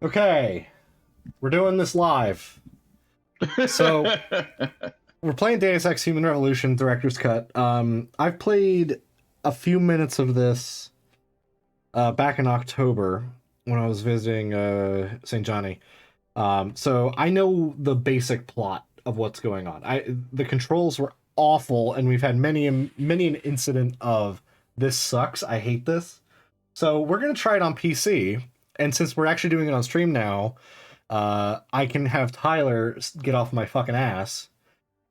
Okay, we're doing this live. So we're playing Deus Ex Human Revolution Director's Cut. I've played a few minutes of this back in October when I was visiting St. Johnny. So I know the basic plot of what's going on. The controls were awful, and we've had many an incident of this sucks. I hate this. So we're gonna try it on PC, and since we're actually doing it on stream now, I can have Tyler get off my fucking ass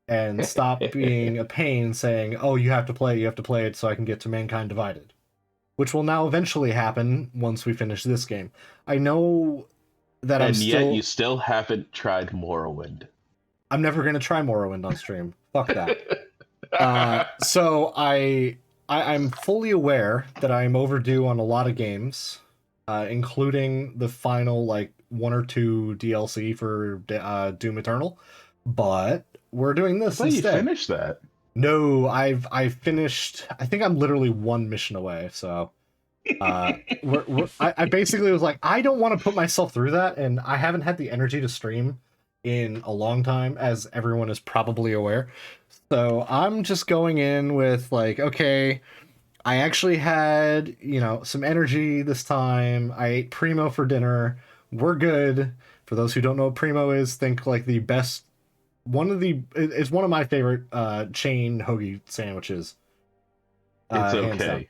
and stop being a pain saying, "Oh, you have to play it so I can get to Mankind Divided," which will now eventually happen once we finish this game. I know that and yet you still haven't tried Morrowind. I'm never gonna try Morrowind on stream. Fuck that. So I'm fully aware that I'm overdue on a lot of games, including the final like one or two DLC for Doom Eternal. But we're doing this instead. You finished that? No, I've finished. I think I'm literally one mission away. So I basically was like, I don't want to put myself through that, and I haven't had the energy to stream in a long time, as everyone is probably aware. So I'm just going in with like, okay, I actually had, some energy this time. I ate Primo for dinner. We're good. For those who don't know what Primo is, think like the best, it's one of my favorite chain hoagie sandwiches. It's okay.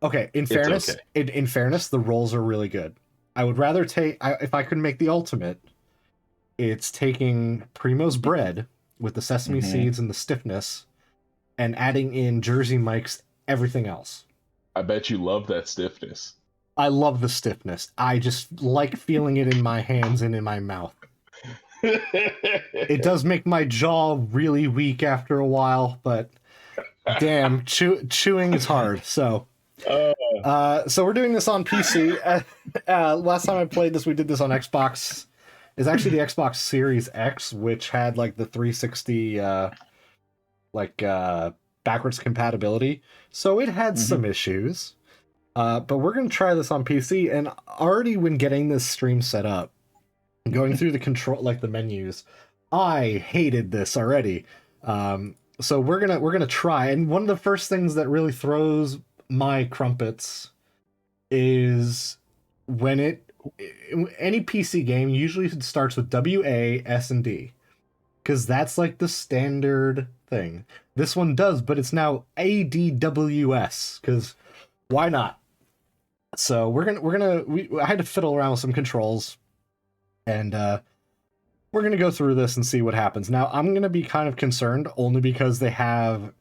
Okay, in fairness, okay. In fairness, the rolls are really good. I would rather if I could make the ultimate, it's taking Primo's bread with the sesame seeds and the stiffness and adding in Jersey Mike's everything else. I bet you love that stiffness. I love the stiffness. I just like feeling it in my hands and in my mouth. It does make my jaw really weak after a while, but damn, chewing is hard. So we're doing this on PC. Last time I played this, we did this on Xbox. It's actually the Xbox Series X, which had like the 360 backwards compatibility. So it had some issues. But we're going to try this on PC, and already when getting this stream set up, going through the control, like the menus, I hated this already. So we're gonna try, and one of the first things that really throws my crumpets is when any PC game usually starts with W, A, S, and D, because that's like the standard thing. This one does, but it's now A, D, W, S, because why not? So I had to fiddle around with some controls, and we're gonna go through this and see what happens. Now I'm gonna be kind of concerned only because they have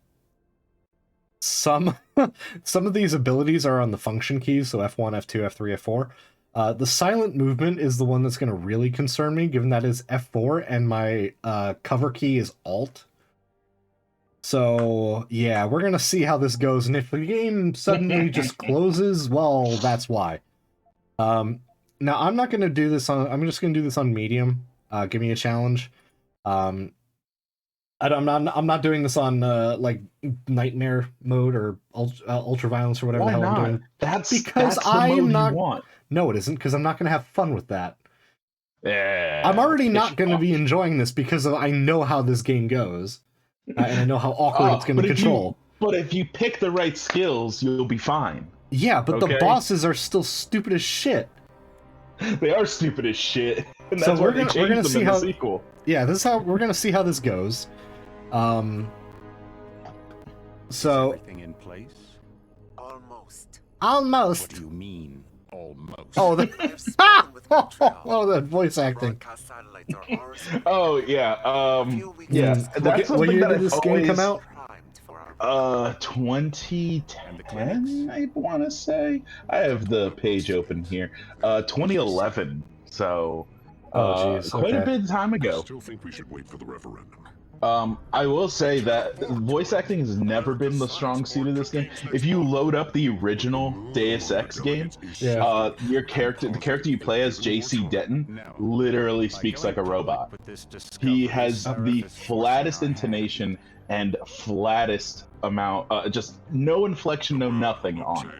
some of these abilities are on the function keys, so F1, F2, F3, F4. The silent movement is the one that's gonna really concern me, given that is F4 and my cover key is Alt. So, yeah, we're going to see how this goes, and if the game suddenly just closes, well, that's why. Now, I'm not going to do this I'm just going to do this on medium. Give me a challenge. I'm not doing this on, like, nightmare mode or ultra violence or whatever the hell I'm doing. That's the mode you want. No, it isn't, because I'm not going to have fun with that. Yeah. I'm already not going to be enjoying this because I know how this game goes. And I know how awkward it's going to control. But if you pick the right skills, you'll be fine. Yeah, but the bosses are still stupid as shit. They are stupid as shit. And that's so we're gonna see how the sequel. Yeah, we're gonna see how this goes. So is everything in place? Almost. What do you mean, almost? Oh, the voice acting. Oh yeah, yeah. That's what year that did this game come out? 2010, I want to say. I have the page open here. 2011. So, quite a bit of time ago. I still think we should wait for the referendum. I will say that voice acting has never been the strong suit of this game. If you load up the original Deus Ex game, the character you play as, JC Denton, literally speaks like a robot. He has the flattest intonation and flattest amount, just no inflection, no nothing on it.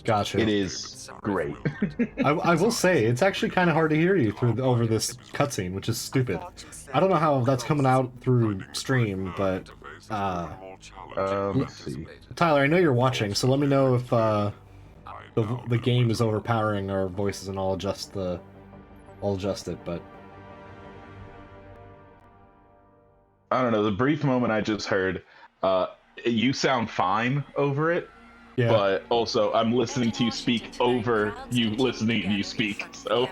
Gotcha. It is great. I will say, it's actually kind of hard to hear you over this cutscene, which is stupid. I don't know how that's coming out through stream, but Let's see. Tyler, I know you're watching, so let me know if the game is overpowering our voices, and I'll adjust it. But I don't know. The brief moment I just heard, you sound fine over it. yeah, But also, I'm listening to you speak over you listening to you speak. So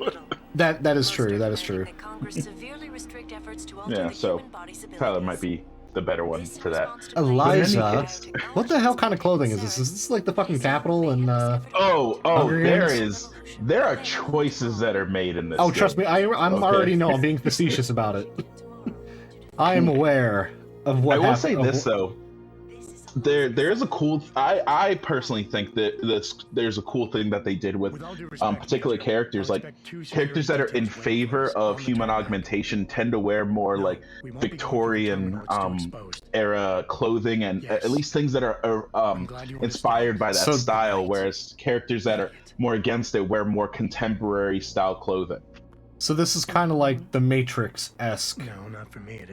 that is true. That is true. yeah. So Tyler might be the better one for that. Eliza, what the hell kind of clothing is this? Is this like the fucking Capitol and there are choices that are made in this. Oh, game. trust me, I'm Okay. already know I'm being facetious about it. I am aware of what I will happened. say this though. There's a cool. I personally think that there's a cool thing that they did with particular characters, like characters that are in favor of human augmentation tend to wear more like Victorian era clothing, and at least things that are inspired by that style, whereas characters that are more against it wear more contemporary style clothing. So this is kind of like the Matrix-esque,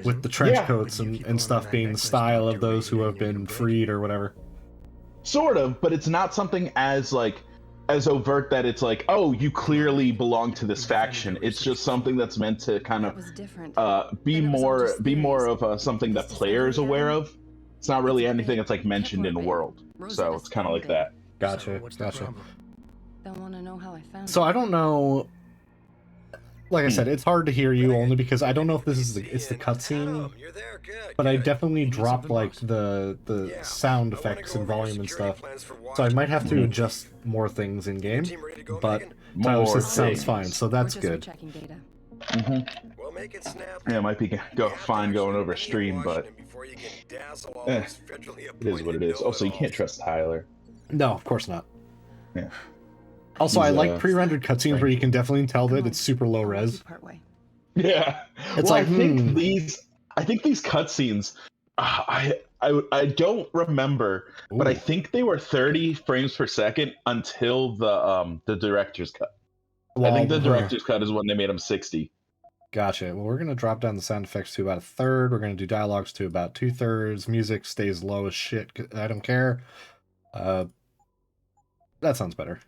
with the trench coats and stuff being the style of those who have been freed or whatever. Sort of, but it's not something as overt that it's like, oh, you clearly belong to this faction. It's just something that's meant to kind of be more of something that players are aware of. It's not really anything that's like mentioned in the world. So it's kind of like that. Gotcha. So I don't know. Like I said, it's hard to hear you only because I don't know if this is it's the cutscene, but I definitely dropped like the sound effects and volume and stuff, so I might have to adjust more things in game. But Tyler says it sounds fine, so that's good. Yeah, it might be fine going over stream, but it is what it is. Also, you can't trust Tyler. No, of course not. Yeah. Also, I like pre-rendered cutscenes where you can definitely tell that it's super low res. Yeah, it's well, like I think these cutscenes. I don't remember, but I think they were 30 frames per second until the director's cut. Well, I think the director's cut is when they made them 60. Gotcha. Well, we're gonna drop down the sound effects to about a third. We're gonna do dialogues to about 2/3. Music stays low as shit. I don't care. That sounds better.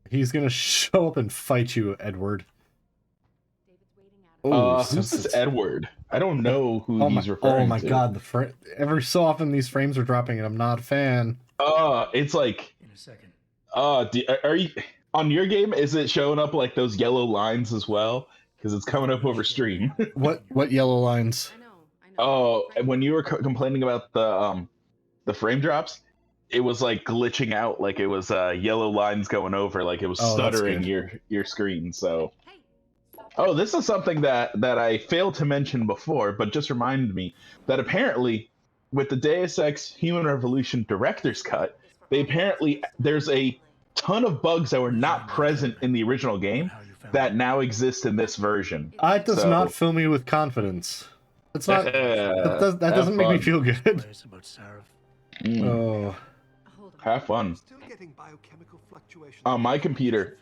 He's gonna show up and fight you, Edward. Who's this Edward? I don't know who he's referring to. Oh my god, every so often these frames are dropping and I'm not a fan. It's like... In a second. Are you... On your game, is it showing up like those yellow lines as well? Because it's coming up over stream. What yellow lines? Oh, when you were complaining about the frame drops, it was like glitching out, like it was yellow lines going over, like it was stuttering your screen. So, this is something that I failed to mention before, but just reminded me that apparently with the Deus Ex Human Revolution director's cut, there's a ton of bugs that were not present in the original game that now exist in this version. It does not fill me with confidence. It's not. that doesn't make me feel good. Oh. Have fun. On my computer,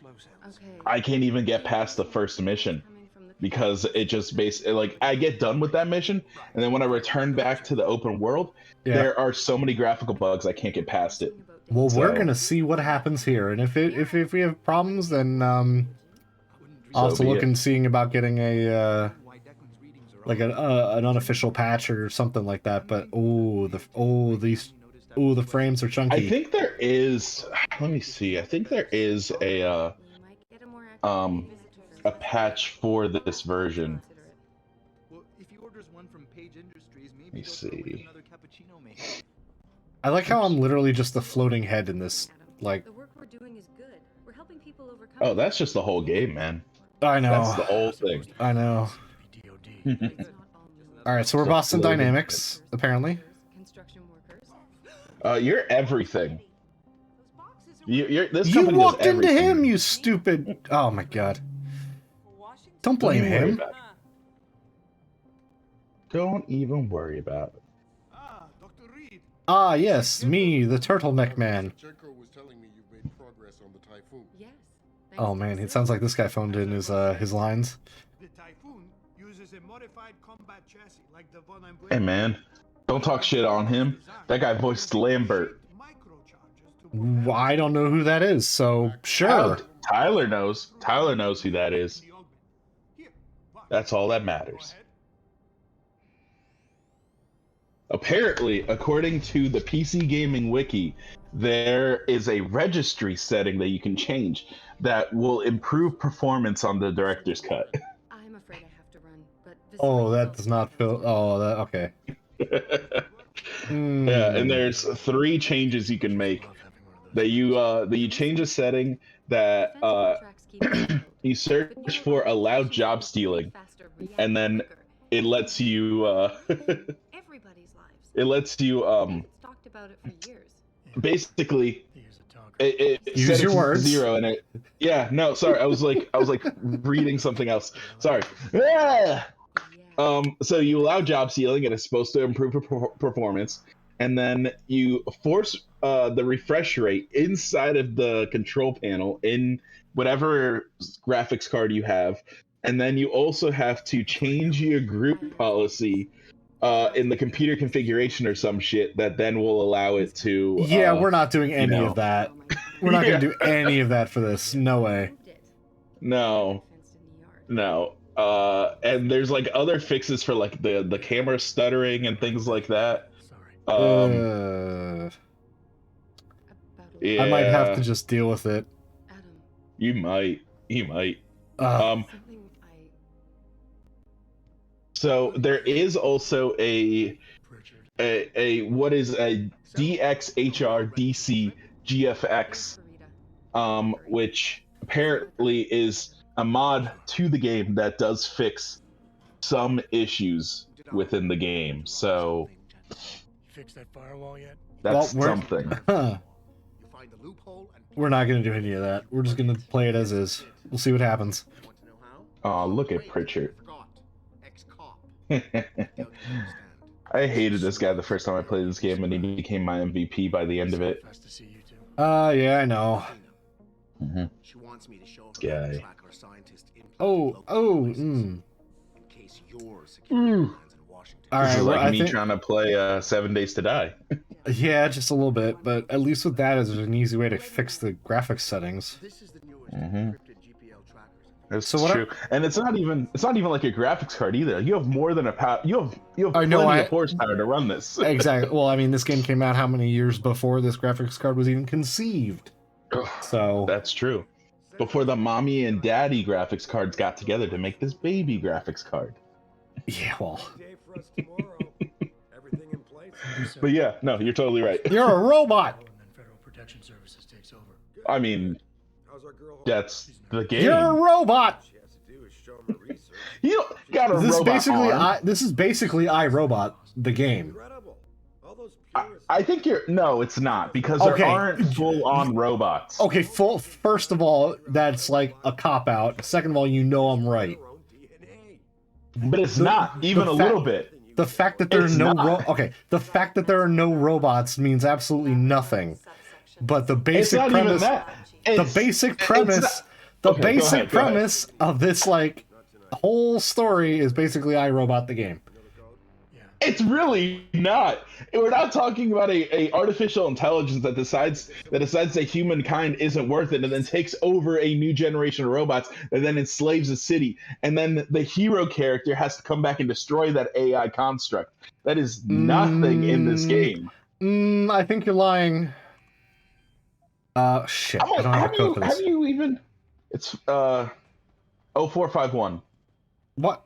I can't even get past the first mission because it just basically, like, I get done with that mission, and then when I return back to the open world, there are so many graphical bugs I can't get past it. Well, we're gonna see what happens here, and if we have problems, then also looking seeing about getting a like an unofficial patch or something like that. But the frames are chunky. I think there is. Let me see. I think there is a patch for this version. Let me see. I like how I'm literally just a floating head in this. Like. Oh, that's just the whole game, man. I know. That's the whole thing. I know. All right, so we're Boston Dynamics, apparently. You're everything. This you company walked does into everything. him, you stupid. Oh my god. Don't blame him. Don't even worry about it. Ah, yes, me, the turtleneck man. Yes. Oh man, it sounds like this guy phoned in his lines. The Typhoon uses a modified combat chassis like the one I'm Hey man, don't talk shit on him. That guy voiced Lambert. I don't know who that is, so sure. Tyler knows. Tyler knows who that is. That's all that matters. Apparently, according to the PC Gaming Wiki, there is a registry setting that you can change that will improve performance on the director's cut. I'm afraid I have to run, but Oh, that does not feel. Oh, that okay. Yeah, and there's 3 changes you can make. That you change a setting that you search for allowed job stealing, and then it lets you everybody's lives. it lets you Talked about it for years. basically it Use set it your to words. 0 and it no sorry I was like reading something else, sorry. So you allow job stealing and it's supposed to improve performance, and then you force the refresh rate inside of the control panel in whatever graphics card you have, and then you also have to change your group policy in the computer configuration or some shit that then will allow it to Yeah, we're not doing any of that. We're not gonna do any of that for this. No way. No. And there's like other fixes for like the camera stuttering and things like that. Yeah, I might have to just deal with it. you might. So there is also a what is a DXHR GFX, which apparently is a mod to the game that does fix some issues within the game. So Fix that firewall yet? that's Well, something. We're not gonna do any of that. We're just gonna play it as is. We'll see what happens. Oh, look at Pritchard. I hated this guy the first time I played this game, and he became my MVP by the end of it. Yeah, I know. She wants me to show Guy. her how to track our scientist in Oh, in case your security plans in Washington. All This right, is well, like I me think, trying to play 7 Days to Die. yeah, just a little bit, but at least with that, there's an easy way to fix the graphics settings. This is the newest Mhm. encrypted GPL trackers. That's So what true, and it's not even like a graphics card either. You have more than you have I plenty know, of horsepower to run this. Exactly. Well, I mean, this game came out how many years before this graphics card was even conceived? So That's true. Before the mommy and daddy graphics cards got together to make this baby graphics card. yeah, well, But yeah, no, you're totally right. you're a robot. I mean, that's the game. You're a robot. You got a This is robot basically arm. this is basically iRobot, the game. I think you're no, it's not, because there Okay. aren't full-on robots. Okay, first of all, that's like a cop out. Second of all, you know I'm right. But it's not even a little bit. The fact that there are It's no not. the fact that there are no robots means absolutely nothing. But the It's basic not premise, even that. the It's- basic it's premise, not- the Okay, go basic ahead, go ahead. premise of this like whole story is basically iRobot the game. It's really not. We're not talking about a artificial intelligence that decides that humankind isn't worth it, and then takes over a new generation of robots, and then enslaves a city, and then the hero character has to come back and destroy that AI construct. That is nothing in this game. I think you're lying. Shit. I don't have a code for this. Have you even? It's 0451. What?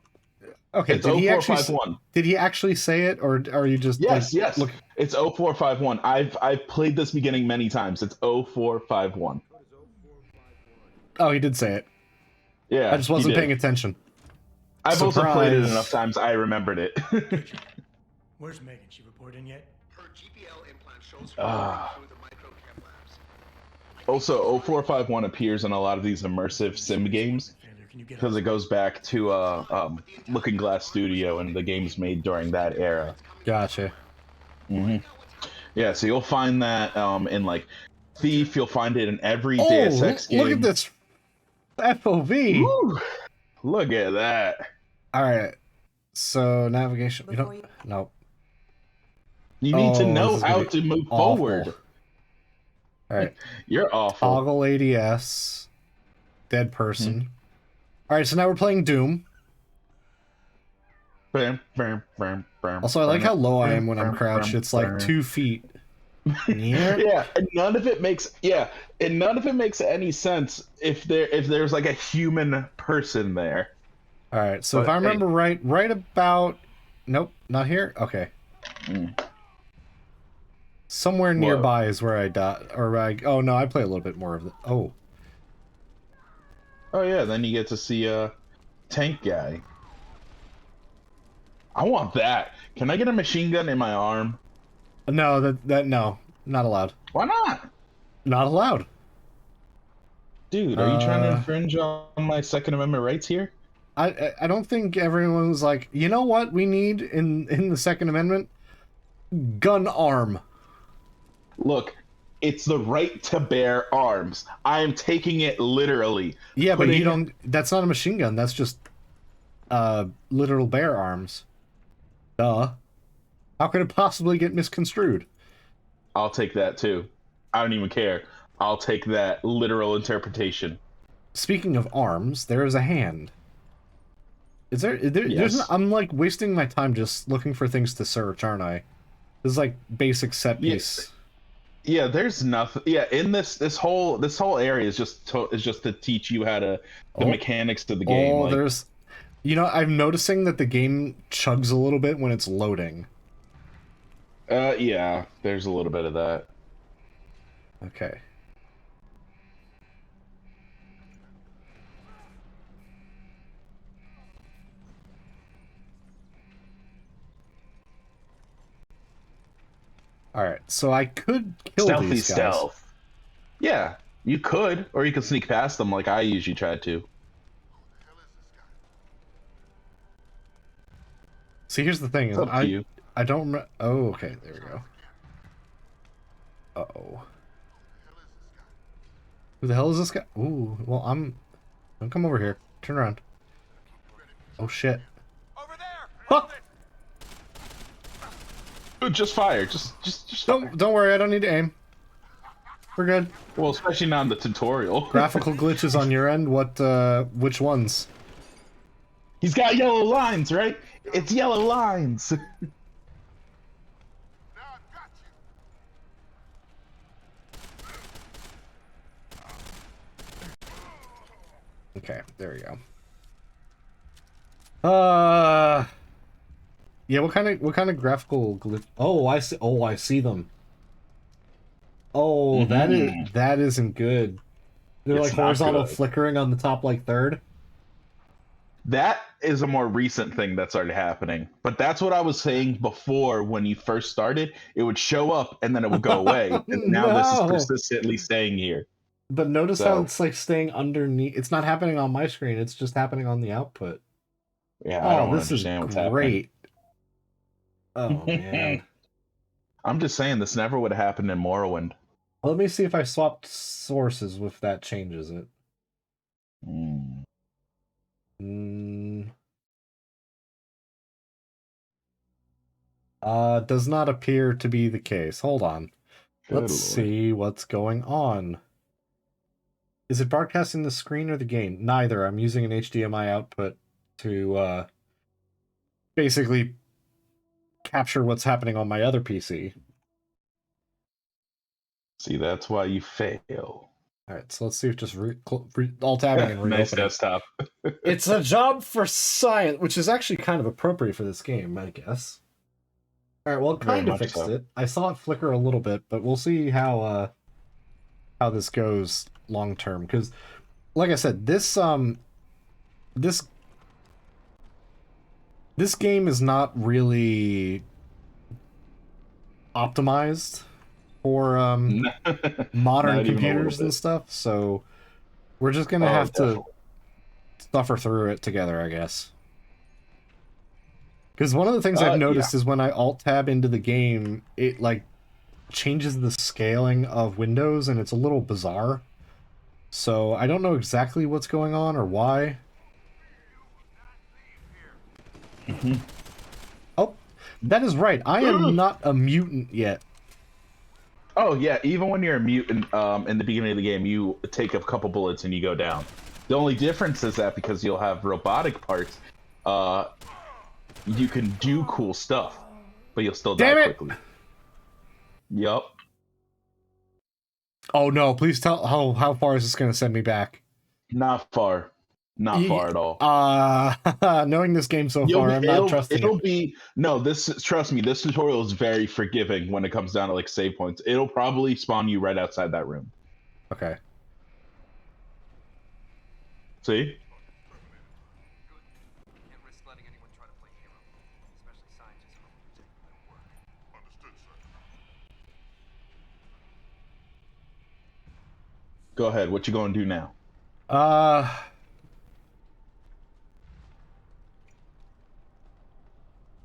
Okay, It's did he actually 0451. did he actually say it, or are you just Yes, like, yes. Look, It's 0451. I've played this beginning many times. It's 0451. oh, he did say it. Yeah, I just wasn't he did. paying attention. I've also played it Surprise. enough times I remembered it. Where's Megan? She report in yet? Her GPL implant shows her Ah. through the microchem labs. Also, 0451 appears in a lot of these immersive sim games because it goes back to Looking Glass Studio and the games made during that era. Gotcha. Yeah, so you'll find that in like Thief. You'll find it in every Oh, Deus Ex game. look at this FOV. Ooh, look at that. All right. So navigation. You don't. Nope. You need to know this is how gonna be to move awful. forward. All right. You're awful. Toggle ADS. Dead person. All right. So now we're playing Doom. Also, I like how low I am when I'm crouched. It's like 2 feet. Yeah, and none of it makes any sense if there's like a human person there. All right. So if I remember right about. Nope, not here. Okay. Somewhere nearby is where I died, oh no, I play a little bit more of it. Oh yeah, then you get to see a tank guy. I want that. Can I get a machine gun in my arm? no, no, not allowed. Why not? Not allowed. Dude, are you trying to infringe on my Second Amendment rights here? I don't think everyone's like, you know what we need in the Second Amendment? Gun arm. Look, it's the right to bear arms. I am taking it literally. Yeah, but you don't. That's not a machine gun. That's just literal bear arms. Duh. How could it possibly get misconstrued? I'll take that too. I don't even care. I'll take that literal interpretation. Speaking of arms, there is a hand. Is there? Yes. I'm like wasting my time just looking for things to search, aren't I? This is like basic set piece. Yeah, there's nothing. Yeah, in this whole area is just to teach you how to the mechanics of the game. Oh, there's, I'm noticing that the game chugs a little bit when it's loading. Yeah, there's a little bit of that. Okay. All right, so I could kill these guys. Stealth. Yeah, you could, or you could sneak past them like I usually try to. See, here's the thing: I don't remember. Oh, okay, there we go. Uh-oh. Who the hell is this guy? Ooh, well, don't come over here. Turn around. Oh shit. Over there. Huh! Just fire. Just don't worry. I don't need to aim. We're good. Well, especially not in the tutorial. Graphical glitches on your end. Which ones? He's got yellow lines, right? It's yellow lines. Okay, there we go. Yeah, what kind of graphical glitch? Oh, I see. Oh, I see them. Oh, that isn't good. They're It's like horizontal good. flickering on the top like third. That is a more recent thing that started happening. But that's what I was saying before when you first started. It would show up and then it would go away. And now this is persistently staying here. But notice how it's like staying underneath. It's not happening on my screen. It's just happening on the output. Yeah, I don't this is understand what's great. happening. Oh man. I'm just saying this never would have happened in Morrowind. Let me see if I swapped sources if that changes it. Does not appear to be the case. Hold on. Let's see what's going on. Is it broadcasting the screen or the game? Neither. I'm using an HDMI output to basically capture what's happening on my other PC. See, that's why you fail. All right, so let's see if just alt-tabbing and reopening. Nice desktop. It's a job for science, which is actually kind of appropriate for this game, I guess. All right, well, it kind of fixed it. I saw it flicker a little bit, but we'll see how this goes long term. Because, like I said, this game is not really optimized for modern computers and stuff. So we're just gonna have to suffer through it together, I guess. Because one of the things I've noticed is when I alt-tab into the game, it like changes the scaling of windows, and it's a little bizarre. So I don't know exactly what's going on or why. Oh, that is right. I am not a mutant yet. Oh yeah, even when you're a mutant, in the beginning of the game, you take a couple bullets and you go down. The only difference is that because you'll have robotic parts, you can do cool stuff, but you'll still die quickly. Yup. Oh no! Please tell how far is this going to send me back? Not far. Not far at all. Knowing this game so far, I'm not trusting it. Trust me, this tutorial is very forgiving when it comes down to like save points. It'll probably spawn you right outside that room. Okay. See? Go ahead. What you gonna do now?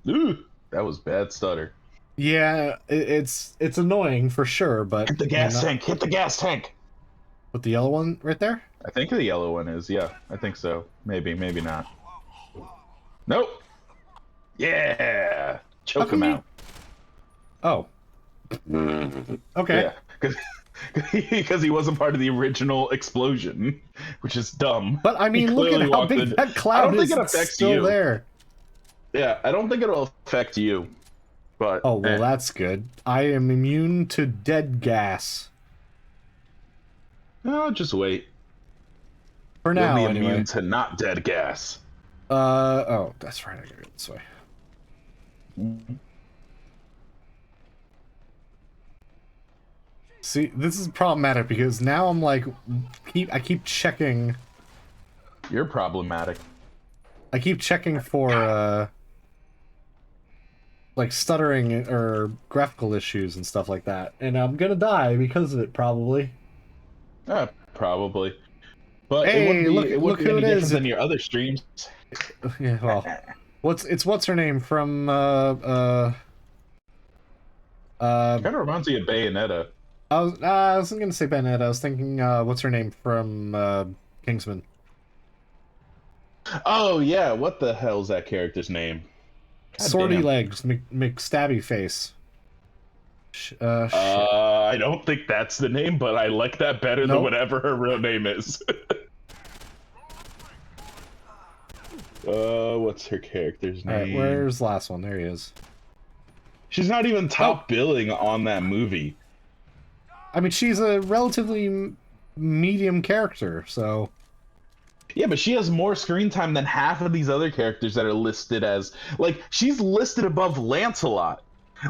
Ooh, that was bad stutter. Yeah, it's annoying for sure, but hit the gas tank. Hit the gas tank. With the yellow one right there? I think the yellow one is. Yeah, I think so. Maybe not. Nope. Yeah. Choke him out. Oh. Okay. Yeah, because he wasn't part of the original explosion, which is dumb. But I mean, look at how big that cloud is. It affects still you. There. Yeah, I don't think it'll affect you. But oh well, that's good. I am immune to dead gas. No, just wait. For now, You'll be anyway. immune to not dead gas. Oh, that's right. I gotta go this way. See, this is problematic because now I'm like, I keep checking. You're problematic. I keep checking for like stuttering or graphical issues and stuff like that, and I'm gonna die because of it probably. Probably. But hey, it wouldn't be look any who it different is. than your other streams. Yeah, well, what's her name from kind of reminds me of Bayonetta. I wasn't gonna say Bayonetta. I was thinking what's her name from Kingsman. Oh yeah, what the hell's that character's name? God Swordy damn. legs, McStabby face. I don't think that's the name, but I like that better than whatever her real name is. What's her character's name? Alright, where's the last one? There he is. She's not even top billing on that movie. I mean, she's a relatively medium character, so... Yeah, but she has more screen time than half of these other characters that are listed as... Like, she's listed above Lancelot.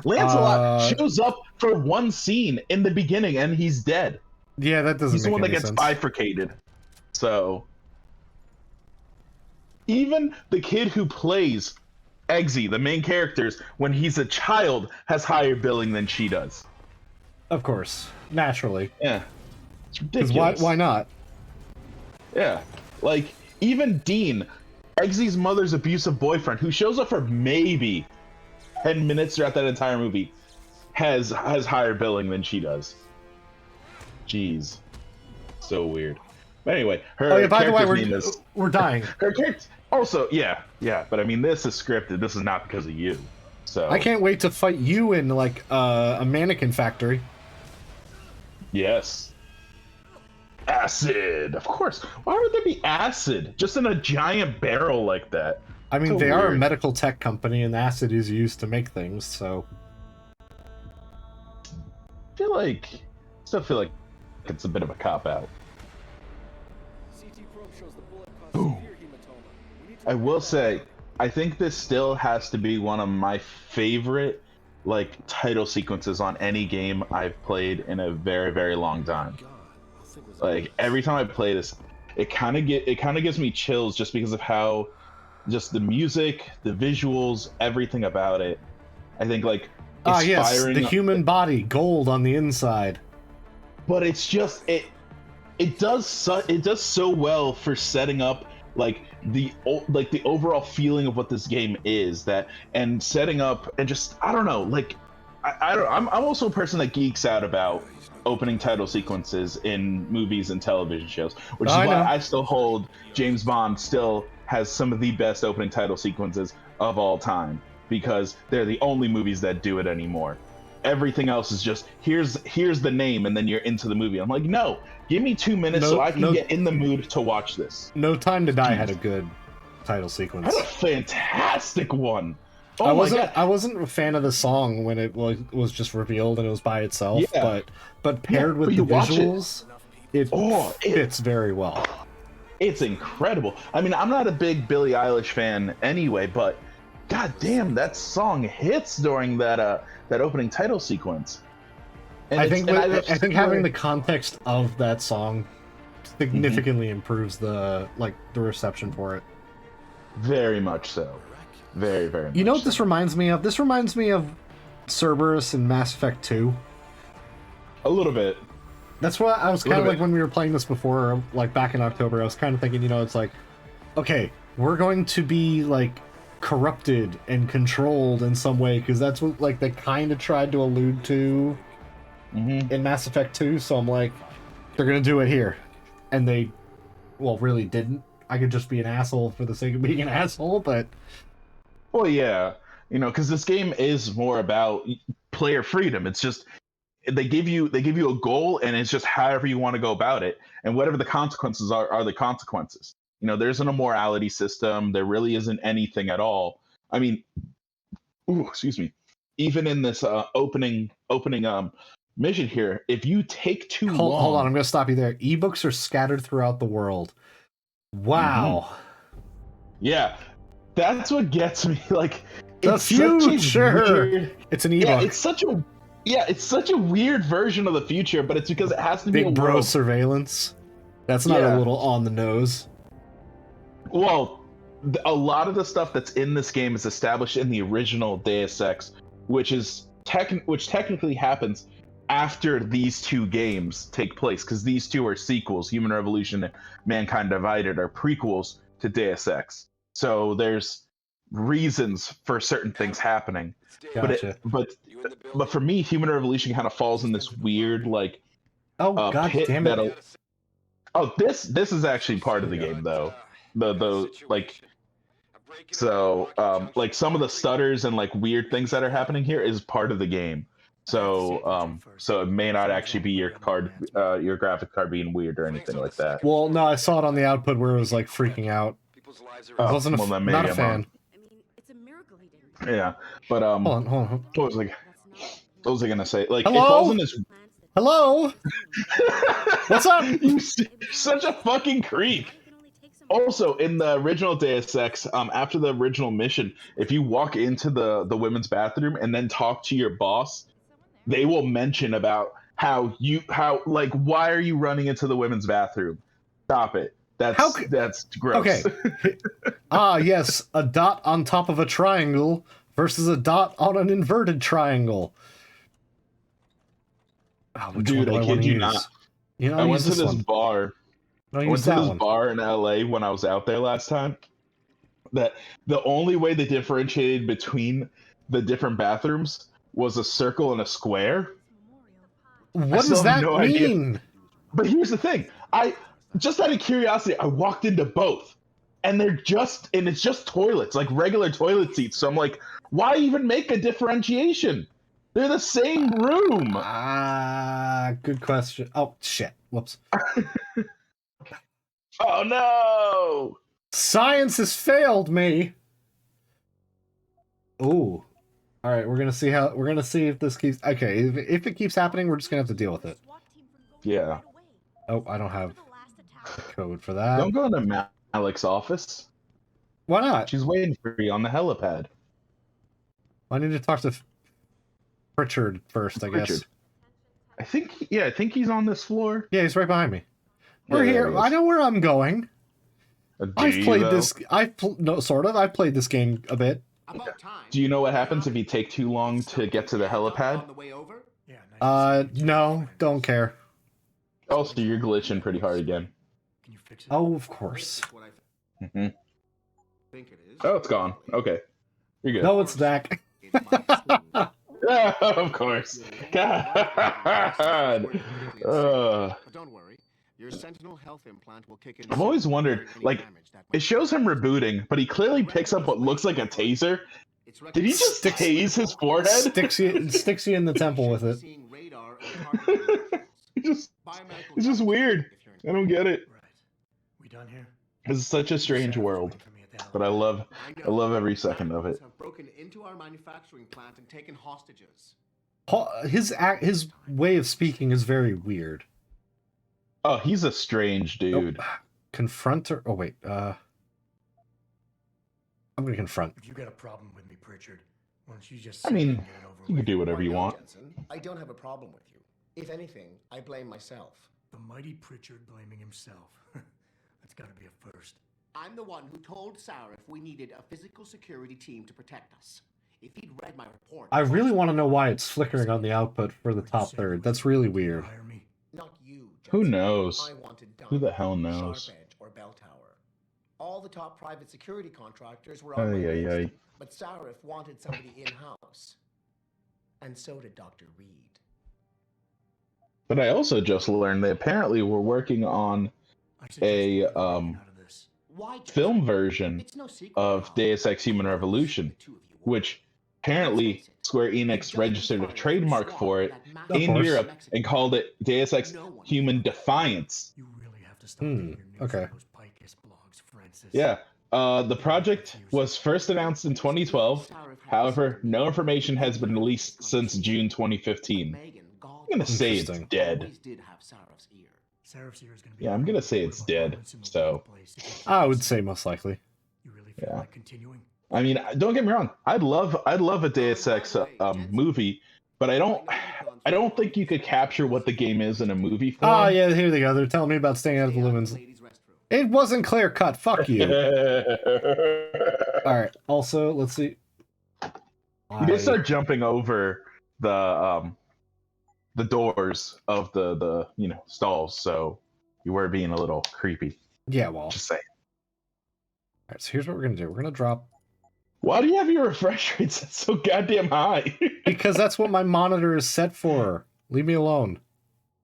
Lancelot shows up for one scene in the beginning, and he's dead. Yeah, that doesn't make any sense. He's the one that gets bifurcated. So... Even the kid who plays Eggsy, the main characters, when he's a child, has higher billing than she does. Of course. Naturally. Yeah. It's ridiculous. Why not? Yeah. Like, even Dean, Eggsy's mother's abusive boyfriend, who shows up for maybe 10 minutes throughout that entire movie, has higher billing than she does. Jeez. So weird. But anyway, her by the way, character's name we're dying. Her character... Also, yeah, but I mean, this is scripted. This is not because of you. So I can't wait to fight you in, like, a mannequin factory. Yes. Acid, of course. Why would there be acid just in a giant barrel like that? I mean, so they weird. are a medical tech company, and acid is used to make things, so... Still feel like it's a bit of a cop-out. I will say, I think this still has to be one of my favorite, like, title sequences on any game I've played in a very, very long time. Like, every time I play this, it kind of gives me chills just because of how, just the music, the visuals, everything about it. I think, like, yes, the human body, gold on the inside. But it's just it does so well for setting up like the overall feeling of what this game is, and setting up, and just I don't know, like I'm also a person that geeks out about opening title sequences in movies and television shows, which is I why know. I still hold James Bond still has some of the best opening title sequences of all time, because they're the only movies that do it anymore. Everything else is just here's the name and then you're into the movie. I'm like, no, give me 2 minutes so I can get in the mood to watch this. No Time to Die had a Jeez. good title What sequence. a fantastic one! Oh my god! I wasn't a fan of the song when it was just revealed and it was by itself, Yeah. but paired with but the you watch it. visuals, it Oh, fits very well. It's incredible. I mean, I'm not a big Billie Eilish fan anyway, but god damn, that song hits during that opening title sequence. And I think I think having the context of that song significantly improves the reception for it. very much so. Very, very much. You know what so. this reminds me of? This reminds me of Cerberus in Mass Effect 2. A little bit. That's what I was kind of little like bit. when we were playing this before, like back in October. I was kind of thinking, it's like, okay, we're going to be like corrupted and controlled in some way, because that's what like they kind of tried to allude to in Mass Effect 2. So I'm like, they're gonna do it here, and they, well, really didn't. I could just be an asshole for the sake of being an asshole, but Well, yeah, because this game is more about player freedom. It's just they give you a goal, and it's just however you want to go about it, and whatever the consequences are the consequences. There isn't a morality system. There really isn't anything at all. I mean, excuse me. Even in this opening mission here, if you take too long, hold on, I'm gonna stop you there. Ebooks are scattered throughout the world. Wow. Yeah, that's what gets me. Like, The it's such a future! weird- It's an ebook. it's such a weird version of the future, but it's because it has to be a Big bro world. surveillance. That's not Yeah. a little on the nose. Well, a lot of the stuff that's in this game is established in the original Deus Ex, which technically happens after these two games take place, because these two are sequels. Human Revolution and Mankind Divided are prequels to Deus Ex. So there's reasons for certain things happening. Gotcha. But for me, Human Revolution kind of falls in this weird Oh, god pit damn that'll. it. Oh, this is actually part of the game though. The like some of the stutters and like weird things that are happening here is part of the game. So it may not actually be your graphic card being weird or anything like that. Well, no, I saw it on the output where it was like freaking out. I wasn't well, then not maybe a I'm fan. wrong. I mean, it's a miracle he didn't. Yeah, but Hold on. what was I gonna say? Like, Hello? it falls in this. Hello? What's up? You're such a fucking creep. Also, in the original Deus Ex, after the original mission, if you walk into the women's bathroom and then talk to your boss, they will mention about how why are you running into the women's bathroom? Stop it. That's gross. Okay. Yes, a dot on top of a triangle versus a dot on an inverted triangle. Oh, which Dude, one do I I want kid to you use? not. I'll I went use to this this one. bar. I'll I use went to that this one. bar in LA when I was out there last time. That the only way they differentiated between the different bathrooms was a circle and a square. What still does have that no idea. mean? But here's the thing. I just out of curiosity, I walked into both. And it's just toilets, like regular toilet seats. So I'm like, why even make a differentiation? They're the same room. Good question. Oh, shit. Whoops. Oh no! Science has failed me. Ooh. All right, we're gonna see if this keeps. Okay, if it keeps happening, we're just gonna have to deal with it. Yeah. Oh, I don't have code for that. Don't go into Malik's office. Why not? She's waiting for you on the helipad. I need to talk to Pritchard first, I guess. I think he's on this floor. Yeah, he's right behind me. Yeah, We're there here. he is. I know where I'm going. I've played this. Sort of. I've played this game a bit. About time. Do you know what happens if you take too long to get to the helipad? On the way over? Yeah, nice. No, don't care. Also, you're glitching pretty hard again. Can you fix it? Oh, of course. That's what I Mhm. think it is. Oh, it's gone. Okay, you're good. No, it's Zach. It's my Of course. God. But don't worry, your Sentinel health implant will kick in. I've always soon, wondered, repairing any like, damage that it might shows him be caused. rebooting, but he clearly picks up what looks like a taser. It's Did he just Sticks- tase his forehead? Sticks you in the temple with it. Seeing radar or targeting molecules. It's Biomedical just damage weird. if you're I don't get it. Right. We done here? This is such a strange world, but I love every second of it. Have broken into our manufacturing plant and taken hostages. His way of speaking is very weird. Oh, he's a strange dude. Nope. Confront her. Oh wait. I'm gonna confront. If you got a problem with me, Pritchard, why don't you just I sit mean, and get it over you can with? do whatever you Why not, want. Jensen? I don't have a problem with you. If anything, I blame myself. The mighty Pritchard blaming himself. That's gotta be a first. I'm the one who told Sarah if we needed a physical security team to protect us. If he'd read my report... I really want to know why it's flickering on the output for the top third. That's really weird. Hire me? Not you, Who Jensen. knows? I wanted Who the Dunn, hell knows? Sharp Edge, or Bell Tower. All the top private security contractors were Ay, on my ay, list, ay. but Sarif wanted somebody in-house. And so did Dr. Reed. But I also just learned they apparently were working on I suggest a we get out of this. Why, Jensen? film version It's no secret of now. Deus Ex Human Revolution, The two of you were. which apparently Square Enix registered a trademark for it Of in course. Europe and called it Deus Ex Human Defiance. You really have to stop getting your news okay. from those Picus blogs, Francis. Yeah. The project was first announced in 2012. However, no information has been released since June 2015. I'm gonna say it's Interesting. dead. Always did have Sarif's ear. Serif's ear is gonna be Yeah, I'm gonna say it's dead. So, I would say most likely. You really feel Yeah. like continuing? I mean, don't get me wrong. I'd love a Deus Ex movie, but I don't think you could capture what the game is in a movie form. Oh yeah, here they go. They're telling me about staying out of the lumens. Ladies' restroom. It wasn't clear cut. Fuck you. All right. Also, let's see. You did start jumping over the doors of the stalls, so you were being a little creepy. Yeah, well. Just saying. All right, so here's what we're gonna do. We're gonna drop Why do you have your refresh rate set so goddamn high? because that's what my monitor is set for. Leave me alone.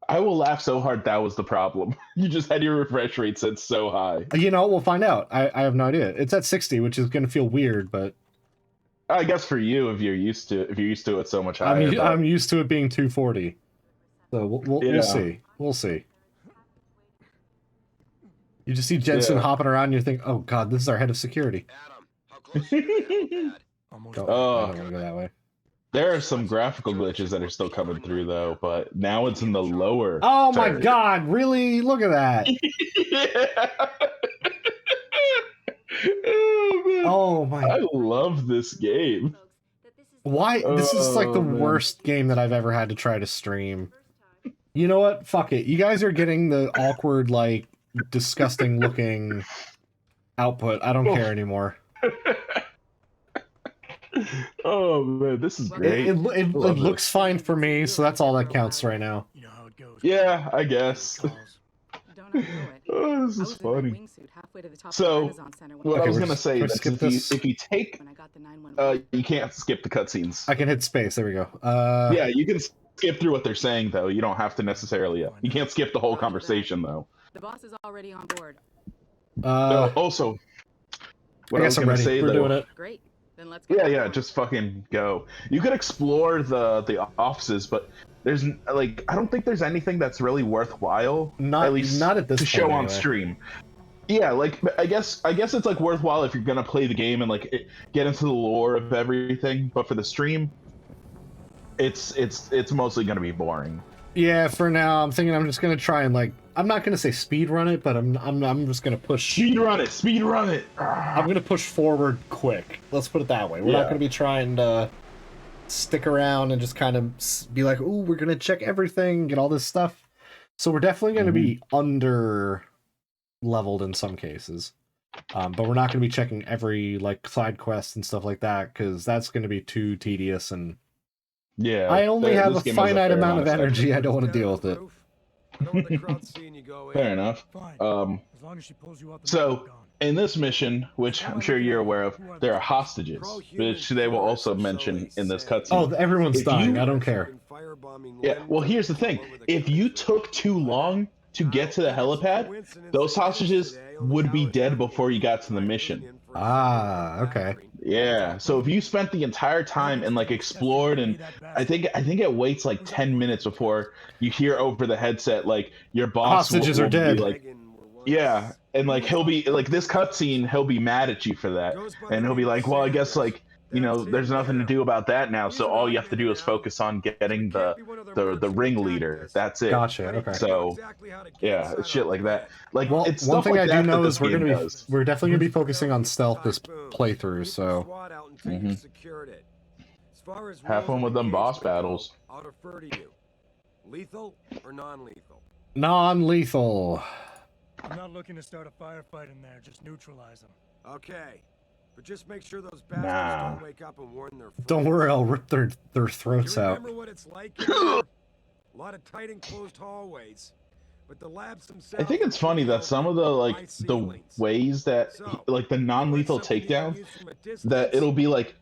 I will laugh so hard that was the problem. You just had your refresh rate set so high. You know, we'll find out. I have no idea. It's at 60, which is gonna feel weird, but I guess for you, if you're used to it so much higher. I'm used to it being 240. So we'll see. We'll see. You just see Jensen hopping around and you think, oh god, this is our head of security. Adam, how close are you to the pad? Almost. Don't, Oh. I don't want to go that way. There are some graphical glitches that are still coming through though, but now it's in the lower. Oh my third. god, really? Look at that. Oh, man. Oh my. I love this game. Why? This is like the Oh, man. worst game that I've ever had to try to stream. You know what? Fuck it. You guys are getting the awkward, like, disgusting looking output. I don't care anymore. Oh man, this is great. It Love looks fine for me, so that's all that counts right now. You know how it goes. Yeah, I guess. Don't outgrow it. Oh, this I is was in my funny. wingsuit halfway to the top So, of the Renaissance Center when, What I Okay, was we're gonna just- say we're is skip if this. you take, when I got the 911. you can't skip the cutscenes. I can hit space. There we go. Yeah, you can skip through what they're saying though. You don't have to necessarily. You can't skip the whole conversation though. The boss is already on board. Also, what I I was guess I'm gonna ready. say We're though. doing it. Great. Then let's go. Yeah, just fucking go. You could explore the offices, but there's like I don't think there's anything that's really worthwhile. Not at least not at this to point, show on anyway. stream. Yeah, like I guess it's like worthwhile if you're gonna play the game and like get into the lore of everything. But for the stream, it's mostly gonna be boring. Yeah, for now, I'm thinking I'm just gonna try and like I'm not gonna say speed run it, but I'm just gonna push. Speed run it. I'm gonna push forward quick. Let's put it that way. We're not Yeah. gonna be trying to stick around and just kind of be like, "Ooh, we're gonna check everything, get all this stuff." So we're definitely gonna be under leveled in some cases, but we're not gonna be checking every like side quest and stuff like that because that's gonna be too tedious and Yeah. I only have this a game has finite fair amount of stuff. energy. I don't want to deal with it. I know what the crowd's seeing you go in. Fair enough. Fine. As long as she pulls you out the So, middle, gone. in this mission, which I'm sure you're aware of, there are hostages, which they will also mention in this cutscene. Oh, everyone's If dying. you- I don't care. Yeah, well, here's the thing. If you took too long to get to the helipad, those hostages would be dead before you got to the mission. Ah, okay. Yeah, so if you spent the entire time and like explored, and I think it waits like 10 minutes before you hear over the headset like your boss Hostages are will be dead. like, yeah, and like he'll be like this cutscene, he'll be mad at you for that, and he'll be like, well, I guess like there's nothing to do about that now, so all you have to do is focus on getting the ringleader. That's it. Gotcha. Okay. So yeah, it's shit like that. Like, Well, it's one stuff thing like I do that know that is this game does. we're definitely gonna be focusing on stealth this playthrough. So Have fun with them boss battles. I'll defer to you. Lethal or non-lethal? non-lethal. I'm not looking to start a firefight in there. Just neutralize them. Okay. But just make sure those bastards Nah. don't wake up and warn their friends. Don't worry, I'll rip their throats You out. remember what it's like in there? A lot of tight enclosed hallways. But the labs themselves I think it's funny that some of the ways that like the non-lethal takedowns, that it'll be like,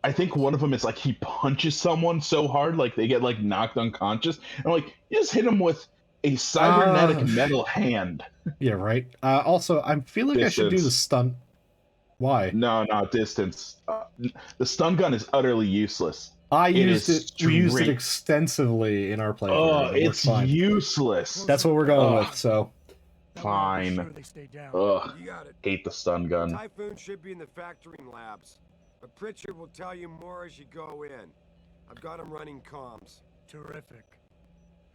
I think one of them is like he punches someone so hard like they get like knocked unconscious, and like you just hit him with a cybernetic metal hand. Yeah, right. Also, I feel like I should do the Distance. stunt. Why? No, distance. The stun gun is utterly useless. I It used is it. We used it straight- extensively in our playthrough. Oh, and it worked it's fine. useless. That's what we're going Ugh. with. So Fine. Sure they stay down. Ugh, You got it. hate the stun gun. Typhoon should be in the factoring labs. But Pritchard will tell you more as you go in. I've got him running comms. Terrific.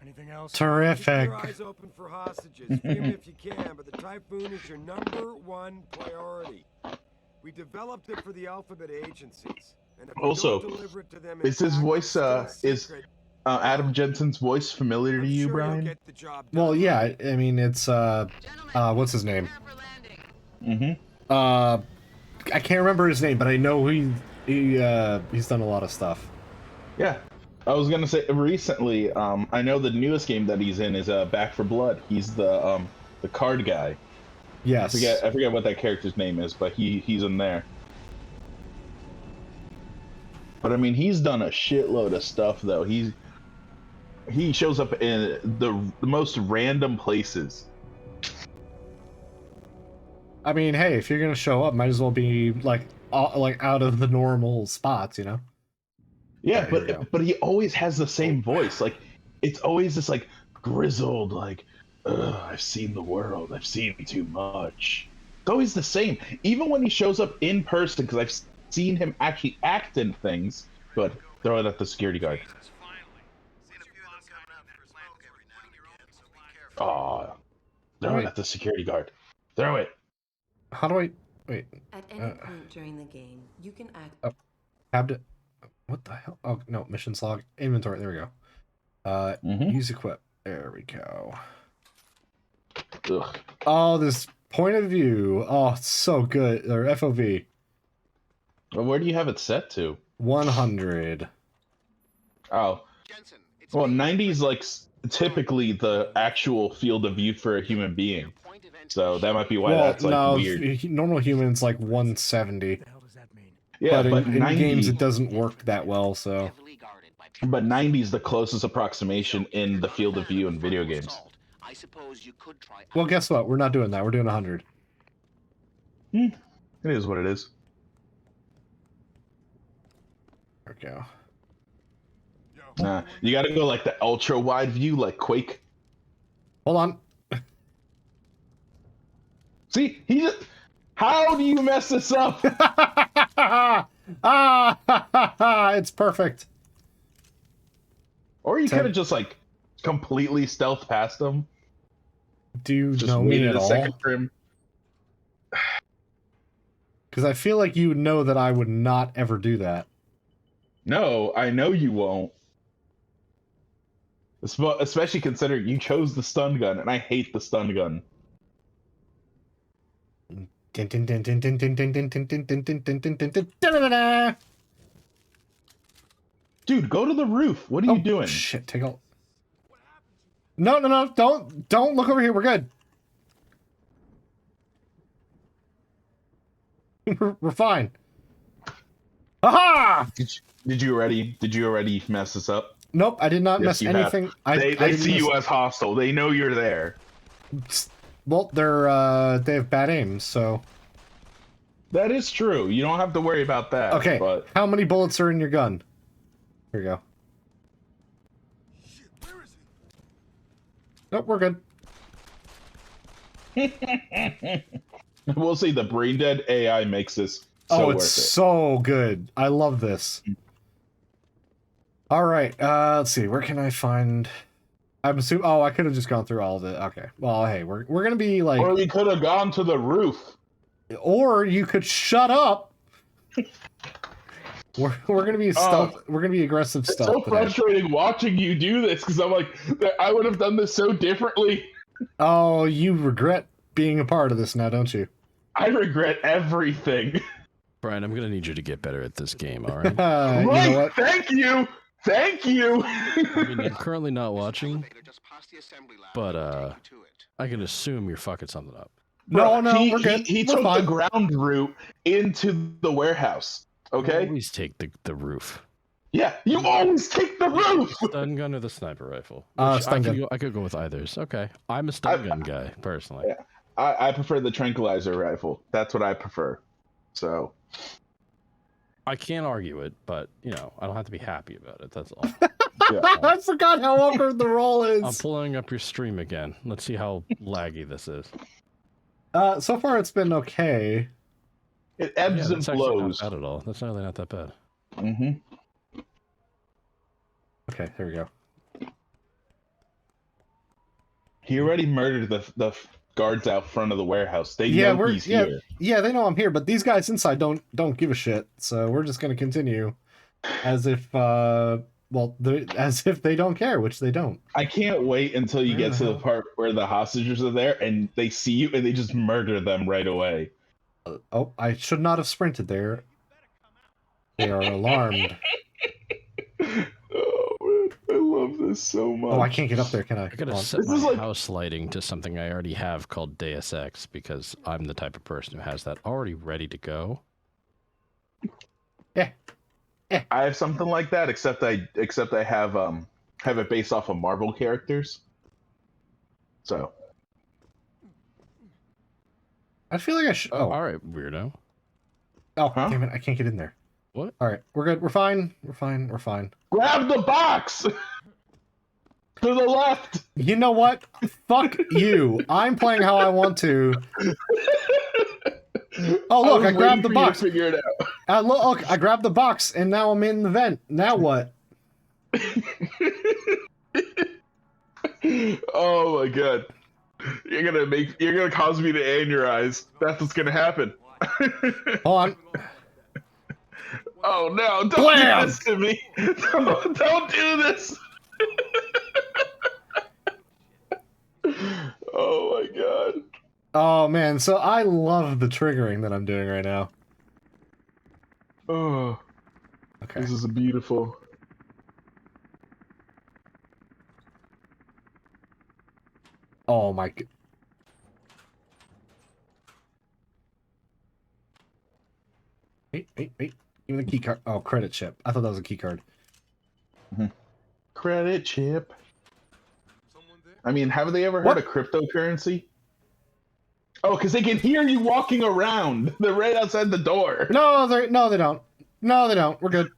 Anything else? Keep terrific. your eyes open for hostages. Free 'em if you can, but the Typhoon is your #1 priority. We developed it for the Alphabet agencies. And if we Also, don't deliver it to them is his intact, voice, it's still is secret. Adam Jensen's voice familiar to I'm you, sure you'll Brian? get the job Well, done. yeah. I mean, it's what's his name? Mm-hmm. I can't remember his name, but I know he's done a lot of stuff. Yeah. I was gonna say recently, I know the newest game that he's in is Back for Blood. He's the card guy. Yes. I forget what that character's name is, but he's in there. But I mean, he's done a shitload of stuff though. He shows up in the most random places. I mean, hey, if you're gonna show up, might as well be like out of the normal spots, you know? Yeah, There you go. but he always has the same voice. Like, it's always this like grizzled, like, I've seen the world. I've seen too much. It's always the same. Even when he shows up in person, because I've seen him actually act in things. Good. Throw it at the security guard. Aw. Throw it at the security guard. Throw it. How do I wait? At any point during the game, you can act. Tab to what the hell? Oh no, missions log inventory. There we go. Use equip. There we go. Ugh. Oh, this point of view. Oh, it's so good. Or FOV. Well, where do you have it set to? 100. Oh. Jensen, it's Well, me. 90 is like typically the actual field of view for a human being. So that might be why Well, that's like no, weird. normal humans like 170. What the hell does that mean? Yeah, but in 90, games it doesn't work that well. So Heavily guarded by but 90 is the closest approximation in the field of view in video games. I suppose you could try. well, guess what? We're not doing that. We're doing 100. It is what it is. There we go. Nah, you got to go like the ultra wide view, like Quake. Hold on. See, he just. How do you mess this up? It's perfect. Or you could have just like completely stealth past him. Do you Just know me waited at a all? second for him. Because I feel like you know that I would not ever do that. No, I know you won't. Especially considering you chose the stun gun, and I hate the stun gun. Dude, go to the roof. What are you doing? Shit, take all. No, don't look over here. We're good. We're fine. Aha! Did you already mess this up? Nope, I did not Yes, mess you anything. have. I They didn't see miss- you as hostile. They know you're there. Well, they have bad aims, so. That is true. You don't have to worry about that. Okay, But how many bullets are in your gun? Here we go. Shit, where is he? Nope, we're good. we'll see. The brain dead AI makes this so It's worth it. so good. I love this. All right, let's see. Where can I find? I'm assuming. Oh, I could have just gone through all of it. Okay. Well, hey, we're gonna be like. Or we could have gone to the roof. Or you could shut up. We're gonna be stealth. We're gonna be aggressive It's stealth. so today. frustrating watching you do this because I'm like, I would have done this so differently. Oh, you regret being a part of this now, don't you? I regret everything. Brian, I'm gonna need you to get better at this game. All right. You know Right? what? Thank you. Thank you. I mean, I'm currently not watching, but I can assume you're fucking something up. No, He- we're good. He We're took fine. the ground route into the warehouse. Okay. Always take the roof. Yeah, you always take the roof. Stun gun or the sniper rifle? Stun gun. I could go with either's. Okay, I'm a stun gun guy personally. Yeah. I prefer the tranquilizer rifle. That's what I prefer. So I can't argue it, but you know I don't have to be happy about it. That's all. yeah. I forgot how awkward the roll is. I'm pulling up your stream again. Let's see how laggy this is. So far it's been okay. It ebbs and that's actually flows. not bad at all. That's really not that bad. Mm-hmm. Okay, here we go. He already murdered the guards out front of the warehouse. They know he's here. Yeah, they know I'm here, but these guys inside don't give a shit. So we're just gonna continue as if as if they don't care, which they don't. I can't wait until you get to the part where the hostages are there and they see you and they just murder them right away. Oh, I should not have sprinted there. They are alarmed. Oh man, I love this so much. Oh, I can't get up there, can I? I gotta Hold on. set This my is like- house lighting to something I already have called Deus Ex because I'm the type of person who has that already ready to go. Yeah. I have something like that, except I have it based off of Marvel characters. So I feel like I should. Oh, All right, weirdo. Huh? Damn it! I can't get in there. What? All right, we're good. We're fine. We're fine. We're fine. grab the box to the left. You know what? Fuck you. I'm playing how I want to. Oh look, I grabbed the box. Figure it out. Look, I grabbed the box, and now I'm in the vent. Now what? Oh my god. You're gonna cause me to aneurize. That's what's gonna happen. Hold on. Oh no, don't Blam! do this to me. Don't do this. Oh my god. Oh man, so I love the triggering that I'm doing right now. Oh, Okay. this is beautiful. Oh my. Wait. Give me the key card. Oh, credit chip. I thought that was a key card. Credit chip. Someone there? I mean, haven't they ever heard What? of cryptocurrency? Oh, because they can hear you walking around. They're right outside the door. No, they don't. No, they don't. We're good.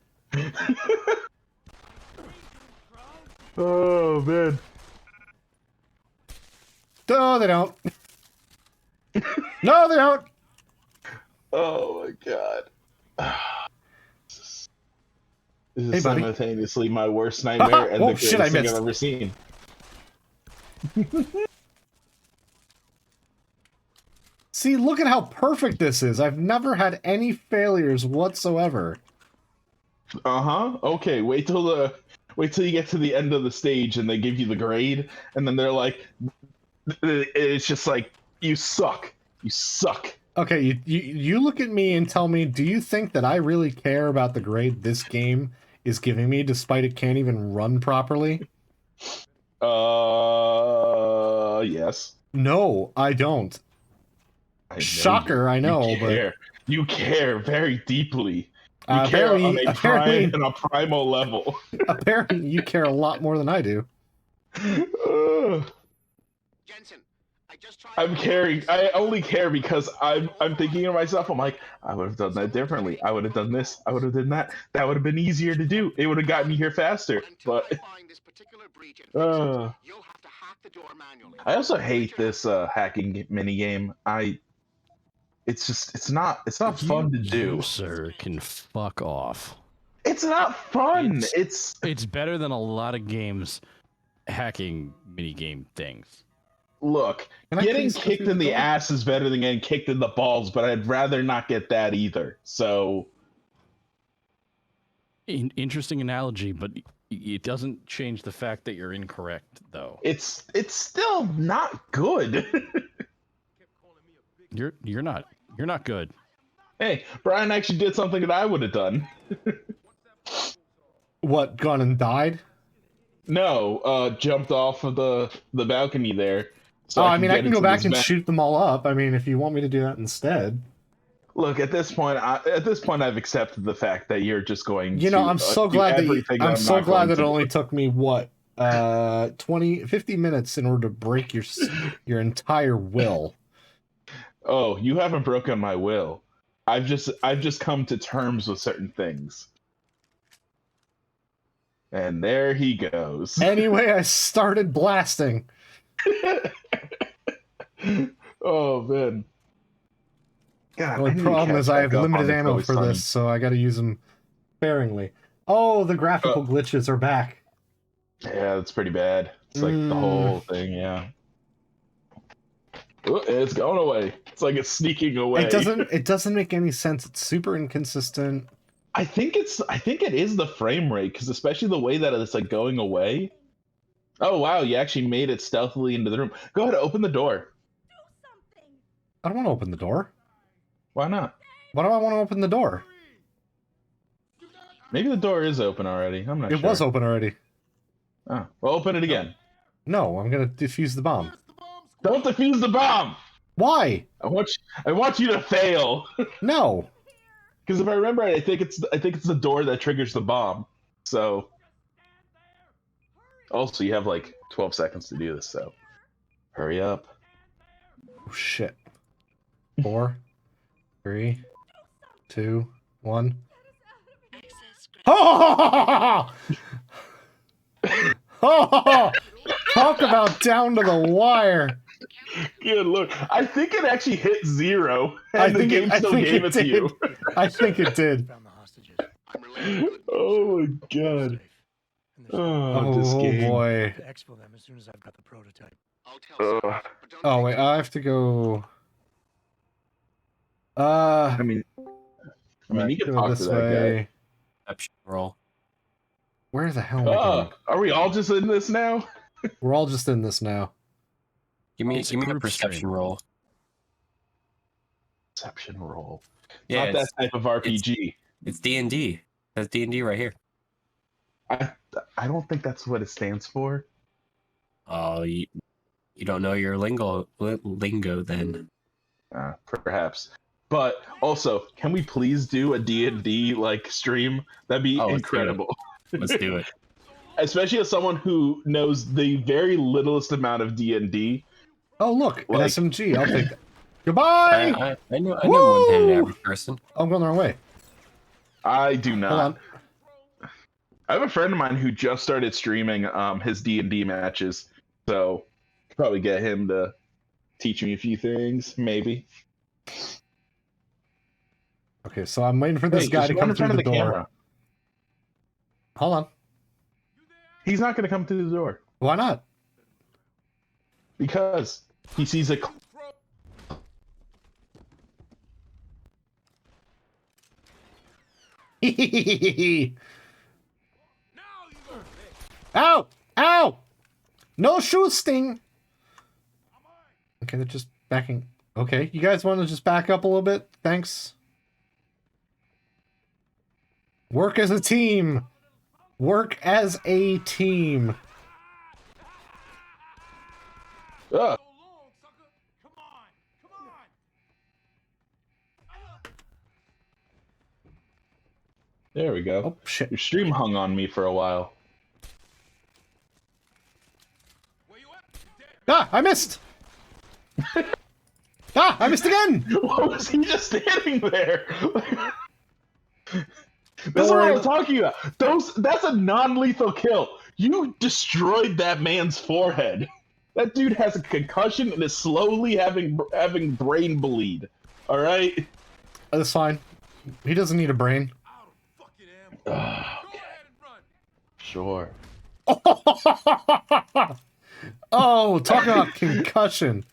Oh man. No, they don't. No, they don't. Oh my god. This is Hey, buddy. simultaneously my worst nightmare and Oh, the shit, greatest I thing missed. I've ever seen. See, look at how perfect this is. I've never had any failures whatsoever. Okay, wait till you get to the end of the stage and they give you the grade, and then they're like, it's just like, you suck. You suck. Okay, you look at me and tell me, do you think that I really care about the grade this game is giving me, despite it can't even run properly? Yes. No, I don't. I know Shocker, I know, you but care. You care very deeply. You care on a primal level. Apparently, you care a lot more than I do. Jensen, I just tried. I'm caring. I only care because I'm thinking to myself. I'm like, I would have done that differently. I would have done this. I would have done that. That would have been easier to do. It would have gotten me here faster. But I also hate this hacking mini game. It's not fun to do. You, sir, can fuck off. It's not fun. It's better than a lot of games hacking minigame things. Look, getting kicked in the ass is better than getting kicked in the balls, but I'd rather not get that either. So interesting analogy, but it doesn't change the fact that you're incorrect, though. It's still not good. You're not good. Hey, Brian actually did something that I would have done. What, gone and died? No, jumped off of the balcony there. So I can go back and shoot them all up. I mean, if you want me to do that instead. Look, at this point, I've accepted the fact that you're just going. You know, I'm so glad that it only took me 50 minutes in order to break your entire will. Oh, you haven't broken my will. I've just come to terms with certain things. And there he goes. Anyway, I started blasting. Oh man. God, the only problem is I have limited ammo for this, so I gotta use them sparingly. Oh, the graphical glitches are back. Yeah, that's pretty bad. It's like the whole thing, yeah. Oh, it's going away. It's like it's sneaking away. It doesn't make any sense. It's super inconsistent. I think it is the frame rate, because especially the way that it's like going away. Oh wow, you actually made it stealthily into the room. Go ahead, open the door. I don't want to open the door. Why not? Why do I want to open the door? Maybe the door is open already. I'm not sure. It was open already. Oh, well, open it again. No, I'm gonna defuse the bomb. Don't defuse the bomb! Why? I want you to fail. No. Because if I remember right, I think it's the door that triggers the bomb. So also you have like 12 seconds to do this, so hurry up. Oh shit. 4, 3, 2, 1. Oh! Oh! Talk about down to the wire. Good look. I think it actually hit 0. And the game still gave it to you. I think it did. Oh my god. Oh, this game. Boy. Expo them as soon as I've got the prototype. Oh wait, I have to go. I mean, you can talk to that guy. Roll. Where the hell am I going? Are we all just in this now? We're all just in this now. Give me a perception roll. Perception roll. Yeah, not that type of RPG. It's D&D. That's D&D right here. I don't think that's what it stands for. Oh, you don't know your lingo then. Perhaps. But also, can we please do a D&D like stream? That'd be incredible. Let's do it. Especially as someone who knows the very littlest amount of D&D. Oh look, an SMG. I'll take that. Goodbye. I know more than an average person. I'm going the wrong way. I do not. Hold on. I have a friend of mine who just started streaming his D&D matches, so probably get him to teach me a few things, maybe. Okay, so I'm waiting for this guy to come through the door. Camera. Hold on. He's not going to come through the door. Why not? Because he sees a... Ow! Ow! No shooting! Okay, they're just backing. Okay, you guys want to just back up a little bit? Thanks. Work as a team! Work as a team! There we go. Oh shit! Your stream hung on me for a while. Ah, I missed. Ah, I missed again. What was he just standing there? This is worry. what I'm talking about. That's a non-lethal kill. You destroyed that man's forehead. That dude has a concussion and is slowly having brain bleed. All right. That's fine. He doesn't need a brain. Okay. Sure. Oh, talk about concussion.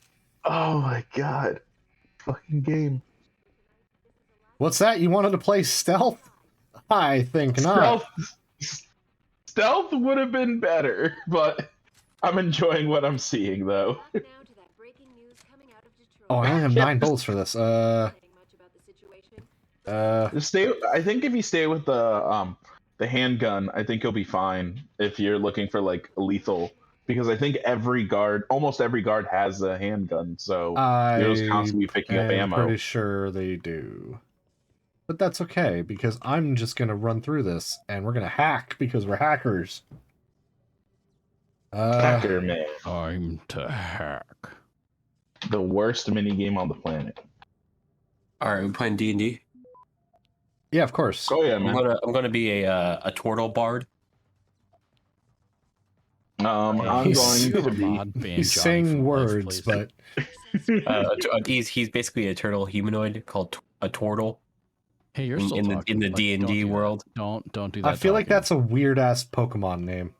Oh my god. Fucking game. What's that? You wanted to play stealth? I think not. Stealth would have been better, but I'm enjoying what I'm seeing though. Oh, I only have 9 bullets for this. Just stay. I think if you stay with the handgun, I think you'll be fine if you're looking for like lethal. Because I think almost every guard has a handgun, so you're just constantly picking up ammo. I'm pretty sure they do. But that's okay, because I'm just gonna run through this, and we're gonna hack, because we're hackers. Hacker man. Time to hack. The worst minigame on the planet. Alright, we're playing D&D. Yeah, of course. Oh yeah, man. I'm gonna be a turtle bard. I'm going to be. He's saying words, but he's basically a turtle humanoid called a turtle. Hey, you're in the D&D world. Don't do that. I feel like that's a weird ass Pokemon name.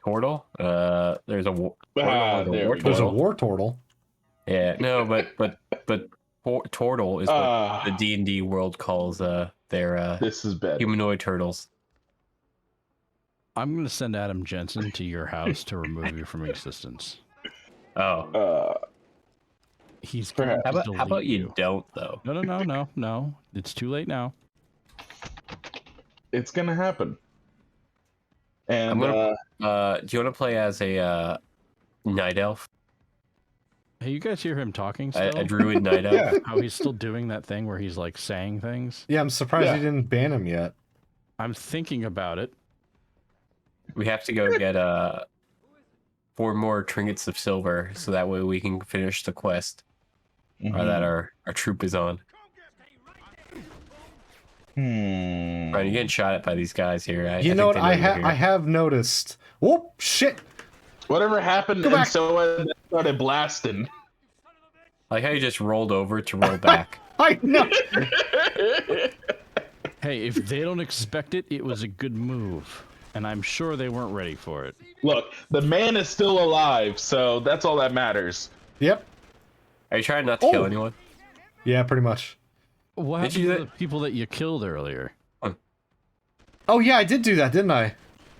Turtle? There's a war There's a war turtle. Yeah, no, but turtle is what the D&D world calls their this is bad. Humanoid turtles. I'm gonna send Adam Jensen to your house to remove you from existence. Oh. He's how about you don't though? No. It's too late now. It's gonna happen. And do you want to play as a night elf? Hey, you guys hear him talking still? A druid night elf? Yeah. How he's still doing that thing where he's like saying things? Yeah, I'm surprised he didn't ban him yet. I'm thinking about it. We have to go get 4 more trinkets of silver, so that way we can finish the quest that our troop is on. Right, you're getting shot at by these guys here. You know what? I have noticed. Whoop! Shit! Whatever happened, Go and back. so I started blasting. Like how you just rolled over to roll back. I know. Hey, if they don't expect it, it was a good move. And I'm sure they weren't ready for it. Look, the man is still alive, so that's all that matters. Yep. Are you trying not to kill anyone? Yeah, pretty much. What happened to the people that you killed earlier? Oh yeah, I did do that, didn't I?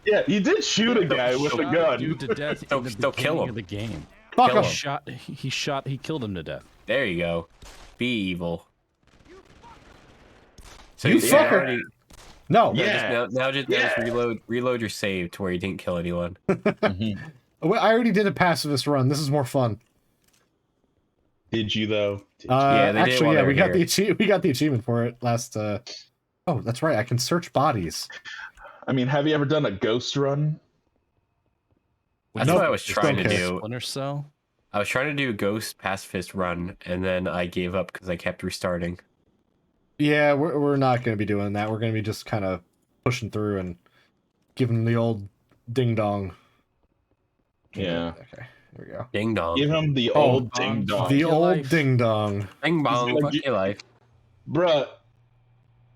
Yeah, you did shoot a guy with a gun. Dude to death in the Still kill beginning him. of the game. Fuck him. He killed him to death. There you go. Be evil. So You fucker. already, No. Yeah. now just reload your save to where you didn't kill anyone. I already did a pacifist run. This is more fun. Did you though? Yeah, they did actually, while yeah, they were we got the achievement for it last. Oh, that's right. I can search bodies. I mean, have you ever done a ghost run? That's what I was trying to do. Splinter Cell? I was trying to do a ghost pacifist run, and then I gave up because I kept restarting. Yeah, we're not going to be doing that. We're going to be just kind of pushing through and giving the old ding dong. Yeah. Okay. There we go. Ding dong. Give him the old ding dong. The old ding dong. Ding bong. Fuck Like, your life. Bruh,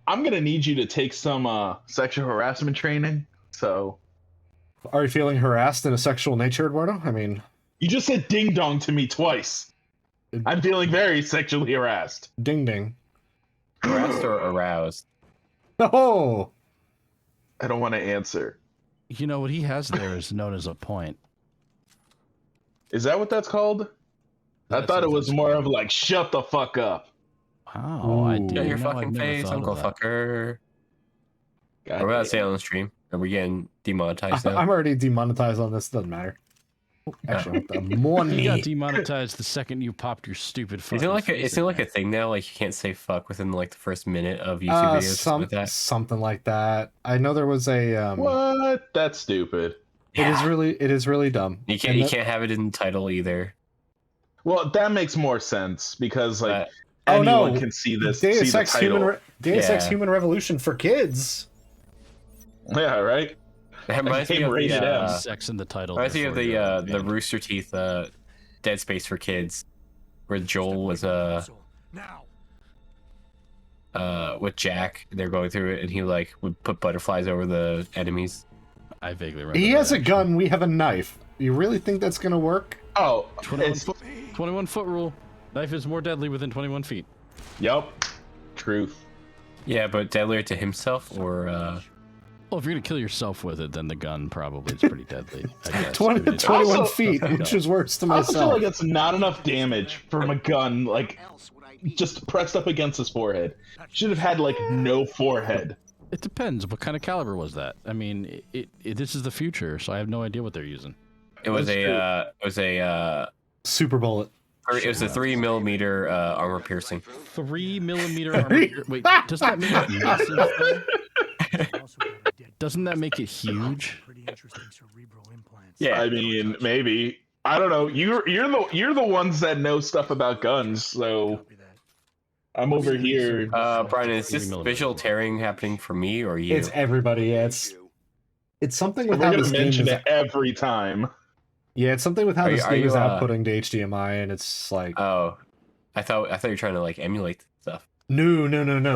I'm gonna need you to take some sexual harassment training. So, Are you feeling harassed in a sexual nature, Eduardo? I mean, you just said ding dong to me twice. I'm feeling very sexually harassed. ding ding. Harassed or aroused? Oh, I don't want to answer. You know, what he has there is known as a point. Is that what that's called? I thought it was more of like, shut the fuck up. Oh, I Ooh. did. Got your You know, I've fucking never face, thought of Uncle that. Fucker. God We're about damn. to say on the stream. Are we getting demonetized now? I'm already demonetized on this. Doesn't matter. Actually, I want the You money. got demonetized the second you popped your stupid fucking Isn't it like a thing now? Like you can't say fuck within like the first minute of YouTube videos, something like that. Something like that. I know there was a What? That's stupid. It is really dumb. You can't have it in the title either. Well, that makes more sense because like oh anyone no, can see this. Deus see Ex the title. Ex Human Revolution for kids. Yeah, right. It reminds me of rated M. Sex in the title. Reminds me of the Rooster Teeth Dead Space for kids, where Joel was with Jack. They're going through it, and he like would put butterflies over the enemies. I vaguely remember. He has a gun. We have a knife. You really think that's gonna work? Oh, 21 foot rule. Knife is more deadly within 21 feet. Yup. Truth. Yeah, but deadlier to himself or. Well, if you're gonna kill yourself with it, then the gun probably is pretty deadly. I guess. 21 feet, which is worse to I also myself. feel like it's not enough damage from a gun, like just pressed up against his forehead. Should have had like no forehead. It depends. What kind of caliber was that? I mean, this is the future, so I have no idea what they're using. It was a super bullet. It was a 3mm armor piercing. 3mm armor. Wait, does that make it massive? Doesn't that make it huge? Yeah, I mean, maybe. I don't know. You're the ones that know stuff about guns, so I'm over here. Brian, is this visual tearing happening for me or you? It's everybody. Yeah, it's something with We're how gonna this game mention is. it every time. Yeah, it's something with how this Are game you, is outputting to HDMI, and it's like. Oh, I thought you were trying to like emulate stuff. No.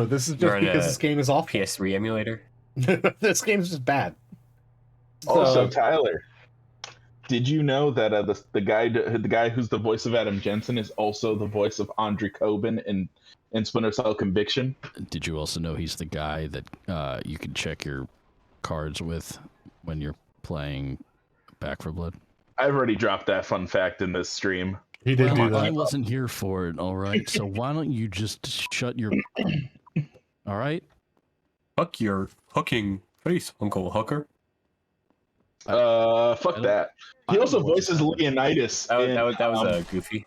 This is just because this game is awful. PS3 emulator. This game's just bad. Also, Tyler, did you know that the guy who's the voice of Adam Jensen is also the voice of Andre Coben in Splinter Cell Conviction? Did you also know he's the guy that you can check your cards with when you're playing Back 4 Blood? I've already dropped that fun fact in this stream. He did do I that. wasn't here for it, all right? So why don't you just shut your... All right? Fuck your hooking face, Uncle Hooker. Fuck that. He also voices Leonidas. That was Goofy.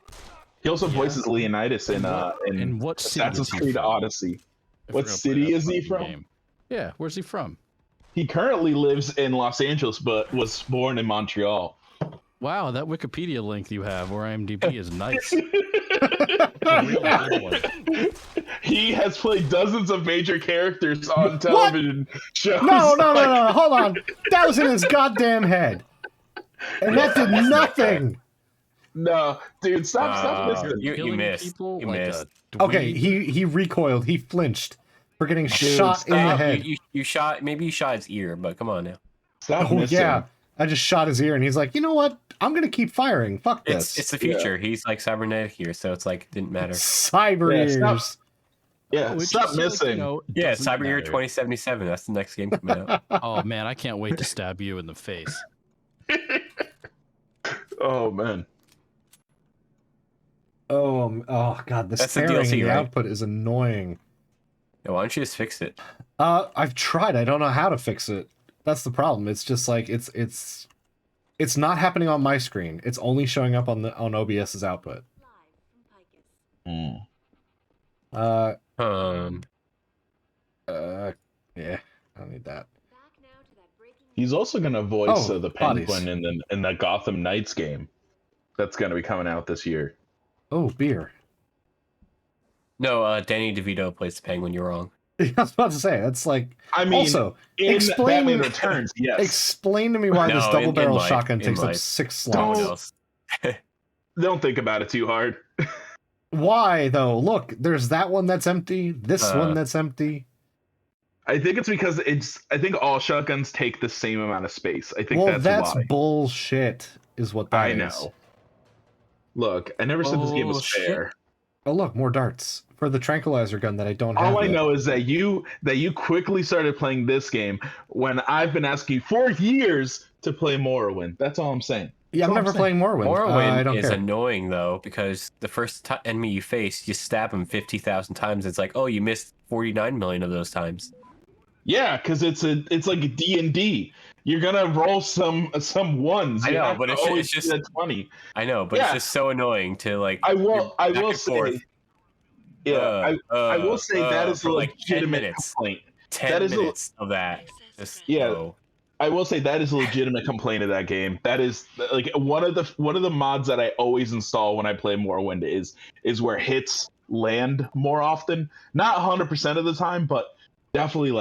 He also voices Leonidas in what city Assassin's Creed Odyssey. What city is he from? Game. Yeah, where's he from? He currently lives in Los Angeles, but was born in Montreal. Wow, that Wikipedia link you have or IMDb is nice. He has played dozens of major characters on television shows. No, hold on. That was in his goddamn head. And that did nothing. No, dude, stop listening. You missed. You missed. Okay, he recoiled. He flinched for getting shot in the head. You shot. Maybe you shot his ear, but come on now. Stop Oh missing. yeah, I just shot his ear, and he's like, you know what? I'm gonna keep firing. Fuck this. It's the future. Yeah. He's like cybernetic here, so it's like it didn't matter. Cyber ears. Stop missing. Like, Cyber Year 2077. That's the next game coming out. Oh man, I can't wait to stab you in the face. Oh man. Oh god, the sparing in the output is annoying. Yeah, why don't you just fix it? I've tried. I don't know how to fix it. That's the problem. It's just like it's not happening on my screen. It's only showing up on OBS's output. Yeah, I don't need that. He's also gonna voice the bodies. Penguin in the Gotham Knights game. That's gonna be coming out this year. Oh, beer. No, Danny DeVito plays the Penguin. You're wrong. I was about to say, it's like... I mean, also, in explain, Batman Returns, yes. Explain to me why this double-barrel shotgun takes up 6 slots. Don't think about it too hard. Why, though? Look, there's that one that's empty, this one that's empty. I think it's because I think all shotguns take the same amount of space. I think that's why. Bullshit, is what that is. I know. Look, I never said this game was fair. Oh, look, more darts. For the tranquilizer gun that I don't have. All I know is that you quickly started playing this game when I've been asking you for years to play Morrowind. That's all I'm saying. Yeah, I'm never playing Morrowind. Morrowind is annoying though because the first enemy you face, you stab him 50,000 times. It's like, oh, you missed 49 million of those times. Yeah, because it's like a D&D. You're gonna roll some ones. I You know, have but to it's always just be that 20. I know, but it's Yeah, just so annoying to like. I you're back will and forth, say, yeah, I will say that is a for like 10 legitimate minutes. complaint. 10 That is minutes of that. Just yeah, oh. I will say that is a legitimate complaint of that game. That is like one of the mods that I always install when I play Morrowind is where hits land more often. Not 100% of the time, but definitely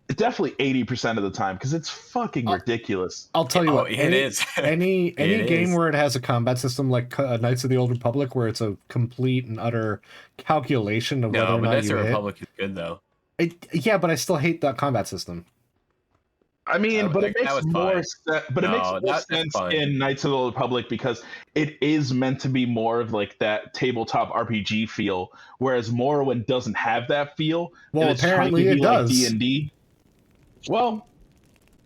80% of the time because it's fucking ridiculous. I'll tell you what. It is. Any It game is. where it has a combat system like Knights of the Old Republic, where it's a complete and utter calculation of whether No, or but not that's you the hit. Republic is good though. Yeah, but I still hate that combat system. I mean, but it makes more sense. But it makes more sense in Knights of the Old Republic because it is meant to be more of like that tabletop RPG feel, whereas Morrowind doesn't have that feel. Well, and it's trying apparently to be it like does. D&D. Well,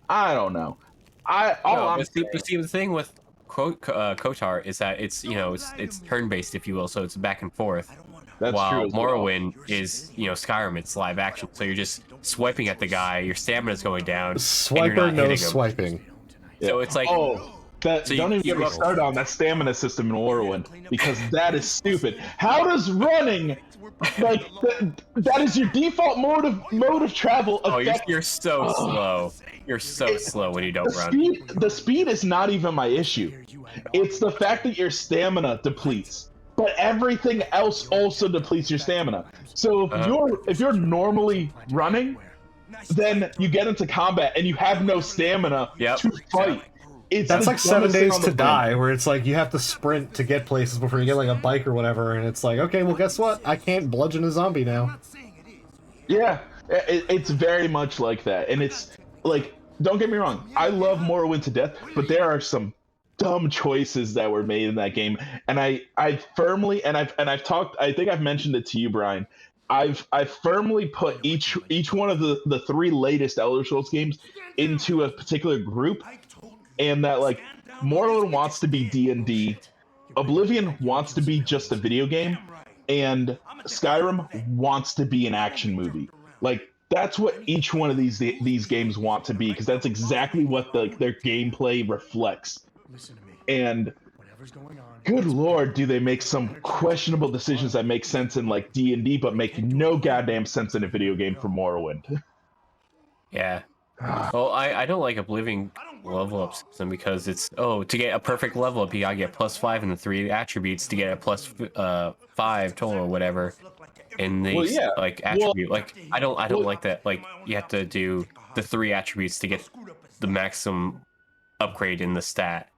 I don't know. But see, the thing with Kotar is that it's it's turn-based, if you will, so it's back and forth. That's while true as well. Morrowind is Skyrim, it's live action, so you're just swiping at the guy, your stamina's going down, Swiper and you're not no hitting him. swiping. So it's like don't even get me started on that stamina system in Morrowind because that is stupid. How does running that is your default mode of travel affect? You're so slow. You're so slow when you don't run. The speed is not even my issue. It's the fact that your stamina depletes. But everything else also depletes your stamina. So if you're normally running, then you get into combat and you have no stamina to fight. That's like 7 Days to Die, where it's like you have to sprint to get places before you get like a bike or whatever, and it's like, okay, well, guess what? I can't bludgeon a zombie now. Yeah, it's very much like that, and it's like, don't get me wrong, I love Morrowind to death, but there are some dumb choices that were made in that game, and I firmly I've talked, I think I've mentioned it to you, Brian. I've firmly put each one of the 3 latest Elder Scrolls games into a particular group, and that like Morrowind wants to be D&D, Oblivion wants to be just a video game, and Skyrim wants to be an action movie. Like that's what each one of these games want to be, because that's exactly what their gameplay reflects. And good lord, do they make some questionable decisions that make sense in like D&D, but make no goddamn sense in a video game for Morrowind. Yeah. Well, I don't like Oblivion level up system because it's to get a perfect level up you gotta get +5 in the 3 attributes to get a +5 total or whatever in the attribute. Like I don't like that. Like you have to do the 3 attributes to get the maximum upgrade in the stat.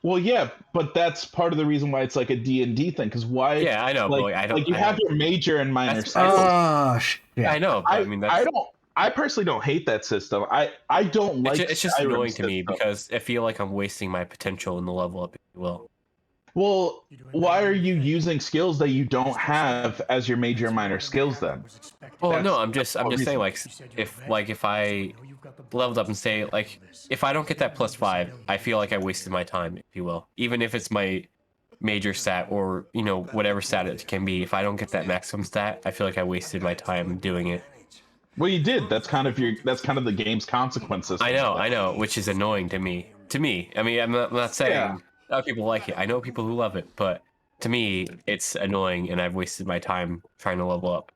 Well, yeah, but that's part of the reason why it's like a D&D thing. Because why? Yeah, I know. Like, but I don't. You have your major and minor skills. Yeah, I know. But I mean, I personally don't hate that system. I don't like. It's just annoying to me because I feel like I'm wasting my potential in the level up, if you will. Well, why are you using skills that you don't have as your major and minor skills then? Well, no, I'm just saying, like, if I leveled up and say, like, if I don't get that +5, I feel like I wasted my time, if you will. Even if it's my major stat or whatever stat it can be, if I don't get that maximum stat, I feel like I wasted my time doing it. Well, you did. That's kind of the game's consequences. I know, which is annoying to me. I mean, I'm not saying other people like it. I know people who love it, but to me, it's annoying, and I've wasted my time trying to level up.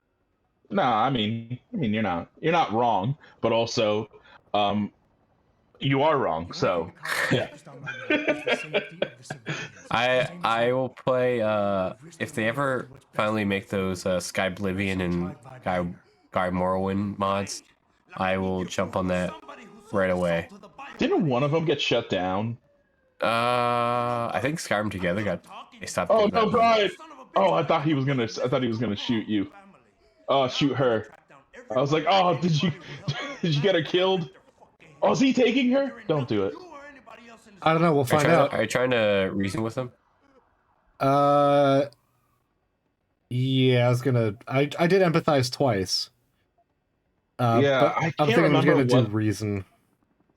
No, I mean, you're not wrong, but also, you are wrong. So, yeah. I will play if they ever finally make those Sky Oblivion and Guy Morrowind mods. I will jump on that right away. Didn't one of them get shut down? I think Skyrim Together they stopped. Oh no, Brian! Oh, I thought he was gonna shoot you. Oh, shoot her. I was like, oh, did you get her killed? Oh, is he taking her? Don't do it. I don't know. We'll find out. Are you trying to reason with him? Yeah, I was gonna. I did empathize twice. Yeah, but I I'm thinking I'm gonna do reason.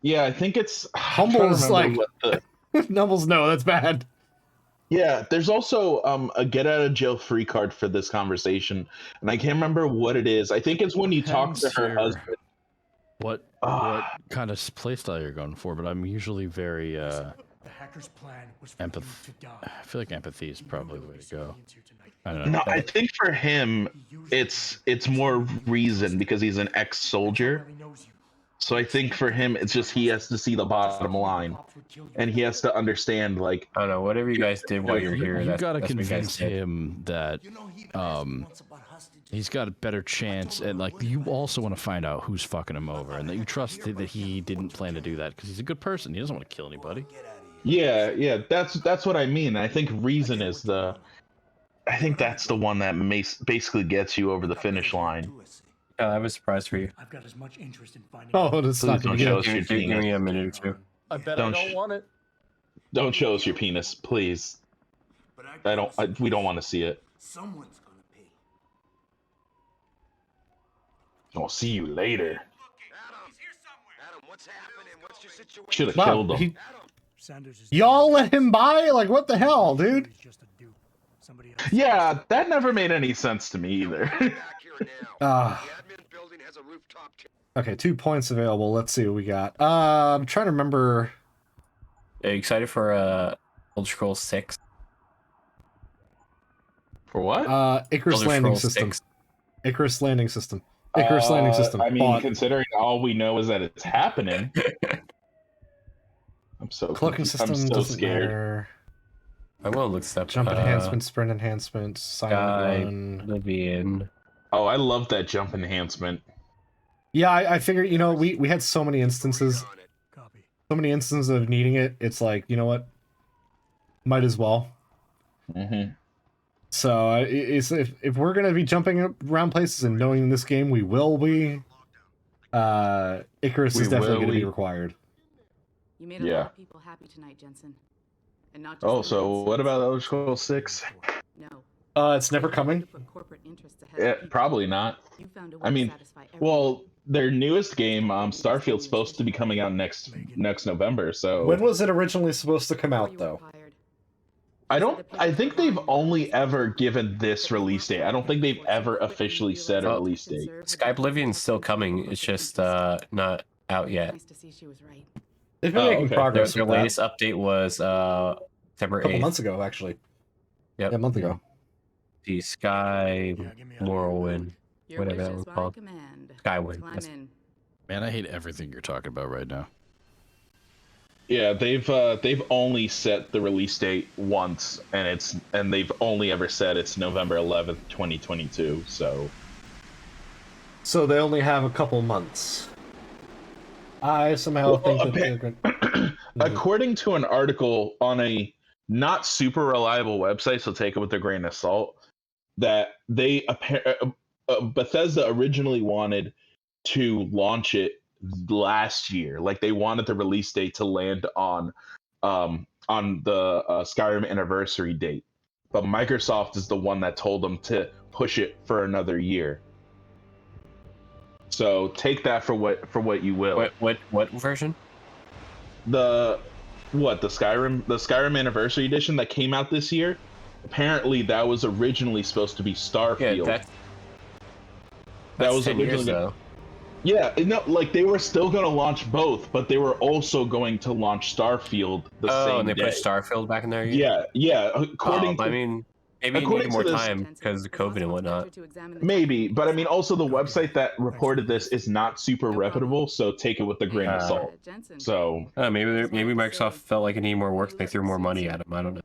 Yeah, I think it's Humble's like. Numble's no, that's bad. Yeah, there's also a get out of jail free card for this conversation, and I can't remember what it is. I think it's when you talk to her husband. what kind of playstyle you're going for, but I'm usually very The hacker's plan was for you to die. I feel like empathy is probably the way to go. I don't know. No, I think for him, it's more reason because he's an ex-soldier. So I think for him, it's just he has to see the bottom line, and he has to understand, like, I don't know, whatever you guys did while you're here, You gotta that's what you guys convince did. him that he's got a better chance, and like you also want to find out who's fucking him over, and that you trust that he didn't plan to do that because he's a good person. He doesn't want to kill anybody. yeah, that's what I mean. I think reason is I think that's the one that basically gets you over the finish line. Yeah, I was surprised for you. I've got as much interest in finding Oh, it's not gonna show get. us your Give me penis. a minute or two. I bet Don't I don't want it. Don't show us your penis, please. We don't want to see it. Someone's gonna pay. I'll see you later. Adam, what's happening? What's your situation? Should have Wow, killed him. Sanders is Y'all let him by? Like, what the hell, dude? He's just a dupe. Somebody else. Yeah, that never made any sense to me either. Back here now. The admin building has a rooftop. Okay, 2 points available. Let's see what we got. I'm trying to remember. Are you excited for Elder Scrolls 6? For what? Icarus Elder landing Scrolls system. 6. Icarus landing system. Icarus landing system. I mean, Bought. considering all we know is that it's happening, I'm so Cloaking confused. system I'm so doesn't scared. matter. I will look stuff. Jump enhancement, sprint enhancement, silent run. Oblivion. Oh, I love that jump enhancement. Yeah, I figured, you know, we had so many instances. Copy. So many instances of needing it. It's like, you know what? Might as well. Mm-hmm. So if we're gonna be jumping around places and knowing in this game we will be, Icarus is definitely going to be required. You made a lot of people happy tonight, Jensen. And not just Oh, the so Yankees. what about Elder Scrolls 6? No. It's never coming. Probably not. You found a way I mean, to satisfy everyone. well, their newest game, Starfield's supposed to be coming out next November. So When was it originally supposed to come out, though? I think they've only ever given this release date. I don't think they've ever officially said a release date. Sky Oblivion's still coming. It's just not out yet. Nice to see she was right. They've been making progress. Their with that. latest update was September 8th. A couple months ago, actually. Yep. Yeah, a month ago. The Sky Morrowind, Your whatever that wishes one's by called. command. Skywind. Climb Yes. in. Man, I hate everything you're talking about right now. Yeah, they've only set the release date once, and they've only ever said it's November 11th, 2022. So they only have a couple months. I somehow think that they're going. According to an article on a not super reliable website, so take it with a grain of salt, that they Bethesda originally wanted to launch it last year. Like they wanted the release date to land on the Skyrim anniversary date, but Microsoft is the one that told them to push it for another year. So take that for what you will. What version? The Skyrim Anniversary Edition that came out this year. Apparently, that was originally supposed to be Starfield. Yeah, that was 10 years, originally. though. Yeah, no, like they were still going to launch both, but they were also going to launch Starfield the same day. Oh, and they pushed Starfield back in there. Yeah. According to, I mean, maybe you needed more time because of COVID and whatnot. Maybe, but I mean, also the website that reported this is not super reputable, so take it with a grain of salt. So maybe Microsoft felt like it needed more work, and they threw more money at them. I don't know.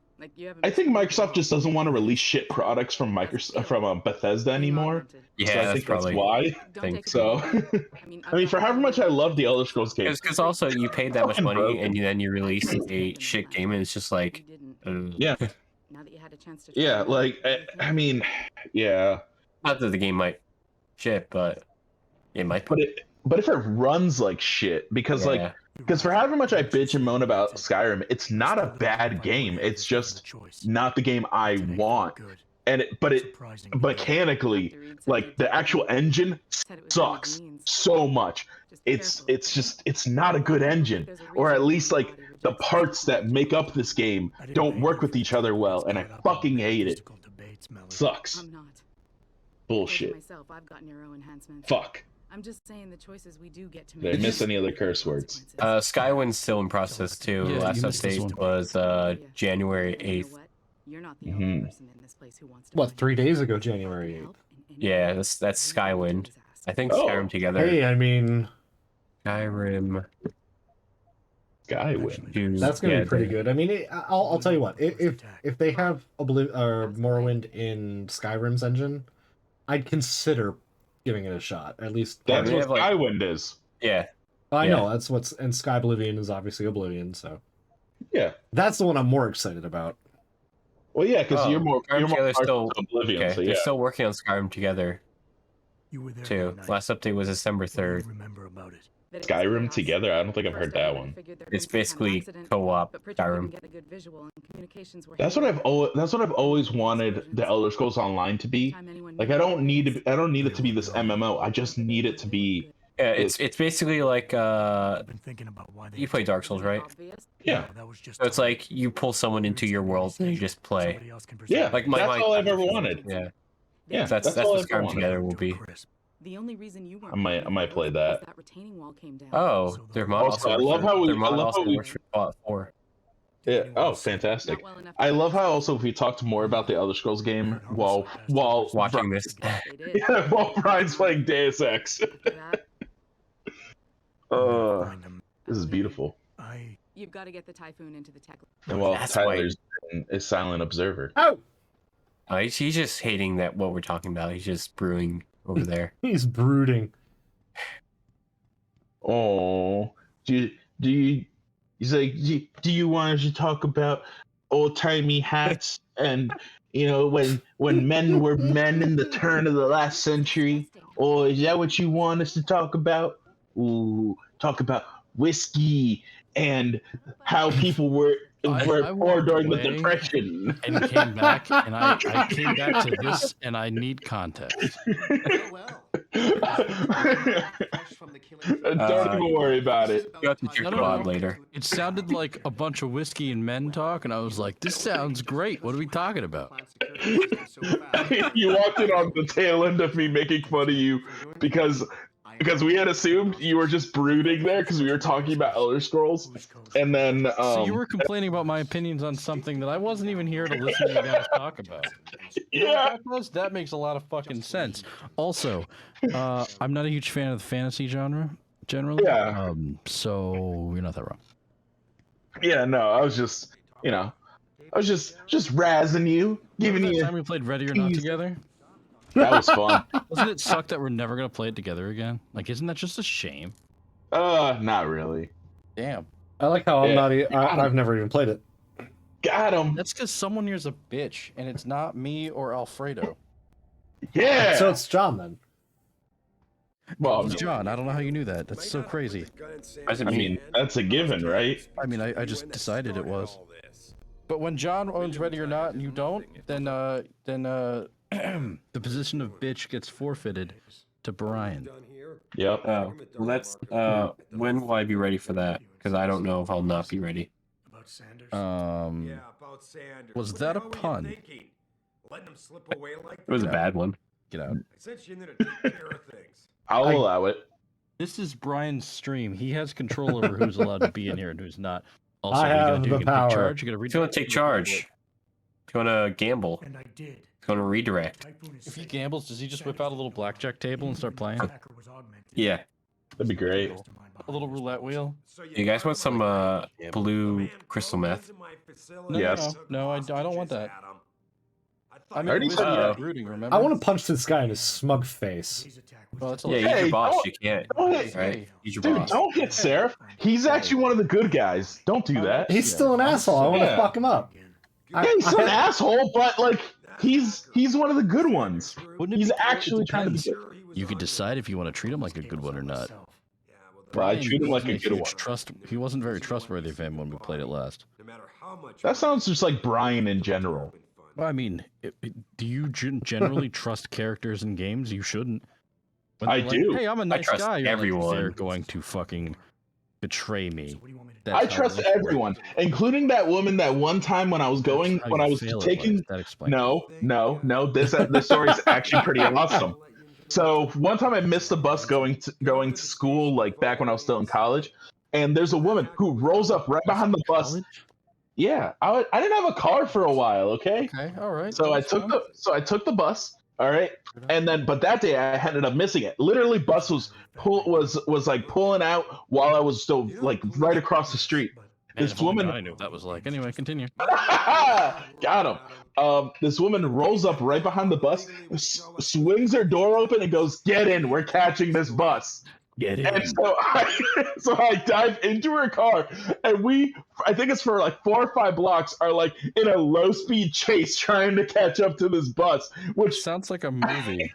I think Microsoft just doesn't want to release shit products from Bethesda anymore. Yeah, so I think that's why. So, I mean, for however much I love the Elder Scrolls games, because also you paid that much money and then you release a shit game, and it's just like, yeah. Now that you had a chance to Yeah, like I mean, yeah. Not that the game might shit, but it might. But if it runs like shit, because for however much I bitch and moan about Skyrim, it's not a bad game. It's just not the game I want. But it mechanically, like the actual engine sucks so much. It's not a good engine, or at least like the parts that make up this game don't work with each other well, and I fucking hate it. Sucks. Bullshit. Fuck. I'm just saying the choices we do get to Did I make. miss any other curse words? Skywind's still in process too. Yeah, Last you missed this update one. was January You know 8th. what? You're not the only person in this place who wants to What, find 3 out. days ago, January 8th? Yeah, that's Skywind. I think Oh. Skyrim together. Hey, I mean, Skyrim. Skywind. that's gonna be pretty they- good. I mean, I'll tell you what. If they have Morrowind in Skyrim's engine, I'd consider giving it a shot. At least That's they what have, like- Skywind is. Yeah. I yeah. know that's what's, and Sky Oblivion is obviously Oblivion, so Yeah. that's the one I'm more excited about. Well, yeah, because you're more Skyrim together partial still to Oblivion. okay. So yeah. They're still working on Skyrim together You were there too. that night. Last update was December What do you 3rd. remember about it? Skyrim together. I don't think I've heard that one. It's basically co-op Skyrim. That's what I've always wanted the Elder Scrolls Online to be. Like I don't need it to be this MMO. I just need it to be. Yeah, it's basically like I've been thinking about why they you play Dark Souls, right? Yeah. That was just So it's like you pull someone into your world and you just play. somebody else can present Yeah. it. Like That's all I've ever wanted. Yeah. Yeah. That's all what I've ever Skyrim wanted. together will be. Crisp. The only reason you weren't I might play that. retaining wall came down. Oh, their mod Also, also I love works how for- we- their I mod love also how we- works for Fallout 4. Yeah. Oh, fantastic. Not well enough I to love how pass. also if we talked more about the Elder Scrolls game while Watching this. They did. yeah, while Brian's playing Deus Ex. That, Find 'em. This is beautiful. you've got to get the Typhoon into the tech. And while That's why- Tyler's a silent observer. Oh, He's just hating that what we're talking about. He's just brewing over there. he's brooding. Oh, do you? He's like, do you want us to talk about old timey hats and when men were men in the turn of the last century? Or is that what you want us to talk about? Ooh, talk about whiskey and how people were I poor walked during the away Depression. And came back, and I came back to this, and I need context. Don't even worry about it. You have to check No, the no, mod no. later. It sounded like a bunch of whiskey and men talk, and I was like, this sounds great. What are we talking about? You walked in on the tail end of me making fun of you because we had assumed you were just brooding there because we were talking about Elder Scrolls, and then So you were complaining about my opinions on something that I wasn't even here to listen to you guys talk about. yeah. That makes a lot of fucking sense. Also, I'm not a huge fan of the fantasy genre, generally. Yeah. So you're not that wrong. Yeah, no, I was just razzing you, giving Remember that you. time we played Ready or Not Jeez. together? That was fun. Doesn't it suck that we're never gonna play it together again? Like, isn't that just a shame? Not really. Damn. I like how I'm Yeah. not. I've never even played it. Got him. That's because someone here's a bitch, and it's not me or Alfredo. Yeah. So it's John then. well, It's John. I don't know how you knew that. That's so crazy. I mean, that's a given, right? I mean, I just decided it was. But when John owns Ready or Not and you don't, then the position of bitch gets forfeited to Brian. Yep. Oh, well, that's when will I be ready for that? Because I don't know if I'll not be ready. About Sanders? Um, about Sanders. was What that the a hell were you pun? thinking? Letting him slip away like It was a that? bad one. get out. I sent you in there to take care of things. I'll allow it. This is Brian's stream. He has control over who's allowed to be in here and who's not. Also, I what are you have gonna do? the You gonna power. take charge? You gotta If you want to take charge, if you want to gamble, And I did. if you want to redirect. Typhoon is If he safe. gambles, does he just whip out a little blackjack table and start playing? Attacker was augmented. Yeah. That'd be great. A little roulette wheel? So You guys want some blue crystal meth? No, Yes. no, I don't want that. I mean, already whiskey said and that. brooding, remember? I want to punch this guy in his smug face. Well, that's a Yeah, little- he's Hey, your boss. don't- You can't. don't hit- Right? He's your Dude, boss. don't hit Seraph. He's actually one of the good guys. Don't do that. He's still an asshole. I want to Yeah. fuck him up. Yeah, he's still an asshole, but like he's one of the good ones. Wouldn't it He's be cool? It actually trying to be depends. good. You could decide if you want to treat him like a good one or not. Well, I treat him like a wasn't good huge one. He wasn't very trustworthy of him when we played it last. That sounds just like Brian in general. Well, I mean, do you generally trust characters in games? You shouldn't. When I they're like, do. Hey, I'm a nice trust guy. You're like, everyone. they're going to fucking betray me. That's I how trust those work. everyone, including that woman that one time when I was going That's how when you I was fail at taking life. That explains. no. This story is actually pretty awesome. So one time I missed the bus going to school, like back when I was still in college, and there's a woman who rolls up right behind the bus. College? Yeah, I didn't have a car for a while. Okay. Okay, all right. So I took the bus. All right, and then but that day I ended up missing it. Literally, bus was like pulling out while I was still like right across the street. Man, This woman, I knew what that was like. Anyway, continue. got him. This woman rolls up right behind the bus, swings her door open, and goes, "Get in! We're catching this bus." Get in. And so I dive into her car, and I think it's for like 4 or 5 blocks, are like in a low speed chase trying to catch up to this bus, which sounds like a movie.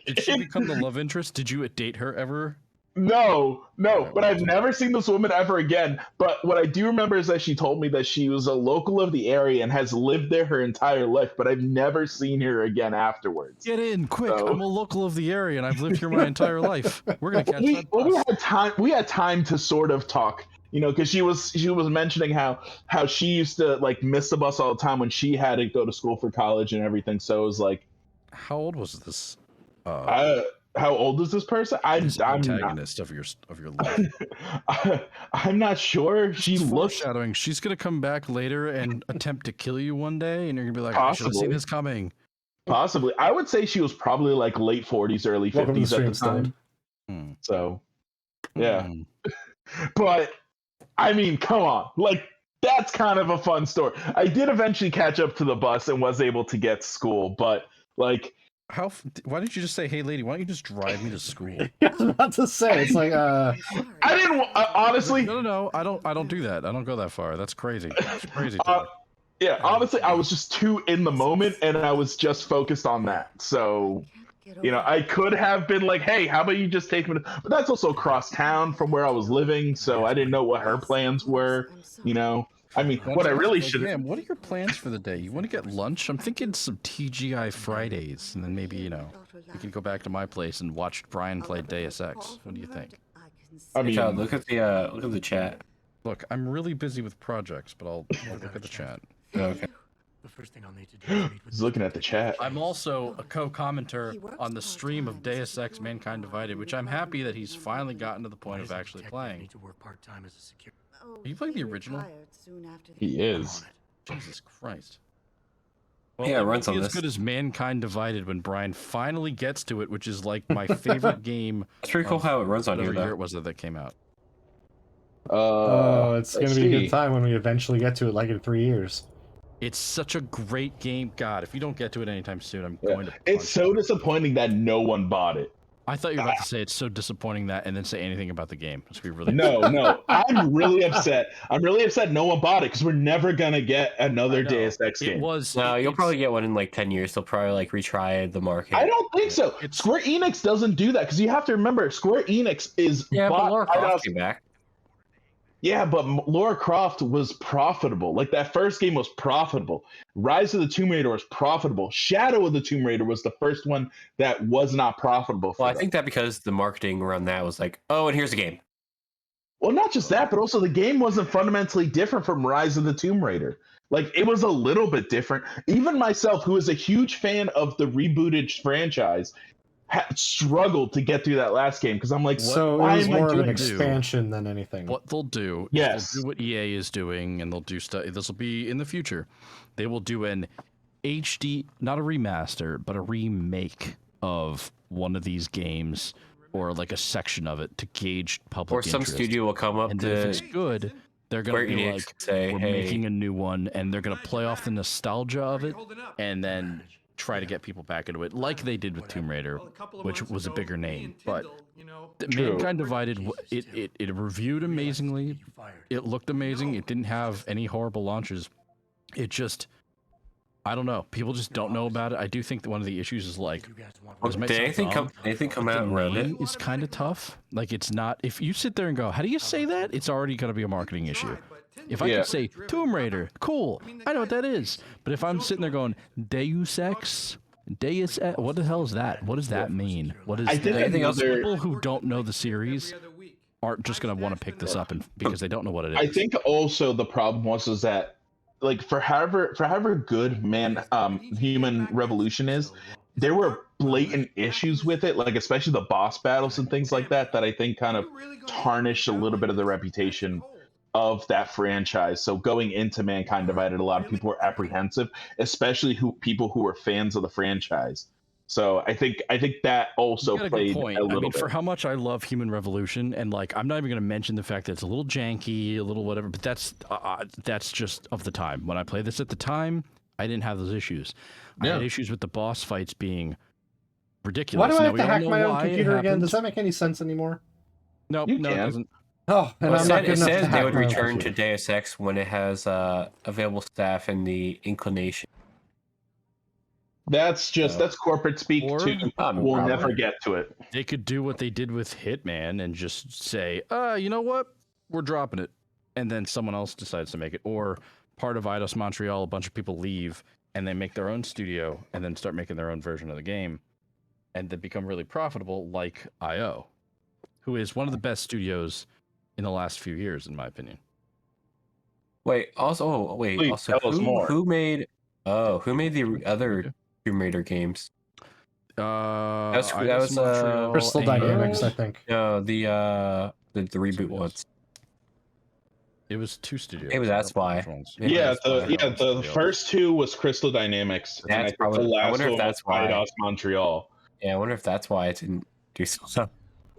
Did she become the love interest? Did you date her ever? No, but I've never seen this woman ever again. But what I do remember is that she told me that she was a local of the area and has lived there her entire life, but I've never seen her again afterwards. Get in, quick. So... I'm a local of the area and I've lived here my entire life. We're going to catch that bus. We had time to sort of talk, because she was mentioning how she used to like miss the bus all the time when she had to go to school for college and everything. So it was like, how old was this? How old is this person? I'm antagonist of your life. I'm not sure. She looks foreshadowing. She's gonna come back later and attempt to kill you one day, and you're gonna be like, I should have seen this coming. Possibly. I would say she was probably like late 40s, early 50s at the time. So, yeah. But I mean, come on, like that's kind of a fun story. I did eventually catch up to the bus and was able to get to school, but like. Why didn't you just say, "Hey, lady, why don't you just drive me to school"? I was about to say, it's like, I didn't honestly. No, I don't do that. I don't go that far. That's crazy. That's crazy. Yeah, honestly, I was just too in the moment, and I was just focused on that. So, I could have been like, "Hey, how about you just take me?" But that's also across town from where I was living, so I didn't know what her plans were. I mean, what I really should. Damn, what are your plans for the day? You want to get lunch? I'm thinking some TGI Fridays, and then maybe we can go back to my place and watch Brian play Deus Ex. What do you think? I mean, look at the chat. Look, I'm really busy with projects, but I'll look at the chat. Okay. The first thing I'll need to do is meet with He's looking at the chat. I'm also a co-commenter on the stream of Deus Ex: Mankind Divided, which I'm happy that he's finally gotten to the point of actually playing. Are you playing the original? He is. Jesus Christ. Well, yeah, it runs on as this. Good as Mankind Divided when Brian finally gets to it, which is like my favorite game. It's pretty cool how it runs on here, though. Year it was that came out. It's gonna be a good time when we eventually get to it, like in 3 years. It's such a great game. God, if you don't get to it anytime soon, I'm going to. It's so disappointing that no one bought it. I thought you were about to say it's so disappointing that, and then say anything about the game. Let's be really. No. I'm really upset. I'm really upset no one bought it because we're never gonna get another Deus Ex game. You'll probably get one in like 10 years. They'll probably like retry the market. I don't think so. Square Enix doesn't do that because you have to remember Square Enix is but Lara Croft came back. Yeah, but Lara Croft was profitable. Like that first game was profitable. Rise of the Tomb Raider was profitable. Shadow of the Tomb Raider was the first one that was not profitable. I think that because the marketing around that was like, oh, and here's the game. Well, not just that, but also the game wasn't fundamentally different from Rise of the Tomb Raider. Like it was a little bit different. Even myself, who is a huge fan of the rebooted franchise, struggled to get through that last game because I'm like, so it was more of an expansion than anything. What they'll do, yes, they'll do what EA is doing, and they'll do stuff. This will be in the future. They will do an HD, not a remaster, but a remake of one of these games, or like a section of it to gauge public interest. Or some studio will come up and to. If it's good, they're gonna be like, say, we're making a new one, and they're gonna play off the nostalgia of it, and then try to get people back into it, like they did with Tomb Raider, which was a bigger name. But Mankind Divided, it reviewed amazingly. It looked amazing. It didn't have any horrible launches. It just, I don't know. People just don't know about it. I do think that one of the issues is like, did anything come out around it? It's kind of tough. Like it's not. If you sit there and go, how do you say that? It's already going to be a marketing issue. If I could say Tomb Raider, cool, I know what that is. But if I'm sitting there going Deus Ex, what the hell is that? What does that mean? What is anything else? People who don't know the series aren't just gonna want to pick this up because they don't know what it is. I think also the problem was that like for however good Human Revolution is, there were blatant issues with it, like especially the boss battles and things like that, that I think kind of tarnished a little bit of the reputation of that franchise. So going into Mankind Divided, a lot of people were apprehensive, especially people who were fans of the franchise. So I think that also you got a played good point. a little I mean, bit. for how much I love Human Revolution, and like, I'm not even going to mention the fact that it's a little janky, a little whatever, but that's just of the time. When I played this at the time, I didn't have those issues. I had issues with the boss fights being ridiculous. Why do I now, have to hack my own computer again? Does that make any sense anymore? Nope, no, it doesn't. Oh, and I'm not good enough to hack they would my own return to computer. Deus Ex when it has available staff and the inclination. That's corporate speak too. We'll never get to it. They could do what they did with Hitman and just say, you know what? We're dropping it. And then someone else decides to make it. Or part of Eidos Montreal, a bunch of people leave and they make their own studio and then start making their own version of the game. And they become really profitable, like IO, who is one of the best studios in the last few years, in my opinion. Wait, also, who made the other Tomb Raider games? That was Crystal Dynamics, I think. No, the reboot ones. It was 2 studios. Maybe that's why. The first 2 was Crystal Dynamics. That's probably the last I wonder if one that's was why. Eidos Montreal. Yeah, I wonder if that's why it didn't do so.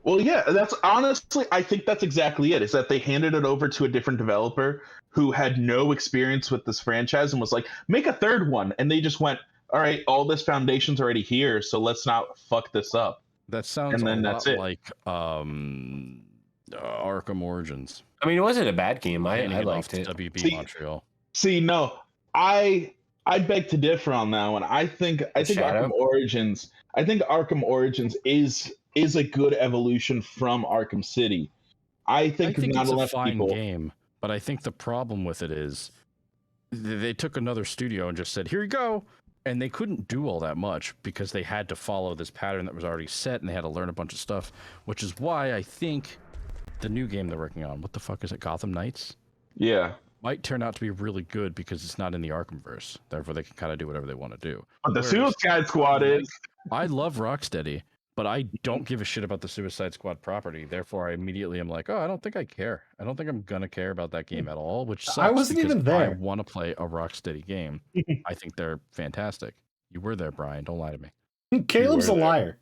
Well, yeah, that's honestly, I think that's exactly it. Is that they handed it over to a different developer who had no experience with this franchise and was like, make a third one. And they just went, all right, all this foundation's already here, so let's not fuck this up. That sounds a lot like Arkham Origins. I mean, it wasn't a bad game. I liked it. WB Montreal. See, no, I beg to differ on that one. I think Arkham Origins. I think Arkham Origins is a good evolution from Arkham City. I think not it's enough a fine people. game, but I think the problem with it is they took another studio and just said, "Here you go," and they couldn't do all that much because they had to follow this pattern that was already set, and they had to learn a bunch of stuff. Which is why I think the new game they're working on, what the fuck is it, Gotham Knights? Yeah. Might turn out to be really good because it's not in the Arkhamverse. Therefore, they can kind of do whatever they want to do. But the Suicide Squad is. I love Rocksteady, but I don't give a shit about the Suicide Squad property. Therefore, I immediately am like, oh, I don't think I care. I don't think I'm gonna care about that game at all, which sucks. I wasn't even there. I want to play a Rocksteady game. I think they're fantastic. You were there, Brian. Don't lie to me. Caleb's a liar.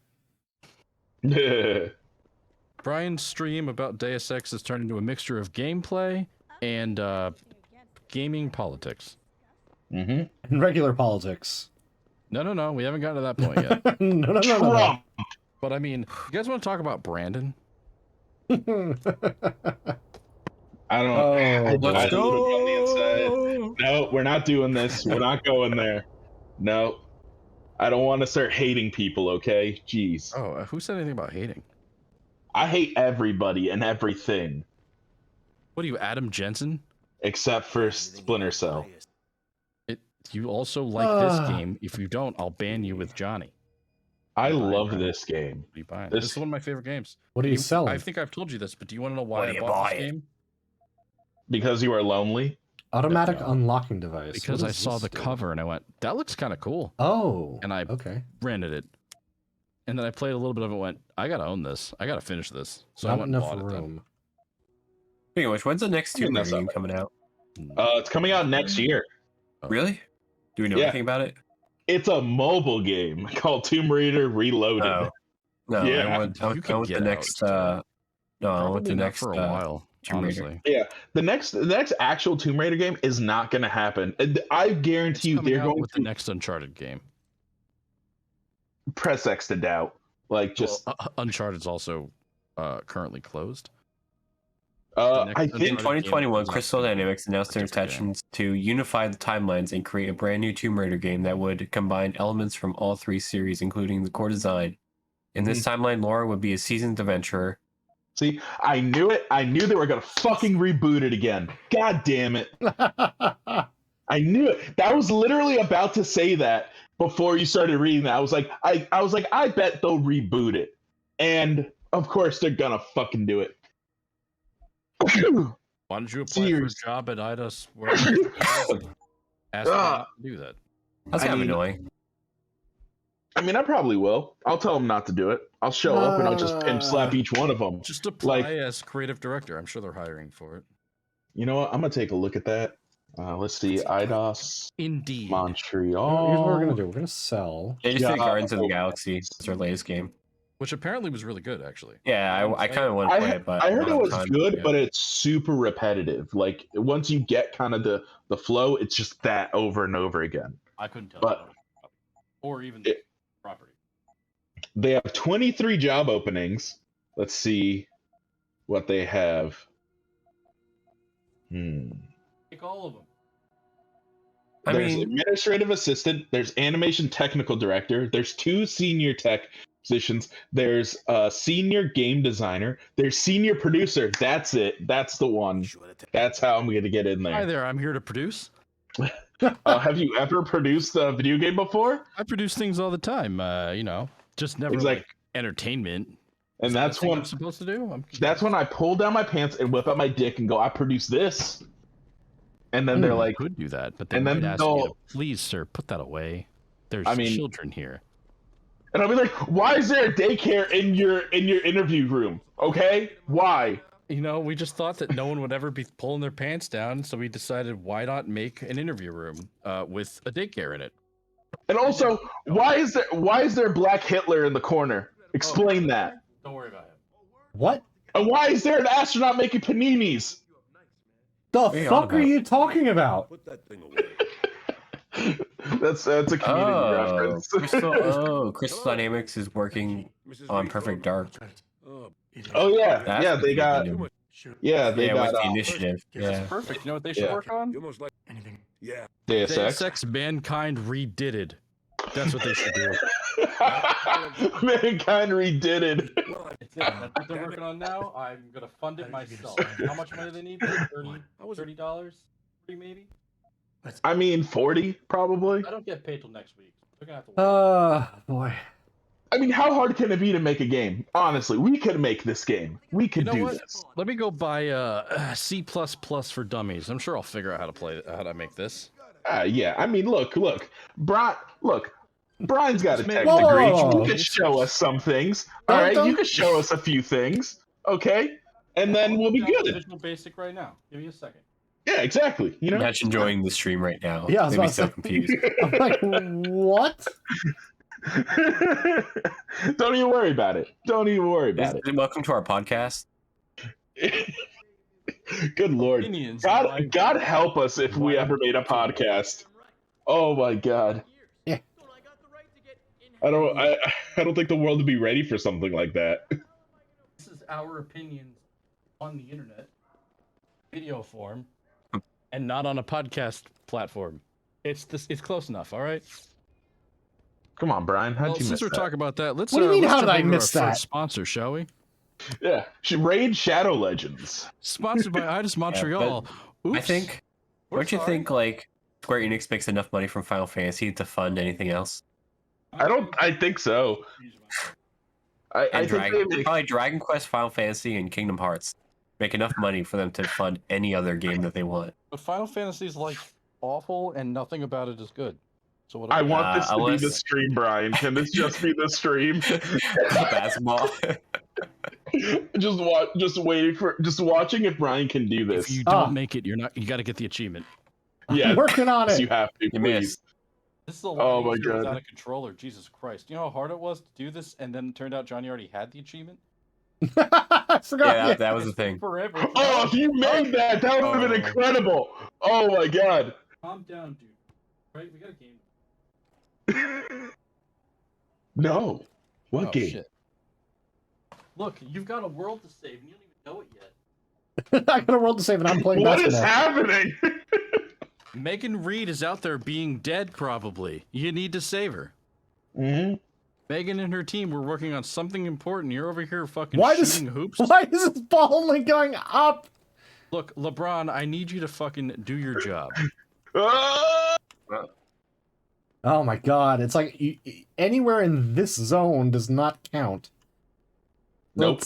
Brian's stream about Deus Ex has turned into a mixture of gameplay and gaming politics. And regular politics. No, we haven't gotten to that point yet. No. But I mean, you guys want to talk about Brandon? I don't. Let's go. No, we're not doing this. We're not going there. No, I don't want to start hating people. Okay, jeez. Oh, who said anything about hating? I hate everybody and everything. What are you, Adam Jensen? Except for Splinter Cell. You also like this game. If you don't, I'll ban you with Johnny. I love this game. What are you buying? This is one of my favorite games. What are you selling? I think I've told you this, but do you want to know why I bought this game? Because you are lonely? Automatic unlocking device. Because I saw the cover and I went, that looks kind of cool. Oh. And I rented it. And then I played a little bit of it and went, I gotta own this. I gotta finish this. So I went and bought it then. Speaking of which, when's the next Tomb Raider game coming out? It's coming out next year. Really? Do we know anything about it? It's a mobile game called Tomb Raider Reloaded. Oh. No, yeah. I want the next. I want the next for a while. Tomb Raider. Honestly. Yeah, the next actual Tomb Raider game is not going to happen. I guarantee you, they're going with the next Uncharted game. Press X to doubt. Like just Uncharted's also currently closed. I think in 2021, Crystal Dynamics announced their intentions to unify the timelines and create a brand new Tomb Raider game that would combine elements from all 3 series, including the core design. In this timeline, Laura would be a seasoned adventurer. See, I knew it. I knew they were gonna fucking reboot it again. God damn it! I knew it. That was literally about to say that before you started reading that. I was like, I bet they'll reboot it, and of course they're gonna fucking do it. Why don't you apply for a job at Eidos? Ask them to do that. That's kind of annoying. I mean, I probably will. I'll tell them not to do it. I'll show up and I'll just pimp slap each one of them. Just apply as creative director. I'm sure they're hiring for it. You know what? I'm gonna take a look at that. Let's see, IDOS. Indeed. Montreal. Here's what we're gonna do. We're gonna sell. They just did Guardians of the Galaxy. It's their latest game. Which apparently was really good, actually. Yeah, I kind of want to play it, but I heard it was good, but it's super repetitive. Like once you get kind of the flow, it's just that over and over again. I couldn't tell. But or even property. They have 23 job openings. Let's see what they have. Take all of them. There's administrative assistant. There's animation technical director. There's 2 senior tech positions. There's a senior game designer. There's senior producer. That's it. That's the one. That's how I'm going to get in there. Hi there. I'm here to produce. Have you ever produced a video game before? I produce things all the time. Just never like entertainment. And that's what I'm supposed to do. That's when I pull down my pants and whip out my dick and go, I produce this. And then they're like, could do that, but they might ask you to, please, sir, put that away. There's children here. And I'll be like, why is there a daycare in your interview room? Okay, why? We just thought that no one would ever be pulling their pants down, so we decided why not make an interview room with a daycare in it. And also, why is there Black Hitler in the corner? Explain that. Don't worry about it. What? And why is there an astronaut making paninis? The fuck are you talking about? Put that thing away. That's a community reference. Crystal Dynamics is working on Perfect Dark. Oh yeah, they got. Yeah, they got with the initiative. Yeah, perfect. You know what they should work on? Almost like anything. Yeah. Deus Ex Mankind Redid. That's what they should do. Mankind Redid. That's what they're working on now. I'm gonna fund it myself. How much money do they need? $30, maybe. I mean, 40 probably. I don't get paid till next week. We're gonna have to wait. Boy. I mean, how hard can it be to make a game? Honestly, we could make this game. We could do this. Let me go buy C++ for Dummies. I'm sure I'll figure out how to make this. Yeah, I mean, look, Brian's got a tech Whoa. degree. You can show us some things. All right, you can show us a few things, okay? And then we'll be good. Visual Basic right now. Give me a second. Yeah, exactly. Imagine enjoying the stream right now. Yeah, I was They'd be about so to- confused. I'm like, what? Don't even worry about it. Welcome to our podcast. Good Lord. God help us if we ever made a podcast. Oh my God. Yeah. I don't think the world would be ready for something like that. This is our opinions on the internet, video form, and not on a podcast platform. It's close enough, all right? Come on, Brian. How'd you miss since we're that? talking about that, let's. What do you mean? Let's How did jump I over to miss our that? first sponsor, shall we? Yeah, Raid Shadow Legends. Sponsored by Idis Montreal. I think. Don't you think like Square Enix makes enough money from Final Fantasy to fund anything else? I think so. I think probably Dragon Quest, Final Fantasy, and Kingdom Hearts make enough money for them to fund any other game that they want. But Final Fantasy is like awful, and nothing about it is good. So what? I want this to be the stream, Brian. Can this just be the stream? Basketball. just watching if Brian can do this. If you don't make it, you got to get the achievement. Yeah, I'm working on it. You have to, please. This is a lot easier without a controller. Jesus Christ! You know how hard it was to do this, and then it turned out Johnny already had the achievement. I forgot. Yeah, that was the thing. Forever. Oh, if you made that would have been incredible. Oh my God. Calm down, dude. Right, we got a game. No. What game? Shit. Look, you've got a world to save, and you don't even know it yet. I got a world to save, and I'm playing What is basketball. happening? Megan Reed is out there being dead, probably. You need to save her. Mm-hmm. Megan and her team were working on something important. You're over here fucking shooting hoops. Why is this ball only going up? Look, LeBron, I need you to fucking do your job. Oh my God! It's like anywhere in this zone does not count. Nope.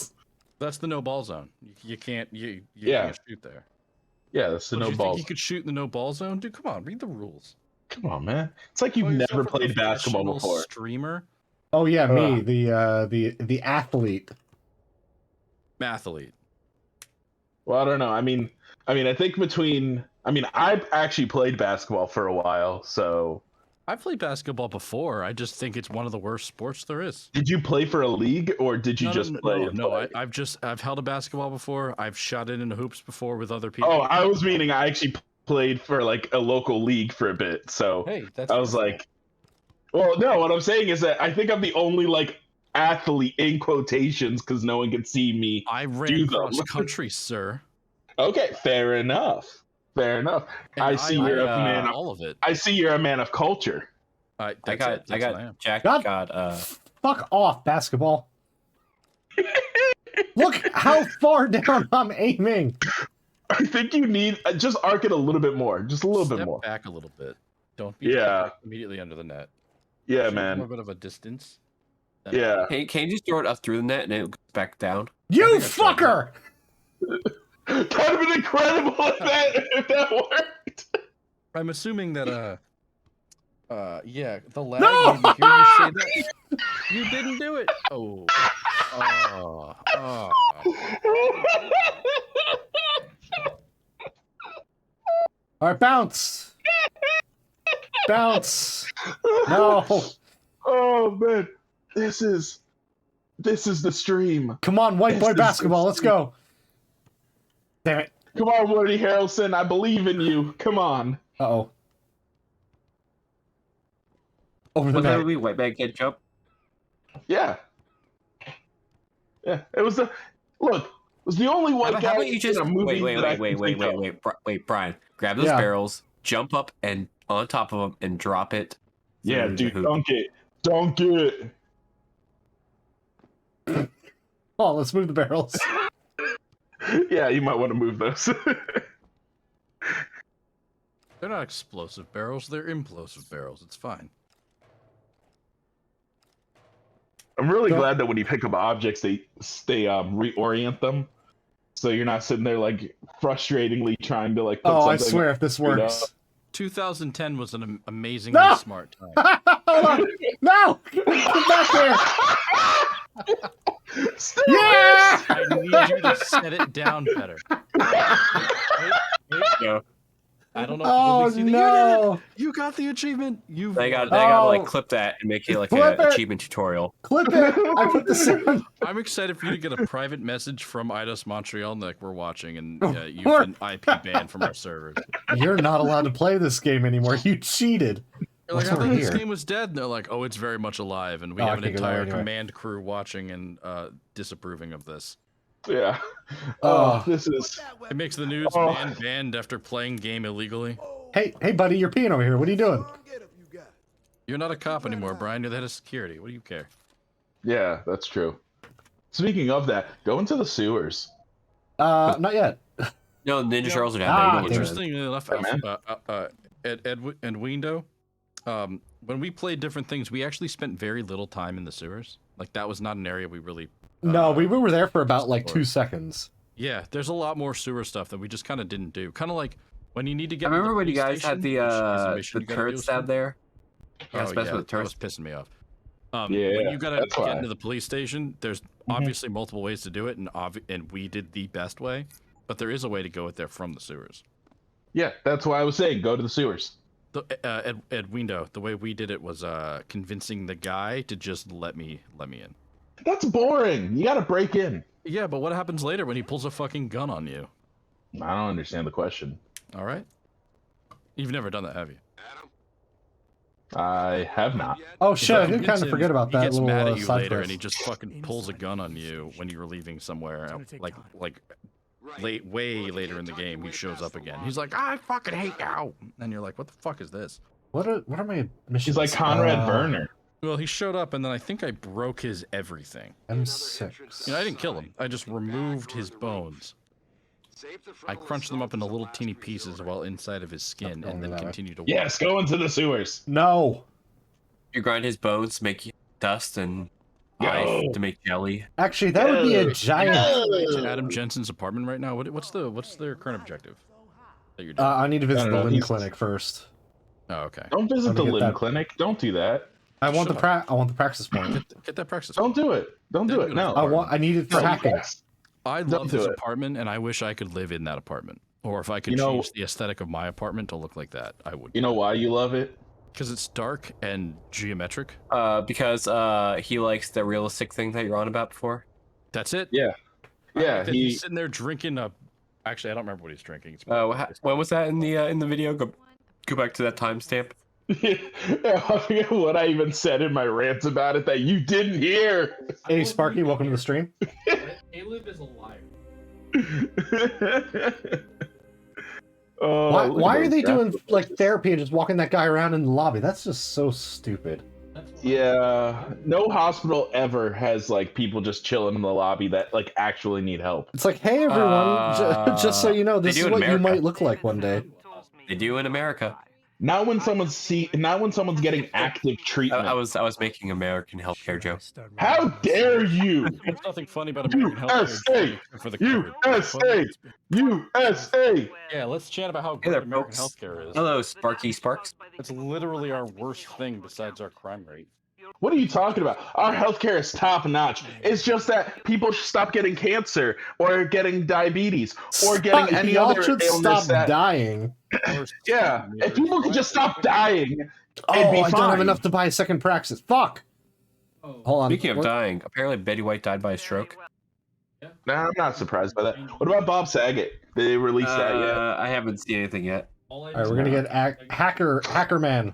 That's the no ball zone. You can't. You Yeah. can't shoot there. Yeah, that's the What, no you balls. think you could shoot in the no ball zone, dude? Come on, read the rules. Come on, man. It's like you've Call yourself never a played basketball professional before. Streamer. Oh yeah, me, the athlete. Mathlete. Well, I don't know. I mean, I think I've actually played basketball for a while, so. I played basketball before. I just think it's one of the worst sports there is. Did you play for a league, or did you just play? No. I've held a basketball before. I've shot it into hoops before with other people. Oh, I was meaning I actually played for like a local league for a bit. So hey, that's I was like, well, no. What I'm saying is that I think I'm the only like athlete in quotations because no one can see me. I ran cross country, sir. Okay, fair enough. Fair enough. I see you're a man of all of it. I see you're a man of culture. I got Jack Fuck off, basketball. Look how far down I'm aiming. I think you need just arc it a little bit more, just a little bit more. Back a little bit. Don't be immediately under the net. Yeah, man. More bit of a distance. Yeah. Can you just throw it up through the net and it goes back down? You fucker! Kind of been incredible if that worked. I'm assuming that yeah, the lag made me hear you say that. You didn't do it. Oh. All right, bounce. Bounce. No. Oh man, this is the stream. Come on, white boy basketball. Let's go. Damn it. Come on, Woody Harrelson. I believe in you. Come on. Uh-oh. Over the net. We white man can't jump. Yeah. Yeah. It was the look. It was the only white guy in a movie. Wait, Brian. Grab those barrels, jump up and on top of them, and drop it. Yeah, dude. Dunk it. Oh, let's move the barrels. Yeah, you might want to move those. They're not explosive barrels. They're implosive barrels. It's fine. I'm really glad that when you pick up objects, they reorient them, so you're not sitting there like frustratingly trying to like. Put I swear, if this works. 2010 was an amazingly smart time. Hold on. No, get back there. Yeah! I need you to set it down better. No. I don't know. Oh no! You got the achievement. They gotta like clip that and make it like an achievement tutorial. Clip it. I put the sound. I'm excited for you to get a private message from IDOS Montreal like we're watching, and you've been IP banned from our servers. You're not allowed to play this game anymore. You cheated. You're like, I thought this game was dead. And they're like, oh, it's very much alive, and we have an entire command crew watching and disapproving of this. Yeah. This is. It makes the news man banned after playing game illegally. Hey, buddy, you're peeing over here. What are you doing? You're not a cop anymore, Brian. You're the head of security. What do you care? Yeah, that's true. Speaking of that, go into the sewers. Not yet. No, Ninja Turtles would have that. Interestingly enough, Ed and Windo, when we played different things, we actually spent very little time in the sewers. Like, that was not an area we really... No, we were there for about, like, 2 seconds. Yeah, there's a lot more sewer stuff that we just kind of didn't do. Kind of like, when you need to get... I remember when you guys had the turrets down there? Yeah, that was pissing me off. When you gotta get into the police station, there's obviously multiple ways to do it, and we did the best way, but there is a way to go there from the sewers. Yeah, that's why I was saying go to the sewers. Ed Windo, the way we did it was convincing the guy to just let me in. That's boring. You gotta break in. Yeah, but what happens later when he pulls a fucking gun on you? I don't understand the question. All right. You've never done that, have you? I have not. Oh shit! I did kind of forget about that. He gets little, mad at you later, quest. and he just fucking pulls a gun on you when you were leaving somewhere. Like way later in the game, he shows up again. He's like, I fucking hate you, and you're like, what the fuck is this? What are my missions? He's like Conrad Werner. Well, he showed up, and then I think I broke his everything. M6. You know, I didn't kill him. I just removed his bones. I crunched them up into little teeny pieces while inside of his skin, and then continued to walk. Yes, go into the sewers. No. You grind his bones, make dust and ice to make jelly. Actually, that would be a giant. Adam Jensen's apartment right now. What's their current objective that you're doing? I need to visit the limb clinic first. Oh, okay. Don't visit the limb clinic. Don't do that. I want the practice point. Get that practice. Don't do it. Don't do it. No. I need it for hacking. I love his apartment, and I wish I could live in that apartment. Or if I could change the aesthetic of my apartment to look like that, I would. You know why you love it? Because it's dark and geometric. Because he likes the realistic thing that you're on about before. That's it. Yeah. Yeah. He's sitting there drinking a. Actually, I don't remember what he's drinking. When was that in the video? Go back to that timestamp. I forget what I even said in my rants about it that you didn't hear. Hey, Sparky, welcome to the stream. Caleb is a liar. Why are they doing like therapy and just walking that guy around in the lobby? That's just so stupid. Yeah, no hospital ever has like people just chilling in the lobby that like actually need help. It's like, hey everyone, just so you know, this is what you might look like one day. They do in America. Not when someone's getting active treatment. I was making American healthcare joke. How dare you? There's nothing funny about American healthcare for the USA. Yeah, let's chat about how great American healthcare is. Hello, Sparky Sparks. It's literally our worst thing besides our crime rate. What are you talking about? Our healthcare is top notch. It's just that people should stop getting cancer or getting diabetes or getting any other illness. Stop dying. Yeah, if people could just stop dying, I don't have enough to buy a second praxis. Fuck. Hold on. Speaking of dying, apparently Betty White died by a stroke. Nah, I'm not surprised by that. What about Bob Saget? Did they release that yet? I haven't seen anything yet. All right, we're gonna get Hacker Man.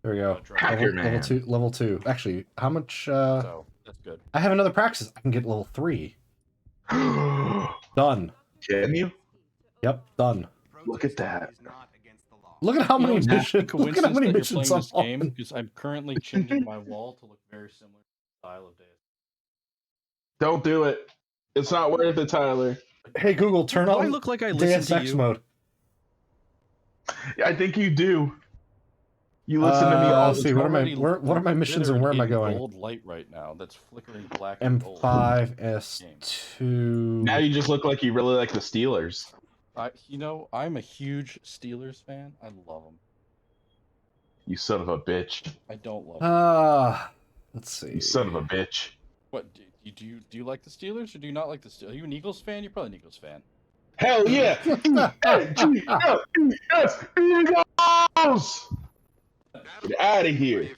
There we go. Level two. Actually, how much? So that's good. I have another praxis. I can get level 3. Done. Can you? Yep, done. Look at that. Look at how many missions. Look at how many missions I'm on. Because I'm currently changing my wall to look very similar to the style of Deus. Don't do it. It's not worth it, Tyler. Hey Google, turn on. I look like I listen to you? mode. I think you do. You listen to me all the time. What are my missions and where am I going? Gold light right now. That's flickering black. M5 S2. Now you just look like you really like the Steelers. I'm a huge Steelers fan. I love them. You son of a bitch. I don't love them. Let's see. You son of a bitch. What do you like the Steelers or do you not like the Steelers? Are you an Eagles fan? You're probably an Eagles fan. Hell yeah! Eagles! Get out of here.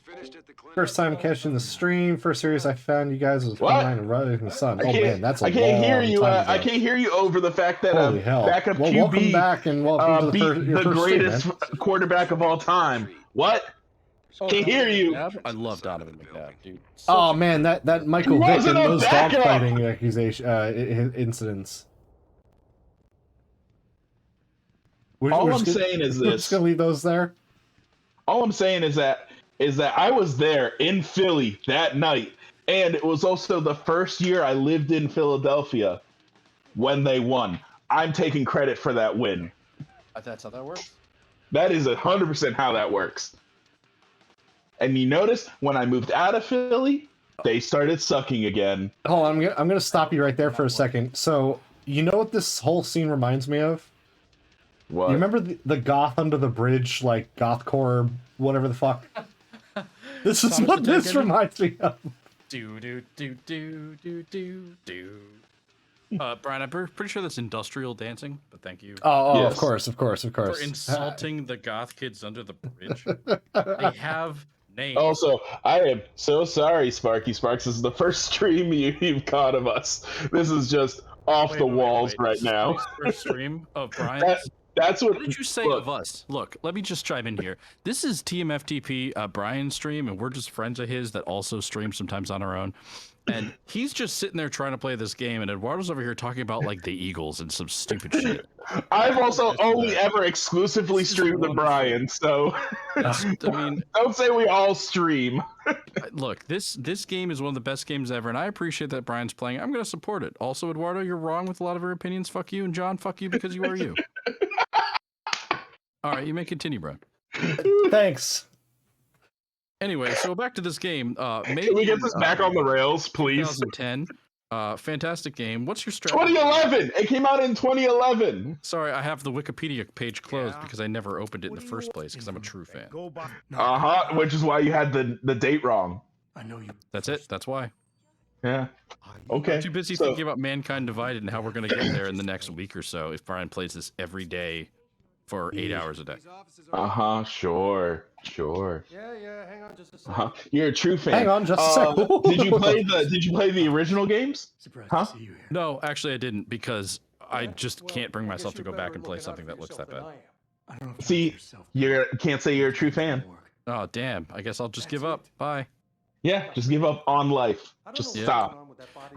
First time catching the stream. First series I found you guys was online and Rising the Sun. Oh man, that's a I can't hear you. time ago. I can't hear you over the fact that Holy hell. backup QB welcome back and welcome to the greatest quarterback of all time. What? Can't hear you. McNabb? I love Donovan McNabb, dude. Oh man, that Michael Vick and those dogfighting incidents. All I'm saying is this. We're just gonna leave those there. All I'm saying is that I was there in Philly that night, and it was also the first year I lived in Philadelphia when they won. I'm taking credit for that win. That's how that works. That is 100% how that works. And you notice when I moved out of Philly, they started sucking again. Hold on, I'm gonna stop you right there for a second. So you know what this whole scene reminds me of? What? You remember the goth under the bridge, like gothcore, whatever the fuck? This is what this reminds me of. Brian, I'm pretty sure that's industrial dancing, but thank you. Oh, yes. Of course. For insulting the goth kids under the bridge. They have names. Also, I am so sorry, Sparky Sparks. This is the first stream you've caught of us. This is just off the walls right now. First stream of Brian. That's what did you say of us? Look, let me just chime in here. This is TMFTP Brian's stream, and we're just friends of his that also stream sometimes on our own. And he's just sitting there trying to play this game, and Eduardo's over here talking about like the Eagles and some stupid shit. I've also only ever exclusively streamed with Brian, so don't say we all stream. Look, this game is one of the best games ever, and I appreciate that Brian's playing. I'm going to support it. Also, Eduardo, you're wrong with a lot of your opinions. Fuck you, and John, fuck you because you are you. All right, you may continue, bro. Thanks. Anyway, so back to this game. Can we get this back on the rails, please? 2010. Fantastic game. What's your strategy? 2011. It came out in 2011. Sorry, I have the Wikipedia page closed because I never opened it in the first place because I'm a true fan. Which is why you had the date wrong. I know you. That's it. That's why. Yeah. Okay. I'm too busy thinking about Mankind Divided and how we're going to get there in the next week or so if Brian plays this every day for 8 hours a day. Sure. Yeah, hang on just a second. You're a true fan. Hang on just a second. Did you play the original games? Surprised to see you here. No, actually I didn't because I just can't bring myself to go back and play something that looks that bad. I don't know if See, you can't say you're a true fan. Oh, damn. I guess I'll just give up. Bye. Yeah, just give up on life. Just stop.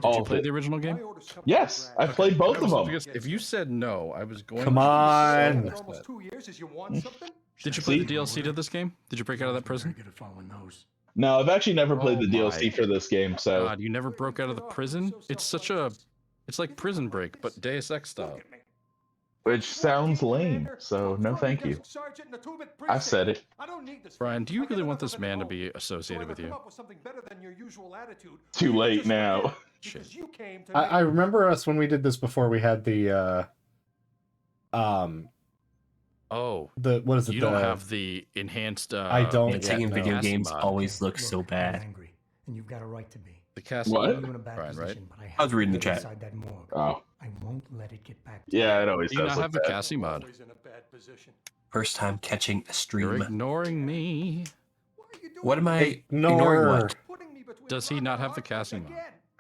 Did you play the original game? Yes, I've played both of them. Because if you said no, I was going Come on. Almost 2 years is you want something? Did you play the DLC to this game? Did you break out of that prison? Good at following those. No, I've actually never played the DLC for this game, so... God, you never broke out of the prison? It's such a... It's like Prison Break, but Deus Ex style. Which sounds lame, so no thank you. I've said it. Brian, do you really want this man to be associated with you? Too late now. Shit. I remember us when we did this before. We had the what is it? You don't have the enhanced. I don't. Dating in video games mod. always looks so bad. Angry, and you've got a right to be. The castle. What? Brian, right? I was reading the chat. Oh. I won't let it get back. Yeah, it always Do you does not look have the bad. Cassie mod? First time catching a You're stream. ignoring me. What am I Ignore. ignoring? What? Does he not have the Cassie mod?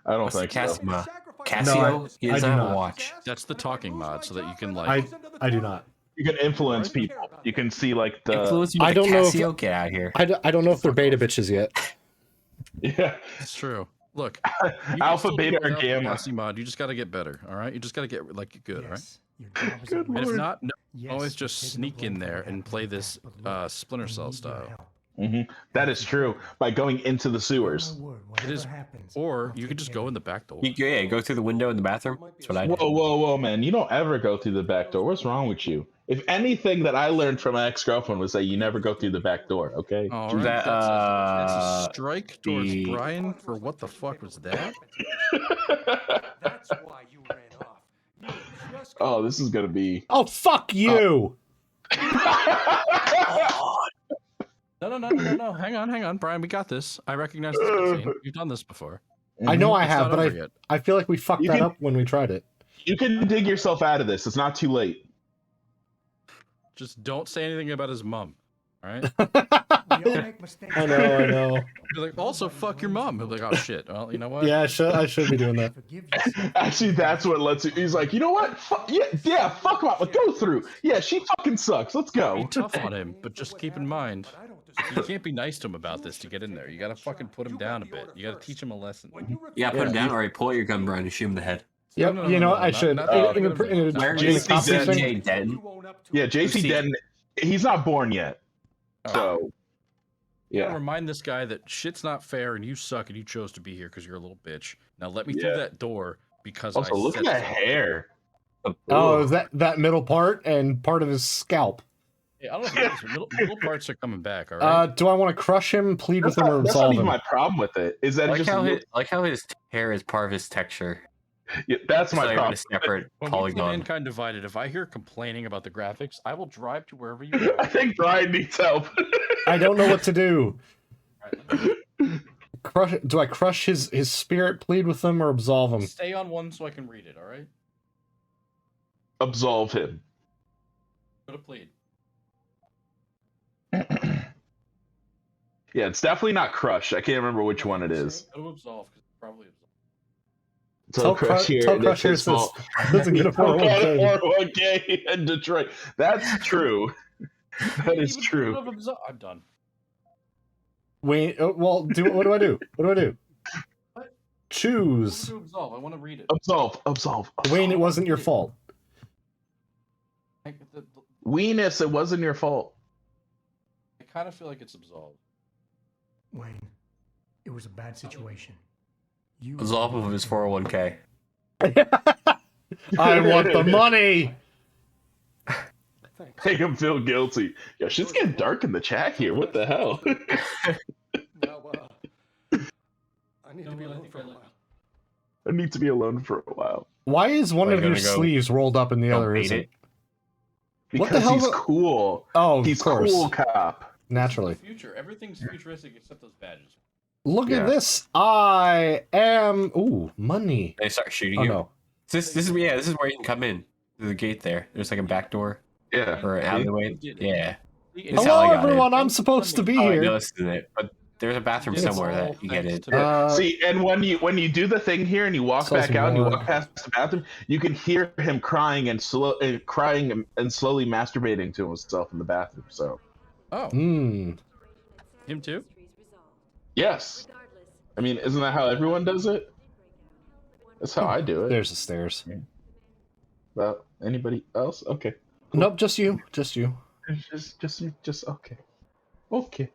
I don't What's the think so. Cassie mod? No, Casio? He I doesn't do have a not. watch. That's the talking mod, so that you can like. I do not. You can influence people. You can see like the... Influence you with I don't the know if- Casio? Get out of here. I don't know if they're beta bitches yet. Yeah. It's true. Look, you can Alpha, still do beta, it or without the gamma. Cassie mod. You just got to get better. All right. You just got to get like good. All right. Good And if not, no, always just sneak in there and play this Splinter Cell style. That is true. By going into the sewers. It is, or you could just go in the back door. Yeah, go through the window in the bathroom. That's what I do. Whoa, man. You don't ever go through the back door. What's wrong with you? If anything that I learned from my ex-girlfriend was that you never go through the back door, okay? All right. That, that's a strike towards the- Brian for what the fuck was that? That's why you ran off. You just Oh, this is gonna be... Oh, fuck you! No. Hang on. Brian, we got this. I recognize this cutscene. You've done this before. I know I It's have, not but over yet. I feel like we fucked You that can- up when we tried it. You can dig yourself out of this. It's not too late. Just don't say anything about his mom. All right? I know. You're like, also, fuck your mom. He'll be like, oh, shit. Well, you know what? Yeah, I should be doing that. Actually, that's what lets you... He's like, you know what? Yeah, fuck mom. Go through. Yeah, she fucking sucks. Let's Be go. tough on him, but just keep in mind, you can't be nice to him about this to get in there. You gotta fucking put him down a bit. You gotta teach him a lesson. Yeah, put him down, or pull out your gun, Brian, and shoot him in the head. Yep, No, you know, no, I should. not In a Where JC is copy Denton. thing- CJ Denton? Yeah, JC Who's Denton, he's not born yet. Oh. So, You gotta yeah. remind this guy that shit's not fair and you suck and you chose to be here because you're a little bitch. Now let me Yeah. through that door because Also, I look at said that so. hair. Oh, is that middle part and part of his scalp? Yeah, I don't know if middle parts are coming back, all right? Do I want to crush him, plead with him, or That's not absolve even him? my problem with it. Is that it just Like how his hair is part of his texture. yeah, that's It's my not even problem. a separate When we play polygon. Mankind Divided, if I hear complaining about the graphics, I will drive to wherever you I are. think Brian needs help. I don't know what to do. Do I crush his spirit, plead with him, or absolve him? Stay on one so I can read it, all right? Absolve him. Go to plead. Yeah, it's definitely not crush. I can't remember which one it is. Go to absolve because it's probably absolve. Tell Crush here. That's his fault. doesn't get a Don't get a 401k. 401k in Detroit. That's true. That is Even true. go to absolve- I'm done. Wait, well, what do I do? What do I do? What? Choose. Go to absolve. I want to read it. Absolve. Wayne, it wasn't your fault. I Weenus, it wasn't your fault. kind of feel like it's absolved. Wayne, it was a bad situation. Absolve him of his 401k. I want the money. Make him feel guilty. Yeah, shit's getting dark in the chat here. What the hell? Now, I need to be alone for a while. I need to be alone for a while. Why is one of your sleeves rolled up and the other isn't? Because what the hell he's cool. Oh, he's of course. Cool cop. Naturally. Future. Everything's futuristic except those badges. Look at this. I am. Ooh, money. They start shooting oh, you. No. This is where you can come in through the gate there. There's like a back door. Yeah. Or an alleyway. Yeah. Hello, everyone. I'm supposed to be here. No, this isn't it. But there's a bathroom somewhere that you get in. See, and when you do the thing here and you walk back out and you walk past the bathroom, you can hear him crying and slowly masturbating to himself in the bathroom. So. Oh. Hmm. Him too? Yes. I mean, isn't that how everyone does it? That's how I do it. There's the stairs. Well, anybody else? Okay. Cool. Nope, just you. Just you. Just okay. Okay.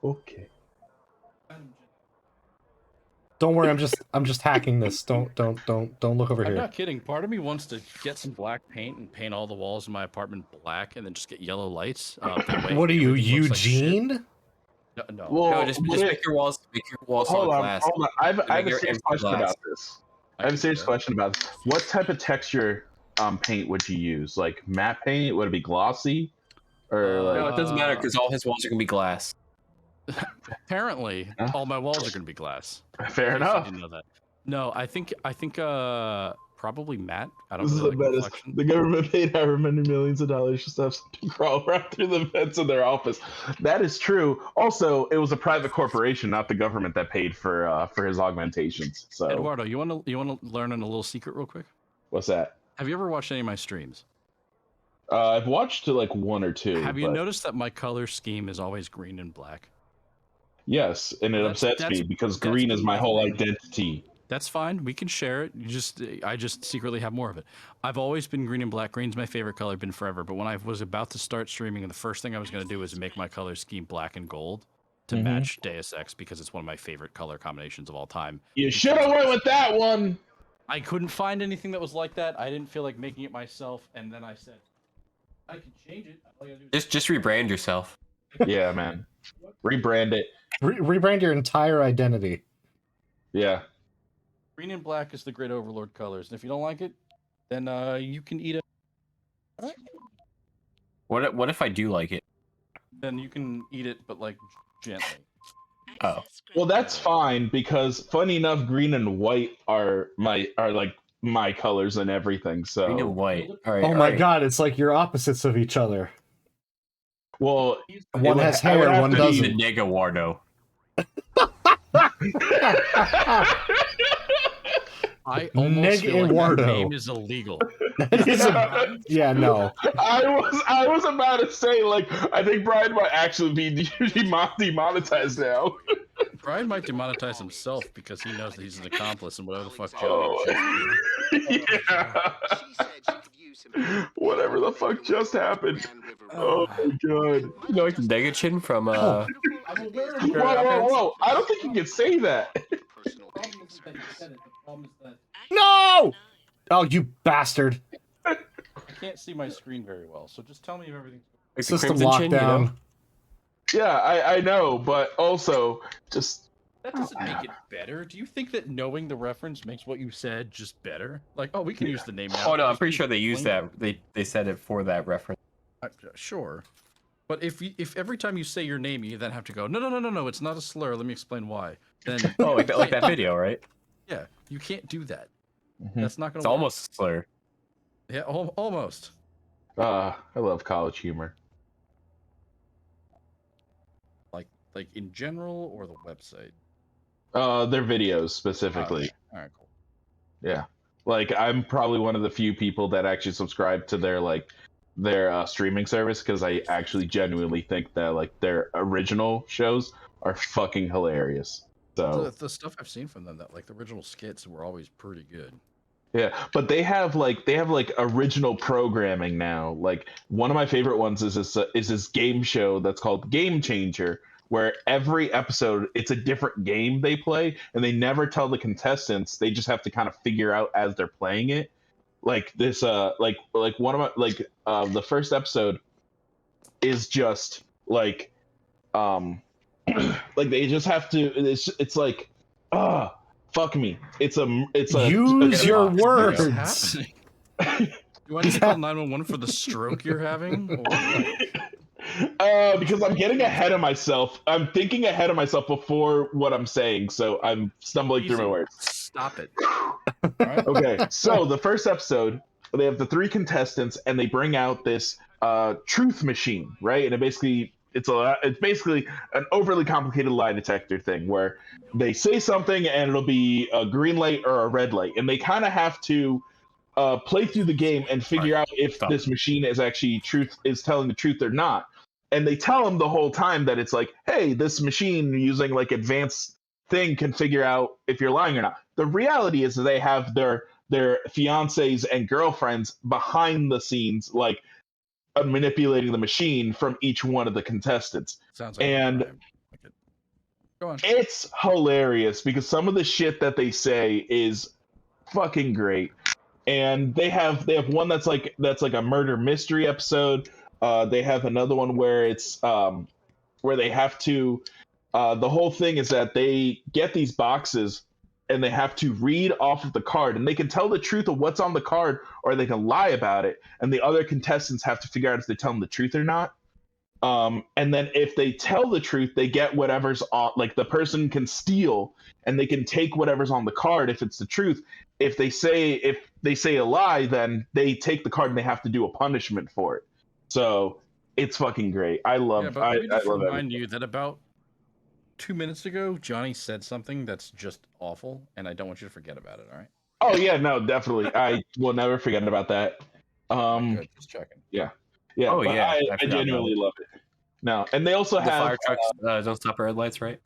Okay. Don't worry, I'm just hacking this. Don't look over here. I'm not kidding. Part of me wants to get some black paint and paint all the walls in my apartment black, and then just get yellow lights. That way what are you, Like Eugene? no. Well, no, just make your walls hold on, glass. Hold on. I have a serious question about this. I have a serious question about this. What type of texture paint would you use? Like matte paint? Would it be glossy? Or like... No, it doesn't matter because all his walls are gonna be glass. Apparently, all my walls are gonna be glass. Fair enough. I didn't know that. No, I think probably matte. I don't This really is like the reflection. best. The government paid however many millions of dollars just to have something crawl right through the vents of their office. That is true. Also, it was a private corporation, not the government, that paid for his augmentations. So, Eduardo, you want to learn a little secret real quick? What's that? Have you ever watched any of my streams? I've watched like one or two. Have you noticed that my color scheme is always green and black? Yes, and it upsets me because green is my whole identity. That's fine. We can share it. I just secretly have more of it. I've always been green and black. Green's my favorite color, been forever. But when I was about to start streaming, the first thing I was going to do was make my color scheme black and gold to match Deus Ex because it's one of my favorite color combinations of all time. You should have went with that one. I couldn't find anything that was like that. I didn't feel like making it myself, and then I said, I can change it. All I gotta do is Just rebrand yourself. Yeah, man. Rebrand it. Rebrand your entire identity. Yeah. green and black is the Great Overlord colors. And if you don't like it, then you can eat it. What if I do like it? Then you can eat it, but like gently. Oh. Well, that's fine because funny enough, green and white are like my colors and everything. So green and white. All right, oh my god, it's like you're opposites of each other. Well, one has hair, one doesn't. The Negawardo. I almost feel like that name is illegal. Yeah, no. I was about to say, like, I think Brian might actually be demonetized now. Brian might demonetize himself because he knows that he's an accomplice and whatever the fuck Joe yeah. Whatever the fuck just happened. Oh my god. You know, like Negachin from Whoa. I don't think you can say that. No! Oh, you bastard. I can't see my screen very well, so just tell me if everything's like system lockdown. You know? Yeah, I know, but also just that doesn't make it better. Do you think that knowing the reference makes what you said just better? Like, oh, we can use the name now. Oh no, I'm pretty sure they used that. They said it for that reference. Sure. But if every time you say your name, you then have to go, no, it's not a slur. Let me explain why. Then oh, like that video, right? Yeah, you can't do that. That's not gonna. It's almost a slur. Yeah, almost. I love college humor. Like in general or the website? Their videos specifically. All right, cool. Yeah, like I'm probably one of the few people that actually subscribe to their streaming service because I actually genuinely think that like their original shows are fucking hilarious. So the stuff I've seen from them, that like the original skits were always pretty good. Yeah, but they have like original programming now. Like one of my favorite ones is this game show that's called Game Changer, where every episode it's a different game they play, and they never tell the contestants. They just have to kind of figure out as they're playing it. Like this, like one of my the first episode is just like like they just have to. It's like Fuck me. It's a Use your What's words. happening? Do I need to call 911 for the stroke you're having? Because I'm getting ahead of myself. I'm thinking ahead of myself before what I'm saying, so I'm stumbling through my words. Stop it. Right? Okay, so the first episode, they have the 3 contestants, and they bring out this truth machine, right? And it's basically an overly complicated lie detector thing where they say something and it'll be a green light or a red light, and they kind of have to play through the game and figure out if this machine is actually telling the truth or not. And they tell them the whole time that it's like, hey, this machine using like advanced thing can figure out if you're lying or not. The reality is that they have their fiancés and girlfriends behind the scenes, like manipulating the machine from each one of the contestants. Sounds like and Go on. It's hilarious because some of the shit that they say is fucking great. And they have one that's like a murder mystery episode. They have another one where it's where they have to the whole thing is that they get these boxes and they have to read off of the card, and they can tell the truth of what's on the card or they can lie about it, and the other contestants have to figure out if they tell them the truth or not. And then if they tell the truth, they get whatever's on, like the person can steal and they can take whatever's on the card if it's the truth. If they say a lie, then they take the card and they have to do a punishment for it. So it's fucking great. I love let me just remind everything. you that about 2 minutes ago, Johnny said something that's just awful, and I don't want you to forget about it, all right? Oh yeah, no, definitely. I will never forget about that. Good, just checking. Yeah. Yeah. Oh, but yeah, I I forgot genuinely about it. love it. No, and they also The have fire trucks don't stop at red lights, right?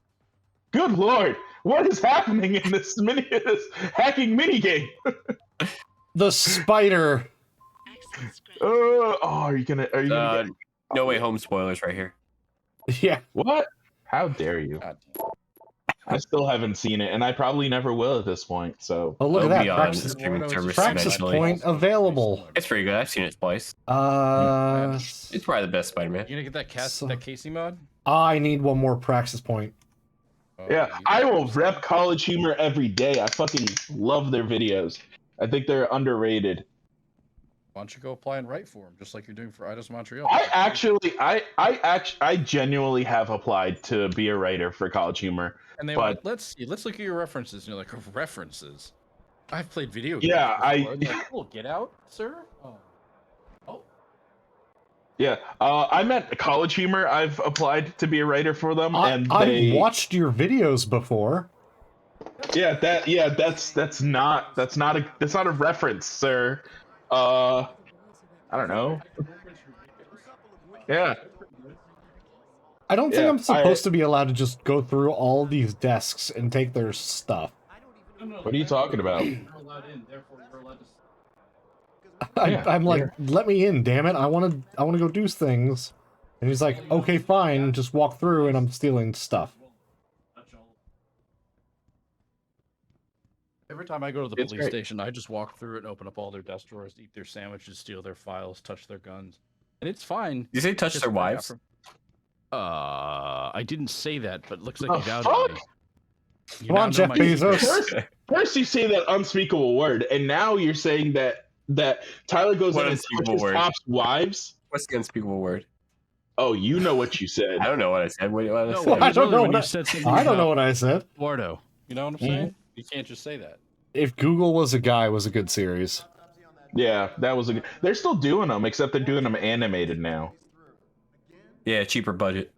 good lord, what is happening in this hacking mini game? The spider. Are you gonna get... No Way Home spoilers right here. Yeah. What? How dare you? I still haven't seen it, and I probably never will at this point. So. Oh, look at It'll that. be on Praxis, the streaming service Praxis eventually. Point available. It's pretty good. I've seen it twice. It's probably the best Spider-Man. You gonna get that Casey mod? I need one more Praxis Point. Yeah, I will rep College Humor every day. I fucking love their videos. I think they're underrated. Why don't you go apply and write for them, just like you're doing for Eidos Montreal? I genuinely have applied to be a writer for College Humor. And they but... let's look at your references. And you're like, references? I've played video games. Yeah, like, cool, get out, sir. Oh. Yeah, I'm at College Humor. I've applied to be a writer for them, and I've watched your videos before. Yeah, that's not a reference, sir. I don't know. Yeah. I don't think I'm supposed to be allowed to just go through all these desks and take their stuff. What are you talking about? I'm like, let me in, damn it! I want to go do things. And he's like, okay, fine, just walk through, and I'm stealing stuff. Every time I go to the police station, I just walk through it and open up all their desk drawers, eat their sandwiches, steal their files, touch their guns, and it's fine. Did you say touch their wives? I didn't say that, but it looks like you doubted me. Come on, Jeff Bezos. First you say that unspeakable word, and now you're saying that Tyler goes in and touches cops' wives. What's the unspeakable word? Oh, you know what you said. I don't know what I said. What I don't know what I said. Eduardo. You know what I'm saying? You can't just say that. If Google Was a Guy was a good series. Yeah, that was a good... They're still doing them, except they're doing them animated now. Yeah, cheaper budget.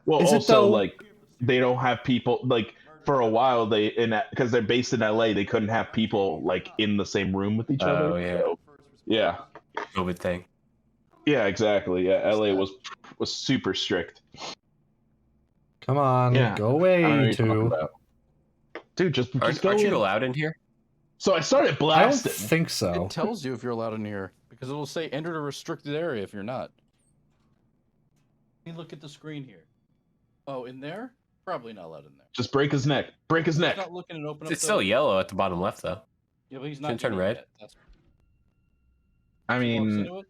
Well, also, like, they don't have people... Like, for a while, because they're based in LA, they couldn't have people, like, in the same room with each other. Oh, yeah. So, yeah. COVID thing. Yeah, exactly. Yeah, LA was super strict. Come on, go away, too. Dude, just go aren't in. you allowed in here? So I started blasting. I don't think so. It tells you if you're allowed in here, because it'll say enter a restricted area if you're not. Let me look at the screen here. Oh, in there? Probably not allowed in there. Just break his neck. Break his neck. Not looking and open up it's still yellow at the bottom left, though. Yeah, but he's not. Turn red. I mean,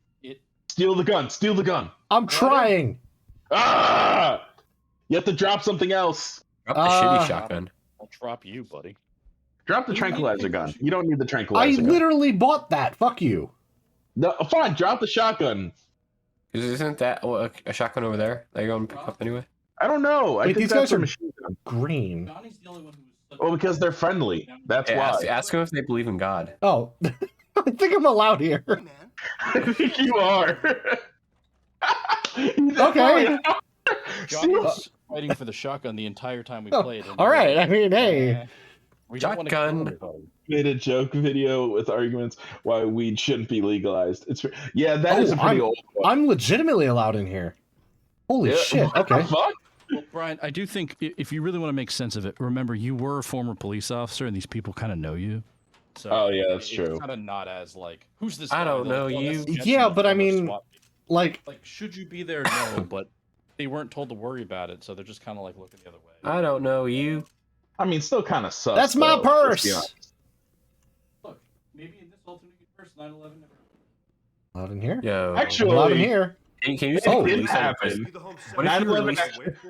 steal the gun. Steal the gun. I'm trying. Ah! You have to drop something else. Drop the shitty shotgun. I'll drop you, buddy. Drop the tranquilizer gun. You don't need the I tranquilizer gun. literally bought that. Fuck you. No, fine. Drop the shotgun. Isn't that a shotgun over there that you're going to pick up anyway? I don't know. I Wait, think these that's guys a are machine gun. green. Well, because they're friendly. That's Hey, why. ask them if they believe in God. Oh, I think I'm allowed here. I think you are. Okay. John was fighting for the shotgun the entire time we played. And All right. I mean, hey. we don't want to kill everybody. Made a joke video with arguments why weed shouldn't be legalized. That is a pretty old one. I'm legitimately allowed in here. Holy shit. What Okay. the fuck? Well, Brian, I do think if you really want to make sense of it, remember you were a former police officer, and these people kind of know you. So oh yeah, that's true. It's kind of not as like, who's this? I guy? don't know Like, you. Yeah, but I mean, like, should you be there? No, but they weren't told to worry about it, so they're just kind of like looking the other way. I don't know you. I mean, still kind of sus. That's my though, purse. let's be honest. Look, maybe in this alternate universe, 9/11. Allowed in here? Yo. Actually, Allowed in here. Can you just it didn't release them? happen. What if you 9/11 release? What if you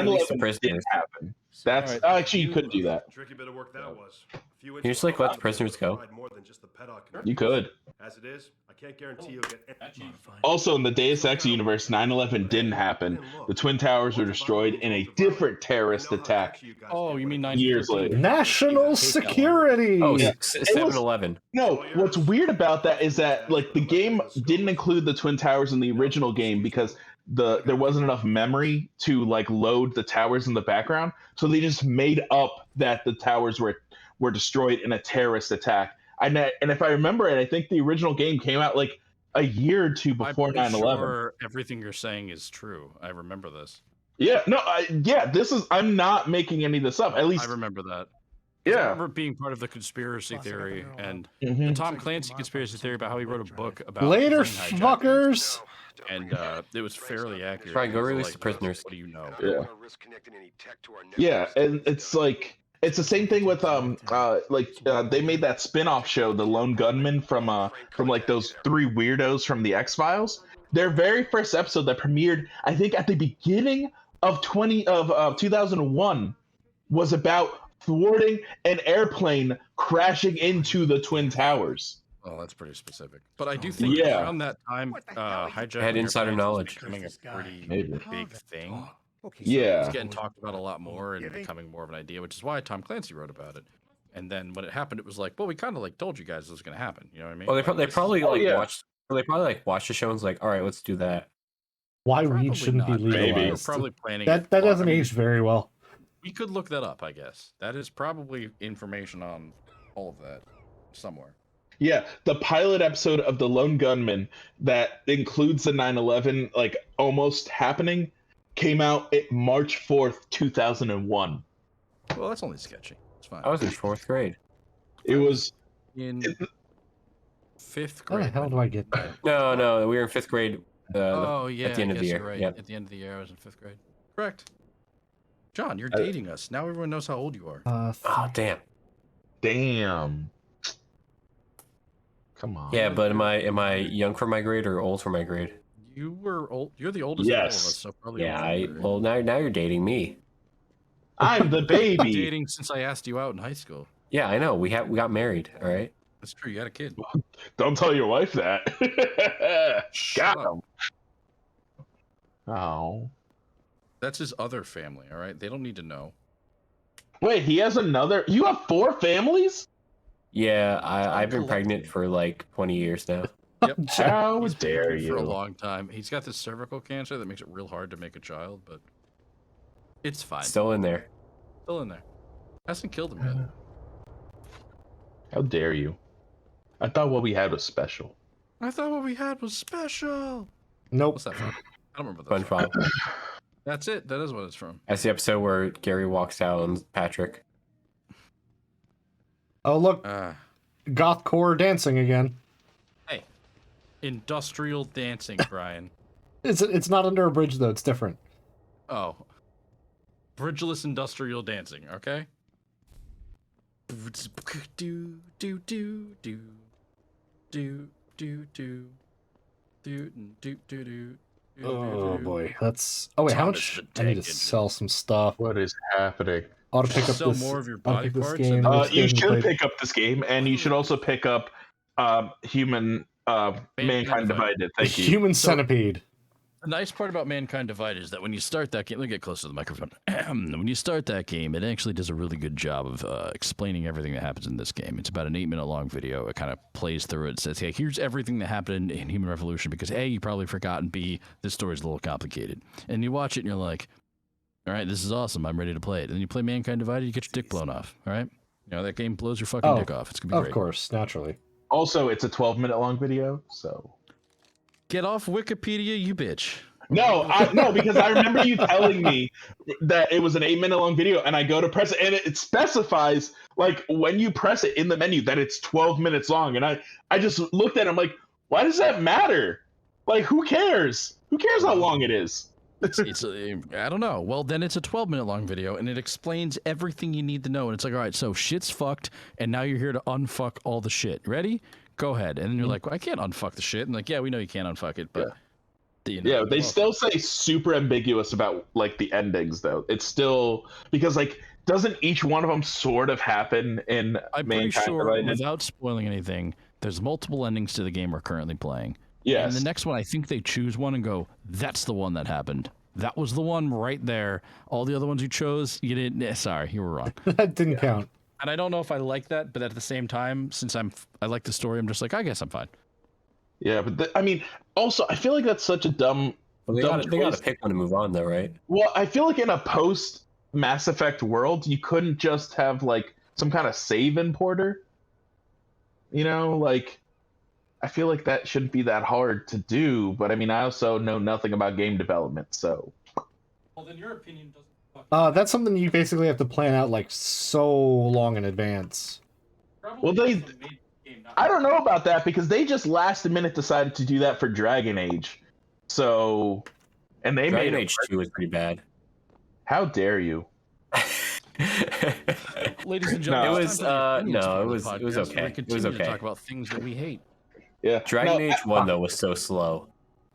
release the 9/11 prisoners? didn't happen. That's Right. actually you could do that. Tricky bit of work that was. Can you just like let the prisoners go? You could. As it is, I can't guarantee you'll get. Also, in the Deus Ex universe, 9/11 didn't happen. The Twin Towers were destroyed in a different terrorist attack. Oh, you mean 9 years later? National security. Oh, Yeah. 7-Eleven. No, what's weird about that is that like the game didn't include the Twin Towers in the original game because there wasn't enough memory to like load the towers in the background, so they just made up that the towers were destroyed in a terrorist attack. And if I remember it, I think the original game came out like a year or two before 9/11. Sure, everything you're saying is true. I remember this. Yeah, no, I'm not making any of this up. At least I remember that. Yeah, I remember being part of the conspiracy theory and the Tom Clancy conspiracy theory about how he wrote a book about Later, plane hijackings. fuckers. And it was fairly accurate. Right, go It was release like, the prisoners. What do you know? Yeah, and it's like it's the same thing with they made that spin-off show, The Lone Gunman, from like those three weirdos from the X-Files. Their very first episode that premiered, I think, at the beginning of 2001, was about thwarting an airplane crashing into the Twin Towers. Oh, that's pretty specific. But I do think around that time, hijacking had insider airplanes was knowledge. becoming a pretty Maybe. big thing. Yeah. It's getting talked about a lot more and becoming more of an idea, which is why Tom Clancy wrote about it. And then when it happened, it was like, well, we kind of like told you guys this was going to happen. You know what I mean? Well, they probably watched. Oh, They probably like watched the show and was like, all right, let's do that. Why Probably weed shouldn't not. be Maybe. legalized. We're probably planning that it. doesn't I mean, age very well. We could look that up, I guess. That is probably information on all of that somewhere. Yeah, the pilot episode of The Lone Gunman that includes the 9/11 like almost happening came out March 4th, 2001. Well, that's only sketchy. It's fine. I was in 4th grade. It was in 5th How the grade. hell do I get that? No, we were in 5th grade. Oh, yeah. At the end of the I guess year. you're right. Yep. At the end of the year, I was in 5th grade. Correct. John, you're dating us. Now everyone knows how old you are. Oh, damn. Come on. Yeah, but am I young for my grade or old for my grade? You were old. You're the oldest of all of us, so probably. Yeah, old for your well now you're dating me. I'm the grade. baby. Dating since I asked you out in high school. Yeah, I know. We got married. All right. That's true. You got a kid. Don't tell your wife that. Shut Got him. Oh. That's his other family. All right. They don't need to know. Wait, he has another. You have 4 families? Yeah, I've been pregnant for like 20 years now. Yep. How He's been dare pregnant for a you. long time. He's got this cervical cancer that makes it real hard to make a child, but it's fine. Still in there. Still in there. Hasn't killed him yet. How dare you? I thought what we had was special. I thought what we had was special. Nope. What's that from? I don't remember that. SpongeBob. That's it. That is what it's from. That's the episode where Gary walks out on Patrick. Oh, look. Uh, Gothcore dancing again. Hey. Industrial dancing, Brian. It's not under a bridge, though. It's different. Oh. Bridgeless industrial dancing, okay? Do do do do do do do do do do do. Oh boy, that's. Oh wait, how much? I need to sell some stuff. What is happening? ought to pick up Sell this. more of your ought to body pick this parts game. and- This You game should played- pick up this game, and you should also pick up Mankind Divided. Thank you. Human Centipede. The nice part about Mankind Divided is that when you start that game, let me get closer to the microphone. When you start that game, it actually does a really good job of explaining everything that happens in this game. It's about an 8-minute long video. It kind of plays through it. It says, hey, here's everything that happened in Human Revolution because A, you probably forgot, and B, this story's a little complicated. And you watch it and you're like, all right, this is awesome. I'm ready to play it. And then you play Mankind Divided, you get your dick blown off. All right? You know, that game blows your fucking dick off. It's going to be great. Of course, naturally. Also, it's a 12-minute long video, so... Get off Wikipedia, you bitch. No, because I remember you telling me that it was an 8-minute long video, and I go to press it, and it specifies, like, when you press it in the menu, that it's 12 minutes long. And I just looked at it, I'm like, why does that matter? Like, who cares? Who cares how long it is? I don't know. Well, then it's a 12-minute long video, and it explains everything you need to know. And it's like, all right, so shit's fucked, and now you're here to unfuck all the shit. Ready? Go ahead. And then you're like, well, I can't unfuck the shit. And like, yeah, we know you can't unfuck it, but... Yeah, they still say super ambiguous about, like, the endings, though. It's still... Because, like, doesn't each one of them sort of happen in I'm pretty sure, without spoiling anything, there's multiple endings to the game we're currently playing. Yes. And the next one, I think they choose one and go, that's the one that happened. That was the one right there. All the other ones you chose, you didn't... Sorry, you were wrong. That didn't count. And I don't know if I like that, but at the same time, since I like the story, I'm just like, I guess I'm fine. Yeah, but I mean, also, I feel like that's such a dumb... Well, they gotta pick one to move on, though, right? Well, I feel like in a post-Mass Effect world, you couldn't just have, like, some kind of save importer. You know, like... I feel like that shouldn't be that hard to do, but I mean, I also know nothing about game development, so... Well, then your opinion doesn't... That's something you basically have to plan out, like, so long in advance. Well, I don't know about that, because they just last minute decided to do that for Dragon Age. So... And they Dragon made Age 2 was pretty bad. How dare you? Ladies and gentlemen, it was okay. It was okay. To talk about things that we hate. Yeah. Dragon Age 1 though was so slow.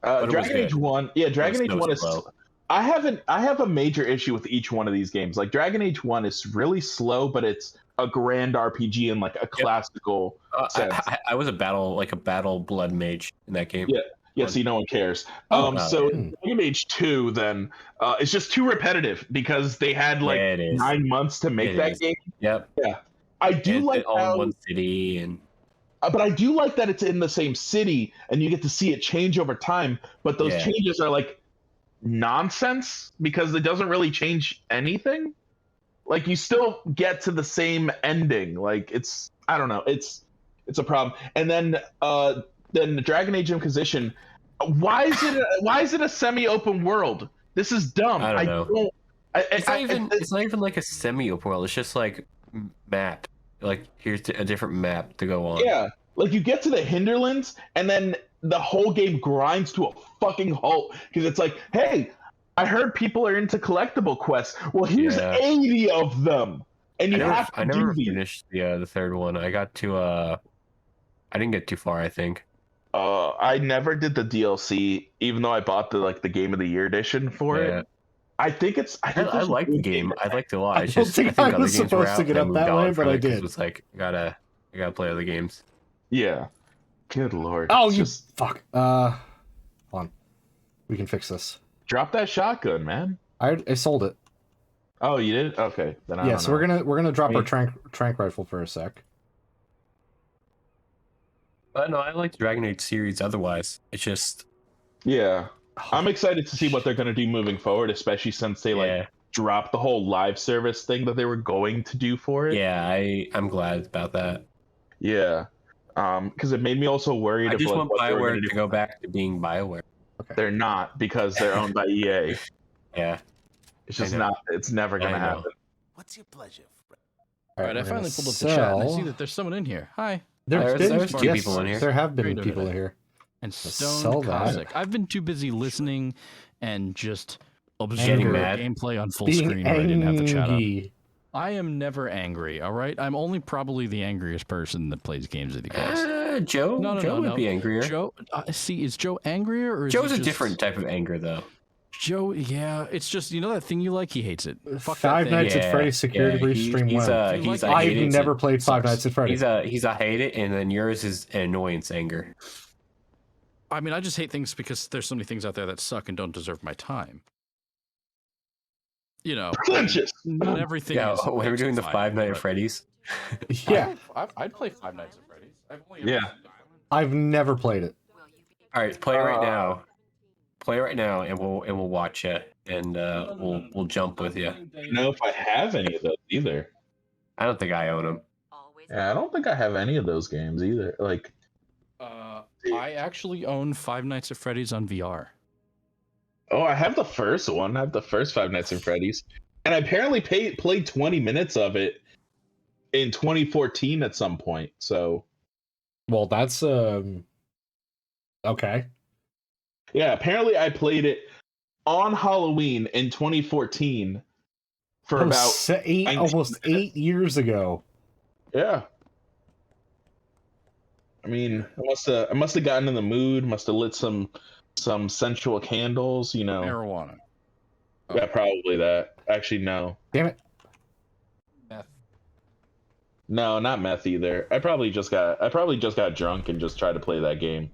Dragon Age 1, Dragon Age 1 is slow. I have a major issue with each one of these games. Like Dragon Age 1 is really slow, but it's a grand RPG in like a classical sense. I was a battle blood mage in that game. Yeah, see, no one cares. Dragon Age 2 then it's just too repetitive because they had like 9 months to make that game. Yep. Yeah. I do like all in one city and but I do like that it's in the same city and you get to see it change over time, but those changes are like nonsense because it doesn't really change anything. Like you still get to the same ending. Like it's I don't know, it's a problem. And then the Dragon Age Inquisition, why is it a semi-open world? This is dumb. I don't know. It's not even like a semi-open world. It's just like map. Like here's a different map to go on. Yeah, like you get to the hinterlands and then the whole game grinds to a fucking halt because it's like, hey, I heard people are into collectible quests. Well, here's 80 of them, and I never finished the third one. I got to I didn't get too far, I think. I never did the DLC, even though I bought the Game of the Year edition for it. I think I like the game. I liked it a lot. It's just I think other was games were supposed out to get and up that way, but I did. It's like I gotta play other games. Yeah. Good lord. Oh, fuck. Hold on. We can fix this. Drop that shotgun, man. I sold it. Oh, you did? Okay. Then I don't so know. we're gonna drop our trank rifle for a sec. No, I like the Dragon Age series. Otherwise, it's just I'm excited to see what they're gonna do moving forward, especially since they dropped the whole live service thing that they were going to do for it. Yeah, I'm glad about that. Yeah, because it made me also worried. I just want BioWare to go back to being BioWare. Okay. They're not because they're owned by EA. Yeah, it's just not. It's never gonna happen. What's your pleasure? All right, I finally pulled up the chat and I see that there's someone in here. Hi. There's two people in here. There have been people in here. And Stone Cossack. I've been too busy listening and just observing gameplay on full screen where I didn't have the chat up. I am never angry, all right? I'm only probably the angriest person that plays games with you guys. Joe? Joe would be angrier. Joe, is Joe angrier? Or is Joe's a different type of anger, though. Joe, yeah, it's just, you know that thing you like? He hates it. Fuck Five that thing. Nights at Freddy's Security Breach stream he's well. he's I've hate it, never so played Five Nights at Freddy's. He's a hate it, and then yours is annoyance anger. I mean, I just hate things because there's so many things out there that suck and don't deserve my time. You know, not everything Yeah, is. when we're doing the Five Nights at Freddy's. Yeah. I'd play Five Nights at Freddy's. I've never played it. All right, play it right now. Play it right now, and we'll watch it, and we'll jump with you. I don't know if I have any of those either. I don't think I own them. Yeah, I don't think I have any of those games either. Like, I actually own Five Nights at Freddy's on VR. oh, I have the first one. I have the first Five Nights at Freddy's, and I apparently played 20 minutes of it in 2014 at some point. So, well, that's okay. Yeah, apparently I played it on Halloween in 2014 for about almost 8 years ago. Yeah. I mean, I must have gotten in the mood, must have lit some sensual candles, you know. Marijuana. Oh. Yeah, probably that. Actually, no. Damn it. Meth. No, not meth either. I probably just got drunk and just tried to play that game.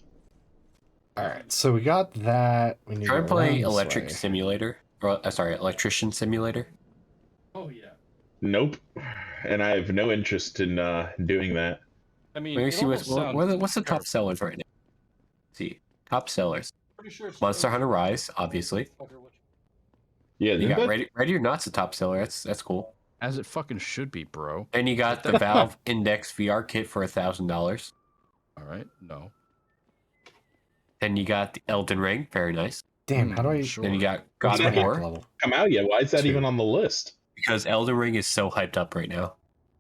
All right, so we got that. We need Try to to play run Electric this way. Simulator, or sorry, Electrician Simulator. Oh yeah. Nope. And I have no interest in doing that. I mean, Let me see what's the top sellers right now. Let's see, top sellers. Pretty sure it's Monster Hunter Rise, obviously. Yeah, You got Ready or Not's a top seller. That's cool. As it fucking should be, bro. And you got the Valve Index VR kit for $1,000. All right, no. Then you got the Elden Ring, very nice. Damn, how do I? Then you got God of War. Come out yet? Why is that even on the list? Because Elden Ring is so hyped up right now.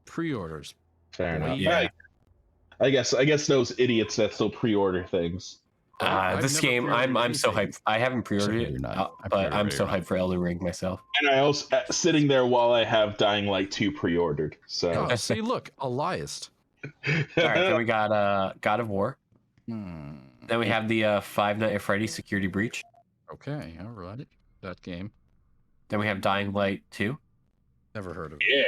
Pre-orders. Fair enough. Yeah. I guess those idiots that still pre-order things. This game, I'm so hyped. I haven't pre-ordered it, but I'm so hyped for Elden Ring myself. And I also sitting there while I have Dying Light 2 pre-ordered. So see, look, Elias. All right, then we got God of War. Then we have the Five Nights at Freddy's Security Breach. Okay, all right. That game. Then we have Dying Light 2. Never heard of it. Yeah.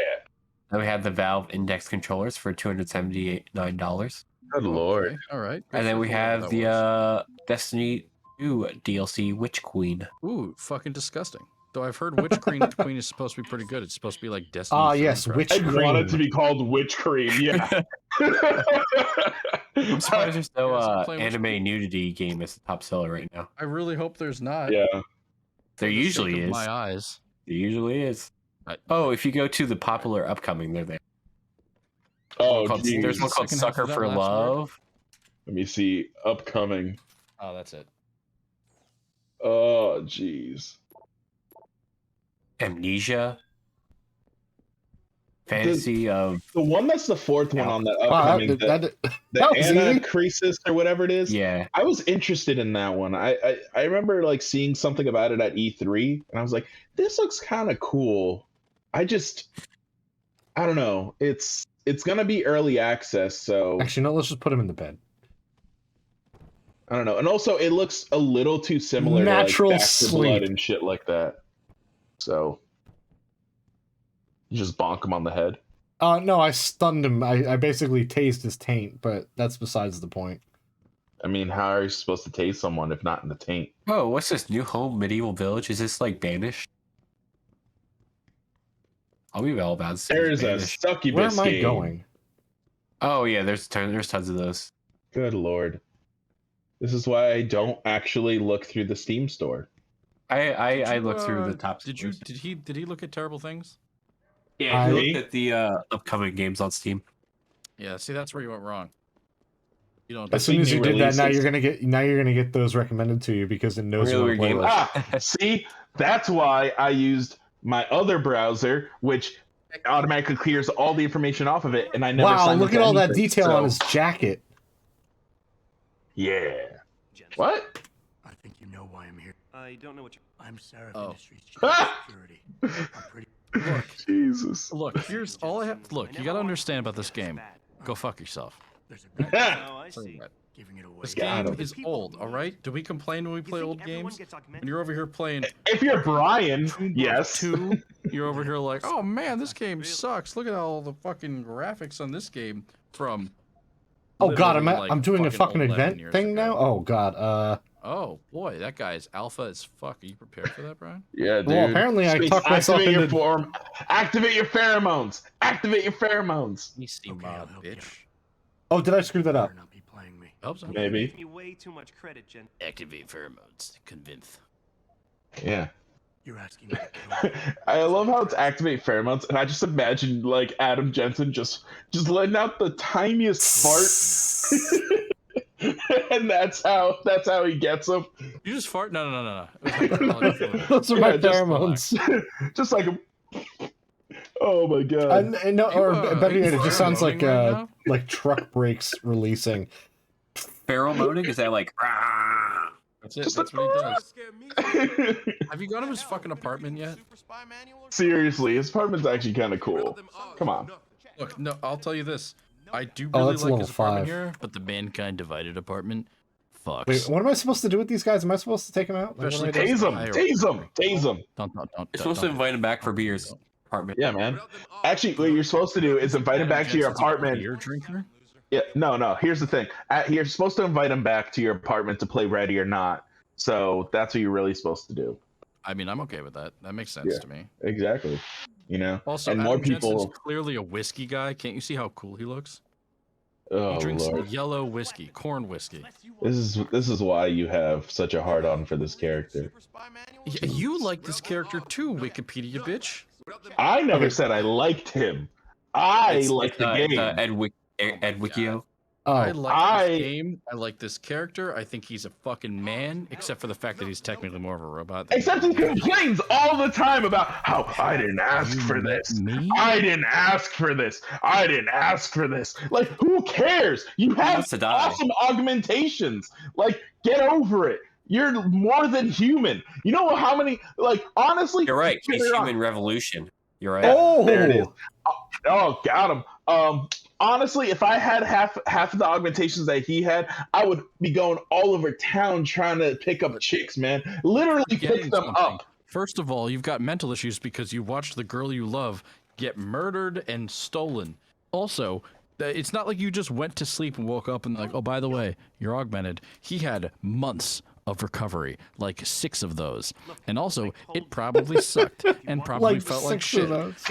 Then we have the Valve Index controllers for $279. Good lord. All right. And then we have the Destiny 2 DLC Witch Queen. Ooh, fucking disgusting. Though I've heard Witch Queen is supposed to be pretty good. It's supposed to be like Destiny. Ah, yes, Witch I Cream. want it to be called Witch Cream. Yeah. I'm surprised there's no anime nudity game as the top seller right now. I really hope there's not. Yeah. There usually is. My eyes. There usually is. Oh, if you go to the popular upcoming, they're there. Oh, there's one called Sucker for Love. Let me see. Upcoming. Oh, that's it. Oh, jeez. Amnesia. Fantasy of the one that's the fourth one on that Wow, upcoming. that the was Anna easy. Crisis or whatever it is. Yeah. I was interested in that one. I remember like seeing something about it at E3, and I was like, this looks kind of cool. I don't know. It's gonna be early access, so Actually, no. Let's just put him in the bed. I don't know. And also, it looks a little too similar Natural to like Back 4 sleep. Blood and shit like that. So you just bonk him on the head. No, I stunned him. I basically tased his taint, but that's besides the point. I mean, how are you supposed to tase someone if not in the taint? Oh, what's this? New Home Medieval Village? Is this like Banished? I'll be all about this. There's a succubus Where am I game. going? Oh yeah, there's tons of those. Good lord. This is why I don't actually look through the Steam store. I looked through the top. Did he look at Terrible Things? Yeah, he looked at the upcoming games on Steam. Yeah, see, that's where you went wrong. You don't. As soon as you did that, now you're gonna get those recommended to you because it knows your playlist. See, that's why I used my other browser, which automatically clears all the information off of it, and I never. Wow, look at all that anything, detail so... on his jacket. Yeah. What? I think you know why I'm here. I don't know what you're... I'm Seraph Industries Chief Ah! Security. I'm pretty... Look, Jesus. Look, here's all I have. Look, you gotta understand about this game. Go fuck yourself. There's a guy. Oh, I see. giving it away. This game is old, all right? Do we complain when we play old games? When you're over here playing... If you're Brian, yes. 2, you're over here like, oh man, this game sucks. Look at all the fucking graphics on this game from... Oh god, like, I'm doing a fucking old event thing now? Oh god, Oh boy, that guy's alpha as fuck. Are you prepared for that, Brian? Yeah, dude. Well, apparently I talked myself into... Activate your pheromones! Activate your pheromones! Mod, bitch. Oh, did I screw that up? Hope so. Maybe. Me way too much credit, Jen. Activate pheromones. Convince. Yeah. You're asking me. I love how it's activate pheromones, and I just imagine like Adam Jensen just letting out the tiniest fart, and that's how he gets them. You just fart? No. Those are my pheromones. Just like oh my god. No, or better yet, it just sounds like truck brakes releasing. Pheromoning? Is that like? That's it. That's what he does. Have you gone to his fucking apartment yet? Seriously, his apartment's actually kind of cool. Come on. Look, no, I'll tell you this. I do really like his apartment 5. here, but the Mankind Divided apartment, fucks. Wait, what am I supposed to do with these guys? Am I supposed to take them out? Especially tase them. You're supposed to invite him back for beers. Apartment. Yeah, man. Actually, what you're supposed to do is invite him back to your apartment. Beer drinker? Yeah, no. Here's the thing. You're supposed to invite him back to your apartment to play Ready or Not. So that's what you're really supposed to do. I mean, I'm okay with that. That makes sense to me. Exactly. You know. Also, and Adam more people. Jensen's clearly a whiskey guy. Can't you see how cool he looks? Oh, he drinks Lord. yellow whiskey, corn whiskey. This is why you have such a hard on for this character. You like this character too, Wikipedia bitch. I never said I liked him. I like the game. Ed Wikio. I like this game. I like this character. I think he's a fucking man, except for the fact that he's technically more of a robot. Except he complains all the time about how I didn't ask for this. I didn't ask for this. I didn't ask for this. Like, who cares? You have awesome augmentations. Like, get over it. You're more than human. You know how many? Like, honestly, you're right. It's Human Revolution. You're right. Oh, there it is. Oh, got him. Honestly, if I had half of the augmentations that he had, I would be going all over town trying to pick up chicks, man. Literally pick them up. First of all, you've got mental issues because you watched the girl you love get murdered and stolen. Also, it's not like you just went to sleep and woke up and like, oh, by the way, you're augmented. He had months of recovery, like 6 of those. And also, it probably sucked and probably like felt like shit.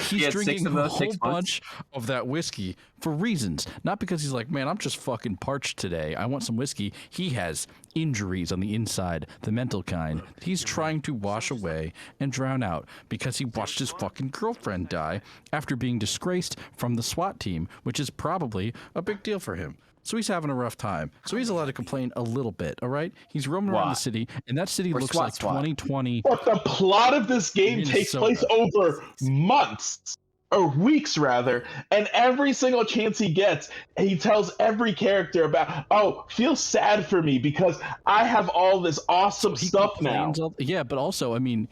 He's drinking a whole bunch of that whiskey for reasons. Not because he's like, man, I'm just fucking parched today. I want some whiskey. He has injuries on the inside, the mental kind. He's trying to wash away and drown out because he watched his fucking girlfriend die after being disgraced from the SWAT team, which is probably a big deal for him. So he's having a rough time. So he's allowed to complain a little bit, all right? He's roaming around the city, and that city looks like 2020. But the plot of this game takes place over months, or weeks rather, and every single chance he gets, he tells every character about, oh, feel sad for me because I have all this awesome stuff now. Yeah, but also, I mean,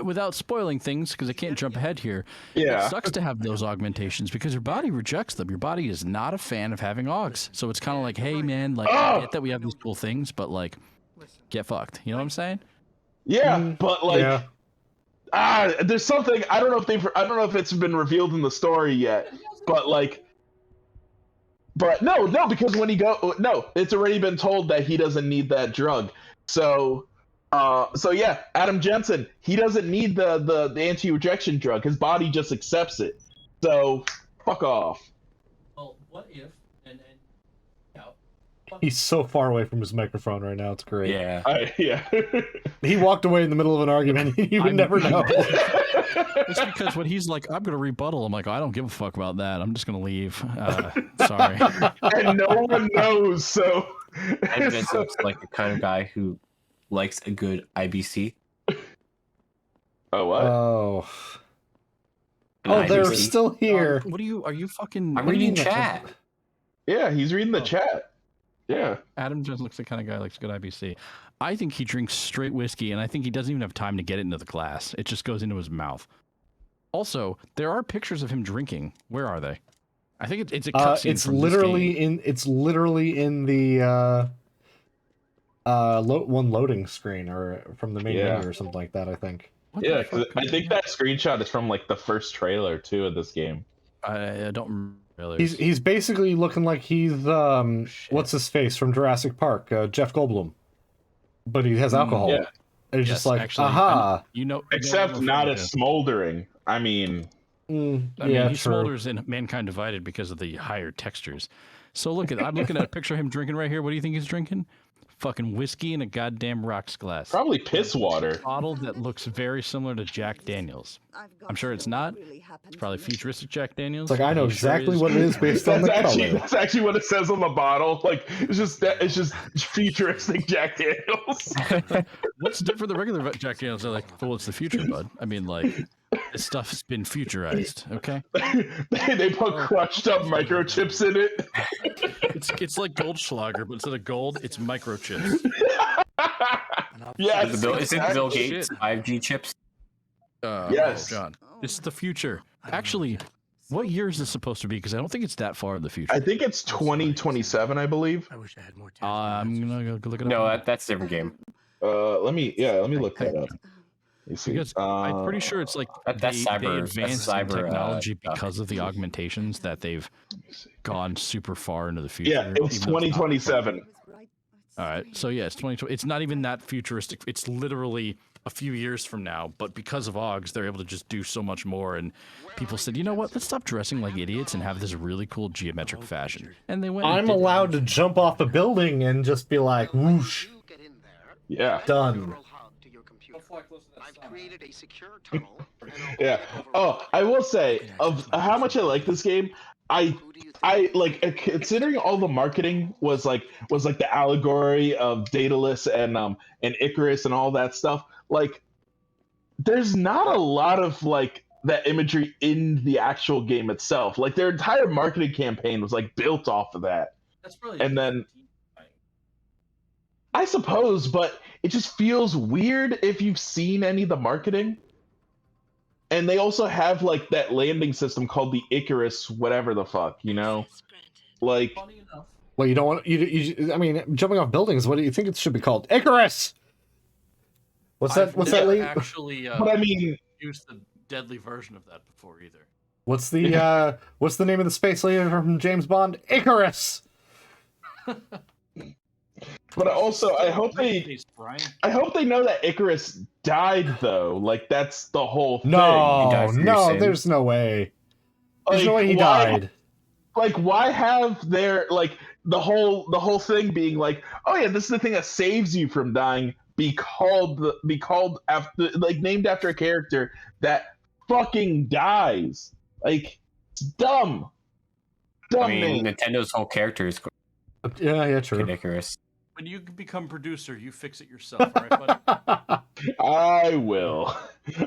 without spoiling things, because I can't jump ahead here, it sucks to have those augmentations because your body rejects them. Your body is not a fan of having augs. So it's kind of like, hey, man, like, I get that we have these cool things, but, like, get fucked. You know what I'm saying? Yeah, but, like, there's something, I don't know if it's been revealed in the story yet, but, like, no, because when it's already been told that he doesn't need that drug. So yeah, Adam Jensen, he doesn't need the anti-rejection drug. His body just accepts it. So fuck off. Well, what if he's so far away from his microphone right now. It's great. Yeah. Yeah. He walked away in the middle of an argument. You would never know. It's because when he's like, I'm gonna rebuttal, I'm like, I don't give a fuck about that. I'm just gonna leave. Sorry. And no one knows. So. Adam Jensen looks like the kind of guy who likes a good IBC. Oh, what? Oh, they're still here. What are you fucking... I'm reading chat. Yeah, he's reading the chat. Yeah. Adam just looks the kind of guy who likes good IBC. I think he drinks straight whiskey, and I think he doesn't even have time to get it into the glass. It just goes into his mouth. Also, there are pictures of him drinking. Where are they? I think it's a cutscene. It's literally in the one loading screen or from the main menu or something like that. I think. Yeah, because I think that screenshot is from like the first trailer too of this game. I don't remember. He's basically looking like he's what's his face from Jurassic Park, Jeff Goldblum, but he has alcohol. Yeah. And it's just like, actually, aha. Except not as smoldering. I mean, he smolders in Mankind Divided because of the higher textures. So I'm looking at a picture of him drinking right here. What do you think he's drinking? Fucking whiskey in a goddamn rocks glass. Probably piss water. A bottle that looks very similar to Jack Daniels. I'm sure it's not. It's probably futuristic Jack Daniels. It's like I know exactly what it is based on the color. That's actually what it says on the bottle. Like it's just futuristic Jack Daniels. What's different than regular Jack Daniels? They're like, well, it's the future, bud. I mean, like, this stuff's been futurized. Okay. They put crushed up microchips in it. It's like Goldschlager, but instead of gold, it's microchips. Yes. Is it Bill Gates 5G chips? Yes. Oh, John. This is the future. Actually, what year is this supposed to be? Because I don't think it's that far in the future. I think it's 2027, I believe. I wish I had more I'm gonna go look it up. No, that's a different game. Let me look that up. Because I'm pretty sure it's like they advanced in technology because of the augmentations that they've gone super far into the future. Yeah, it's 2027. All right, so yeah, it's 2020. It's not even that futuristic. It's literally a few years from now. But because of Augs, they're able to just do so much more. And people said, you know what? Let's stop dressing like idiots and have this really cool geometric fashion. And they went. I'm allowed to jump off a building and just be like, whoosh. Yeah. Done. I've created a secure tunnel. Yeah. Oh, I will say of how much I like this game. I like considering all the marketing was like the allegory of Daedalus and Icarus and all that stuff. Like, there's not a lot of like that imagery in the actual game itself. Like their entire marketing campaign was like built off of that. That's really. And then I suppose, but it just feels weird if you've seen any of the marketing. And they also have like that landing system called the Icarus, whatever the fuck, you know? Like, well, you don't want you. I mean, jumping off buildings. What do you think it should be called? Icarus. What's that? What's that? Actually, but I mean, used the deadly version of that before either. What's the name of the space lady from James Bond? Icarus. But also, I hope they know that Icarus died though. Like that's the whole thing. No, there's no way. There's no way he died. Like, why have their like the whole thing being like, oh yeah, this is the thing that saves you from dying. Be called after like named after a character that fucking dies. Like, it's dumb. I mean, Nintendo's whole character is. Yeah, true. Icarus. When you become producer, you fix it yourself, all right, buddy? I will.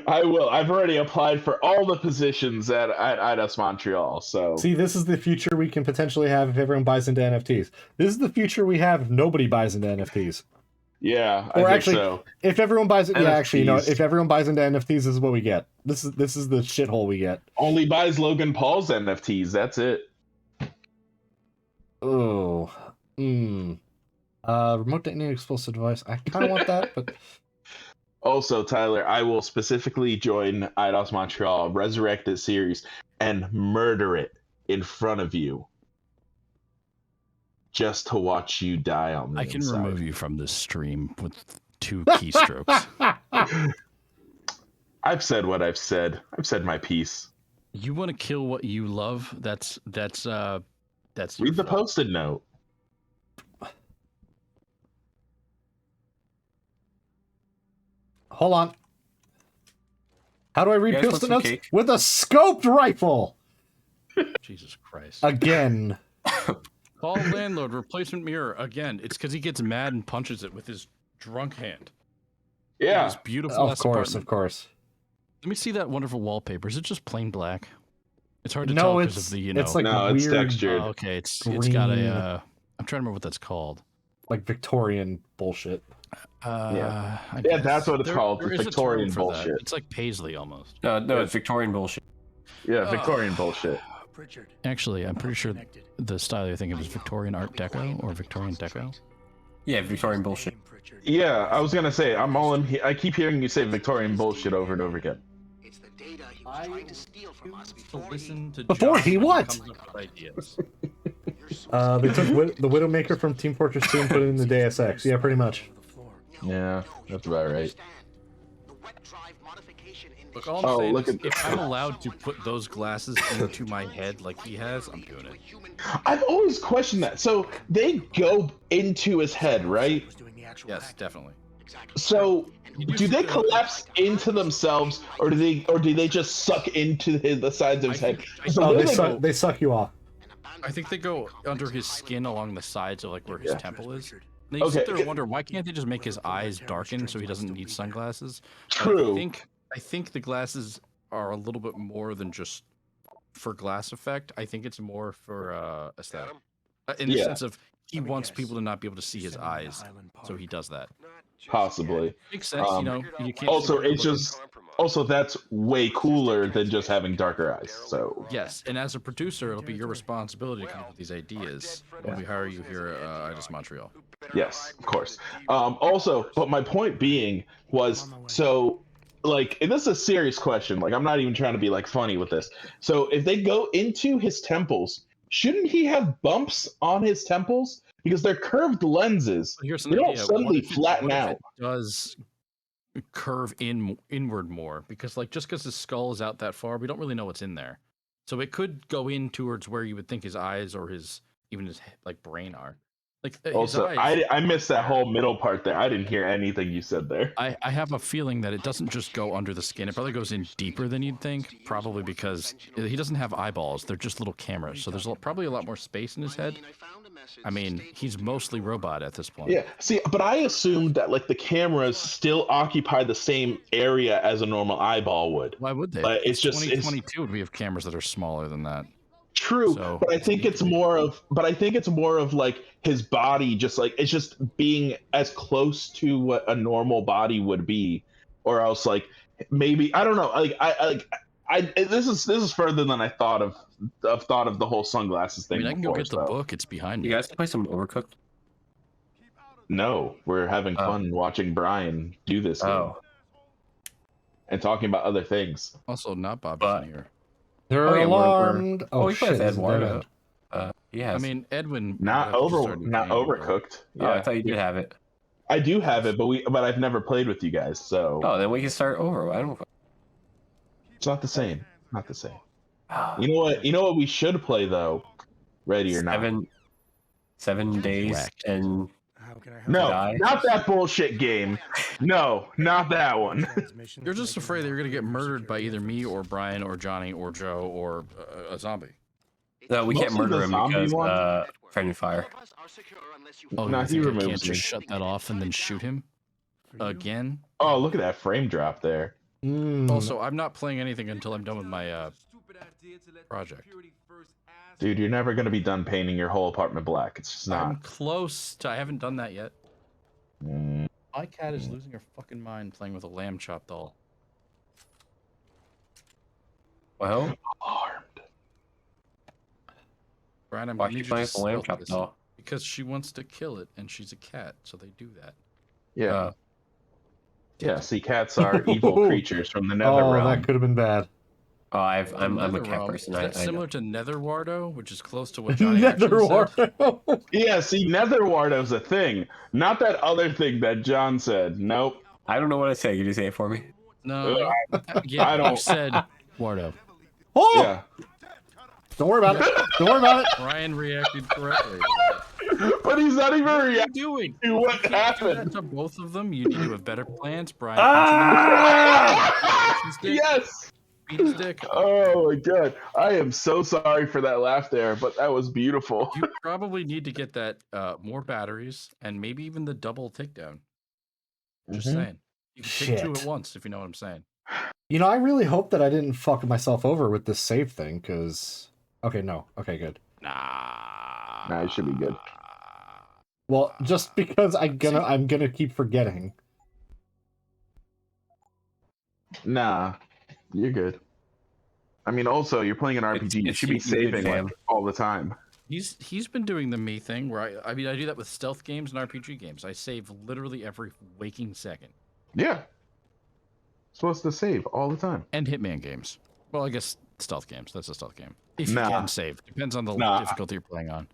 I've already applied for all the positions at IDOS Montreal. So see, this is the future we can potentially have if everyone buys into NFTs. This is the future we have if nobody buys into NFTs. Yeah, or I actually, think so. If everyone buys it, NFTs. yeah, actually, you know, if everyone buys into NFTs, this is what we get. This is the shithole we get. Only buys Logan Paul's NFTs. That's it. Oh. Remote detonating explosive device. I kind of want that, but also, Tyler, I will specifically join IDOS Montreal, resurrect this series, and murder it in front of you, just to watch you die on the inside. Remove you from this stream with 2 keystrokes. I've said what I've said. I've said my piece. You want to kill what you love? That's read the Post-it note. Hold on. How do I read Post-it notes? With a scoped rifle! Jesus Christ. Again. Call landlord, replacement mirror. Again, it's because he gets mad and punches it with his drunk hand. Yeah. It's beautiful. Of course. Let me see that wonderful wallpaper. Is it just plain black? It's hard to tell because of the, you know. It's like no, weird, it's textured. Okay, it's got a. I'm trying to remember what that's called. Like Victorian bullshit. Yeah, that's what it's called. It's Victorian bullshit. It's like paisley almost. No, it's Victorian bullshit. Yeah, Victorian bullshit. Actually, I'm pretty sure the style you're thinking is Victorian Art Deco or Victorian Deco. Yeah, Victorian bullshit. Yeah, I was gonna say I'm all in. I keep hearing you say Victorian bullshit over and over again. It's the data he was trying to steal from us Before he what? Comes up with ideas. They took the Widowmaker from Team Fortress 2 and put it in the Deus Ex. Yeah, pretty much. Yeah, that's about right. Look, all I'm saying is, if I'm allowed to put those glasses into my head like he has, I'm doing it. I've always questioned that. So they go into his head, right? Yes, definitely. So do they collapse into themselves, or do they just suck into the sides of his head? Oh, they suck you off. I think they go under his skin along the sides of like where his temple is. And you Okay. sit there and wonder, why can't they just make his eyes darken so he doesn't need sunglasses? True. I think the glasses are a little bit more than just for glass effect. I think it's more for aesthetic. In the sense of he wants people to not be able to see his eyes, so he does that. Possibly. Makes sense, you know. You can't also, it's just that's way cooler than just having darker eyes. So yes, and as a producer, it'll be your responsibility to come up with these ideas when we hire you here at IDIS Montreal. Yes, of course. Also, but my point being was, so like, and this is a serious question. Like, I'm not even trying to be like funny with this. So if they go into his temples, shouldn't he have bumps on his temples? Because they're curved lenses. Here's an They don't idea. suddenly flatten what if out. it does curve inward more? Because like just because his skull is out that far, we don't really know what's in there. So it could go in towards where you would think his eyes or his like brain are. Like Also, his eyes, I missed that whole middle part there. I didn't hear anything you said there. I have a feeling that it doesn't just go under the skin. It probably goes in deeper than you'd think. Probably because he doesn't have eyeballs. They're just little cameras. So there's probably a lot more space in his head. I mean, he's mostly robot at this point. Yeah, see, but I assumed that like the cameras still occupy the same area as a normal eyeball would. Why would they? But it's just 2022 we have cameras that are smaller than that. True, So, but I think it's more of like his body, just like it's just being as close to what a normal body would be, or else like maybe I don't know. Like I this is further than I thought of the whole sunglasses thing. I mean, I can go get the book. It's behind me. You guys play some Overcooked? No, we're having fun watching Brian do this game and talking about other things. Also, not Bob's in here. They're alarmed. We play with shit, Eduardo. Yeah. I mean, Edwin. Not overcooked. Oh, I thought you did have it. I do have it, but I've never played with you guys, so. Oh, then we can start over. I don't. It's not the same. Not the same. You know what? You know what we should play though. Ready or not? 7 days and. No, not that bullshit game. No, not that one. You're just afraid that you're gonna get murdered by either me or Brian or Johnny or Joe or a zombie. No, we can't murder him because friendly fire. Oh, no, he can't removes just shut that off and then shoot him again. Oh, look at that frame drop there. Also, I'm not playing anything until I'm done with my project. Dude, you're never gonna be done painting your whole apartment black. It's just not. I'm close to. I haven't done that yet. My cat is losing her fucking mind playing with a lamb chop doll. Well, armed. Brian, I'm why gonna you need playing you with to a lamb stealth chop this, doll? because she wants to kill it, and she's a cat, so they do that. Yeah. Yeah. See, cats are evil creatures from the Nether Oh, realm. that could have been bad. Oh, I'm a cat Netherrealm, person. Is that I similar to Netherwardo, which is close to what Johnny actually said? Netherwardo. Yeah. See, Netherwardo's a thing, not that other thing that John said. Nope. I don't know what I say. Can you say it for me? No, yeah, I don't- you said Wardo. Oh! Yeah. Don't worry about it. Don't worry about it. Brian reacted correctly. But he's not even What are you reacting doing? to what You can't do that happened. to both of them. You need to have better plans, Brian. Yes. Beat his dick. Oh my god. I am so sorry for that laugh there, but that was beautiful. You probably need to get that more batteries and maybe even the double takedown. Just saying. You can take two Shit. at once if you know what I'm saying. You know, I really hope that I didn't fuck myself over with this save thing, because... Okay, no. Okay, good. Nah, it should be good. Well, just because I'm gonna keep forgetting. Nah, you're good. I mean, also you're playing an RPG. You should be saving like all the time. He's been doing the me thing where I do that with stealth games and RPG games. I save literally every waking second. Yeah. Supposed to save all the time. And Hitman games. Well, I guess stealth games. That's a stealth game. If you Nah. can save, depends on the difficulty you're playing on.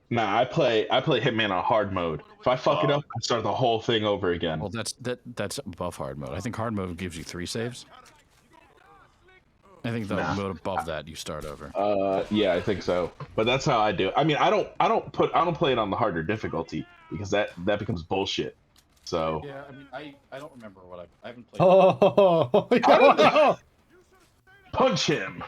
Nah, I play Hitman on hard mode. If I fuck it up, I start the whole thing over again. Well, that's above hard mode. I think hard mode gives you 3 saves. I think the mode above that you start over. Yeah, I think so. But that's how I do it. I mean, I don't play it on the harder difficulty because that becomes bullshit. So yeah, I mean, I don't remember what I haven't played. Oh, punch him.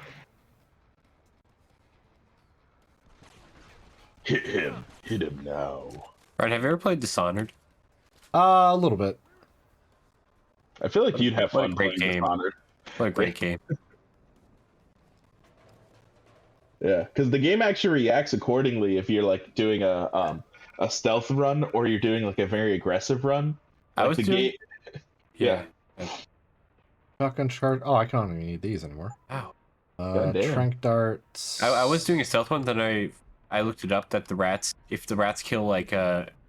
Hit him. Hit him now. Right, have you ever played Dishonored? a little bit. I feel like you'd have fun great playing game. Dishonored. What a great game. Yeah, because the game actually reacts accordingly if you're like doing a stealth run or you're doing like a very aggressive run. I was doing. Yeah. Shotgun charge. Oh, I don't even need these anymore. Wow. Trank darts. I was doing a stealth one, then I looked it up that if the rats kill like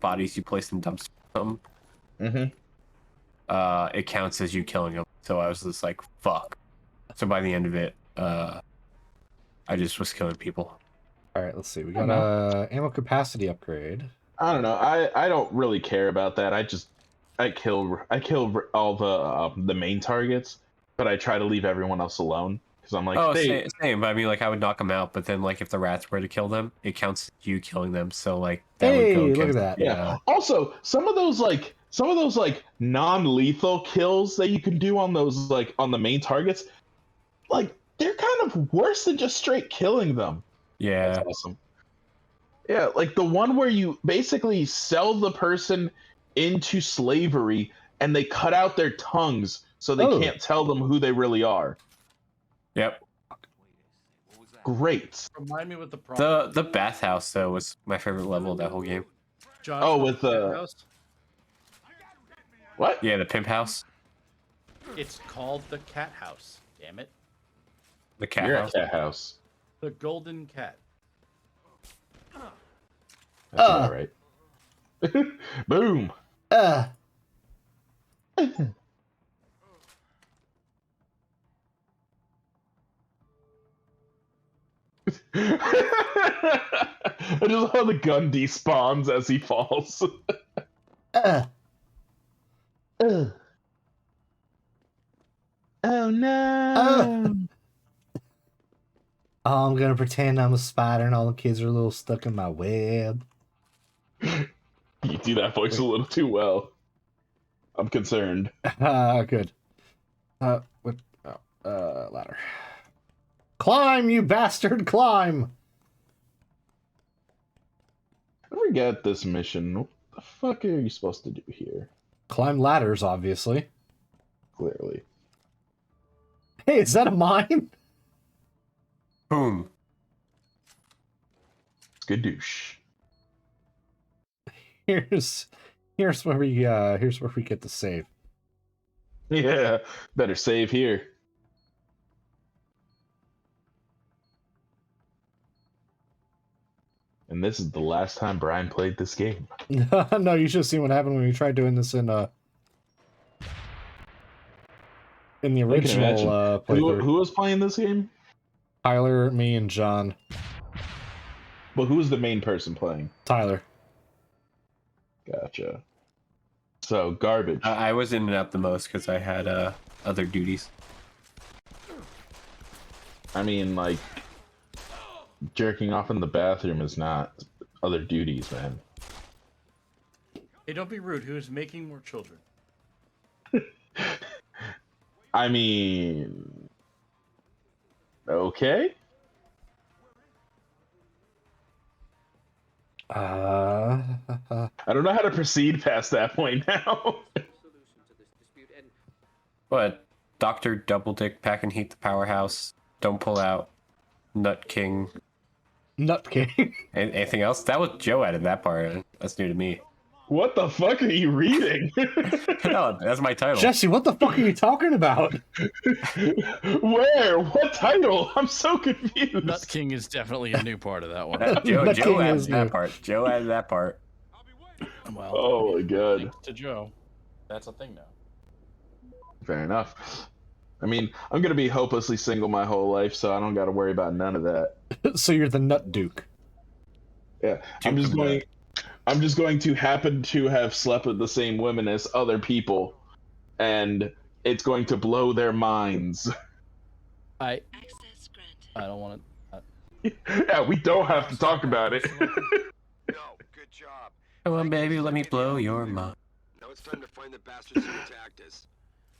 bodies you place in dumpsters or something, it counts as you killing them. So I was just like, fuck. So by the end of it, I just was killing people. All right, let's see. We got a ammo capacity upgrade. I don't know. I don't really care about that. I kill all the main targets, but I try to leave everyone else alone because I'm like, same. But I mean, like I would knock them out, but then like if the rats were to kill them, it counts as you killing them. So like that would go look at that. Yeah. Also, some of those non-lethal kills that you can do on those like on the main targets, like they're kind of worse than just straight killing them. Yeah. That's awesome. Yeah, like the one where you basically sell the person into slavery and they cut out their tongues so they can't tell them who they really are. Yep. Great. Remind me what the problem. The bathhouse though was my favorite level of that whole game. John, with the what? Yeah, the pimp house. It's called the cat house. Damn it. The cat You're house. a cat house. The golden cat. That's about right. Boom. I just love how the gun despawns as he falls. Oh no. Oh, I'm gonna pretend I'm a spider and all the kids are a little stuck in my web. You do that voice a little too well. I'm concerned. Good. Ladder. Climb, you bastard, climb! I forget this mission. What the fuck are you supposed to do here? Climb ladders, obviously. Clearly. Hey, is that a mine? Boom. Skadoosh. Here's where we get to save. Yeah, better save here. And this is the last time Brian played this game. No, you should have seen what happened when we tried doing this in the original playthrough. Who was playing this game? Tyler, me, and John. Well, who was the main person playing? Tyler. Gotcha. So, garbage. I was in and out the most because I had other duties. I mean, like, jerking off in the bathroom is not other duties, man. Hey, don't be rude. Who is making more children? I mean... Okay. I don't know how to proceed past that point now. But Dr. Double Dick Pack and Heat the Powerhouse, Don't Pull Out, Nut King. Nut King. Anything else? That was Joe added that part. That's new to me. What the fuck are you reading? No, that's my title. Jesse, what the fuck are you talking about? Where? What title? I'm so confused. Nut King is definitely a new part of that one. Joe added that part. Joe added that part. Well, oh my god. Thanks to Joe. That's a thing now. Fair enough. I mean, I'm gonna be hopelessly single my whole life, so I don't got to worry about none of that. So you're the Nut Duke. Yeah, I'm just going to happen to have slept with the same women as other people, and it's going to blow their minds. I don't want to. Yeah, we don't have to talk about it. No, good job. Come on, baby, let me blow your mind. Now it's time to find the bastards who attacked us.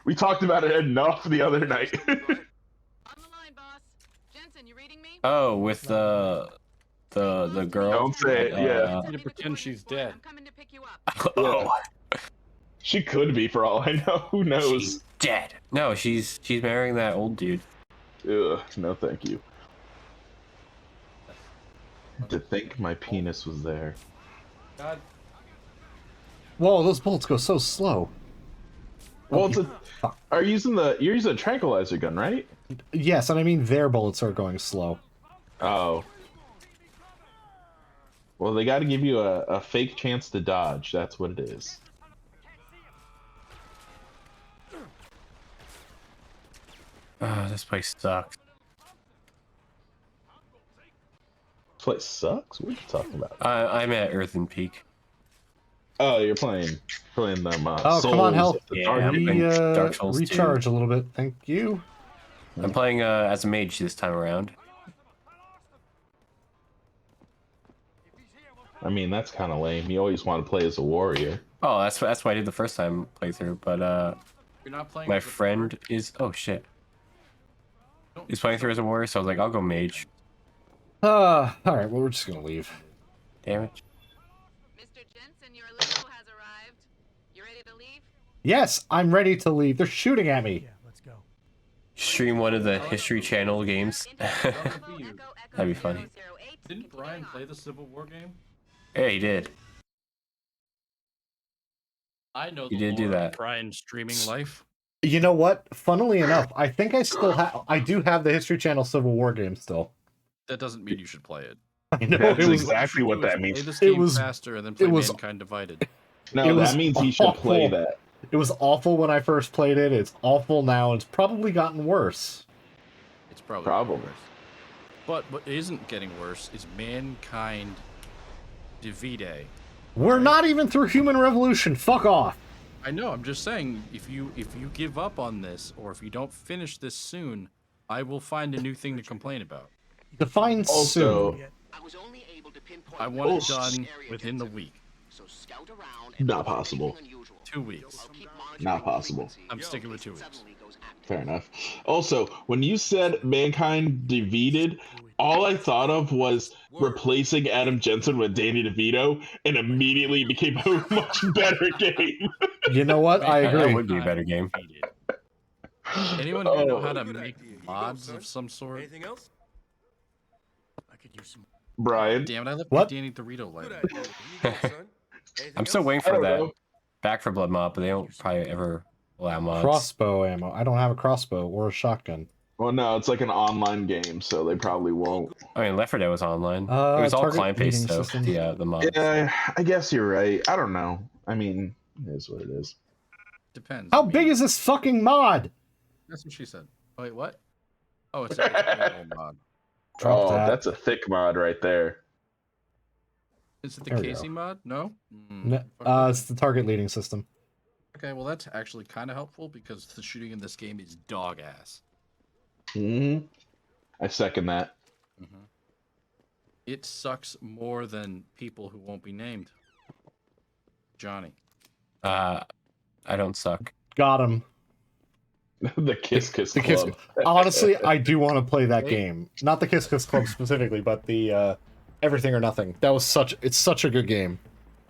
We talked about it enough the other night. On the line, boss. Jensen, you reading me? Oh, with the girl. Don't say it. Yeah. to pretend she's dead. I'm coming to pick you up. Oh, she could be for all I know. Who knows? she's dead. No, she's marrying that old dude. Ugh, no, thank you. To think my penis was there. God. Whoa, those bullets go so slow. Well, you're using a tranquilizer gun, right? Yes, and I mean their bullets are going slow. Oh. Well, they got to give you a fake chance to dodge. That's what it is. This place sucks. This place sucks? What are you talking about? I'm at Earthen Peak. Oh, you're playing them. Oh, come on, help! Yeah, Dark Souls 2. Recharge a little bit, thank you. I'm playing as a mage this time around. I mean, that's kind of lame. You always want to play as a warrior. Oh, that's what I did the first time playthrough. But You're not playing. my friend is shit. He's playing through as a warrior, so I was like, I'll go mage. All right. Well, we're just gonna leave. Damn it. Mr. Jensen, your limo has arrived. You ready to leave? Yes, I'm ready to leave. They're shooting at me. Yeah, let's go. Stream one of the History Channel games. That'd be funny. Didn't Brian play the Civil War game? Yeah, he did. I know. You did do that. Brian streaming life. You know what? Funnily enough, I think I still have. I do have the History Channel Civil War game still. That doesn't mean you should play it. I know That's it was exactly what that means. Play this game faster and then play it was- Mankind Divided. No, that means he should play that. It was awful when I first played it. It's awful now. It's probably gotten worse. It's probably Probably. worse. But what isn't getting worse is Mankind Divide. We're not even through Human Revolution. Fuck off. I know. I'm just saying, if you give up on this, or if you don't finish this soon, I will find a new thing to complain about. Define Also, soon. I want it done within the week. not possible. 2 weeks. Not possible. I'm sticking with 2 weeks. Fair enough. Also, when you said Mankind Divided, all I thought of was replacing Adam Jensen with Danny DeVito, and immediately became a much better game. You know what? I That agree. would be a better game. Anyone here know how to make mods of some sort? Anything else? I could use some. Brian, Damn it! I left What? Danny Dorito later. Good idea. Here you go, son. Anything I'm still else? waiting I for don't that know. Back for Blood mod, but they don't probably ever allow mods. Crossbow ammo. I don't have a crossbow or a shotgun. well, no, it's like an online game, so they probably won't. I mean, Left 4 Dead was online. It Uh, was all target client-based, leading so system. the mods. Yeah, I guess you're right. I don't know. I mean, it is what it is. Depends. How big is this fucking mod? That's what she said. Wait, what? Oh, it's a old mod. Drop oh, that. that's a thick mod right there. Is it the There we Casey go. mod? No. It's the target leading system. Okay, well that's actually kind of helpful because the shooting in this game is dog ass. Hmm. I second that. It sucks more than people who won't be named. Johnny. I don't suck. Got him. The Kiss Kiss The Club. Kiss. Honestly, I do want to play that game. Not the Kiss Kiss Club specifically, but the Everything or Nothing. It's such a good game.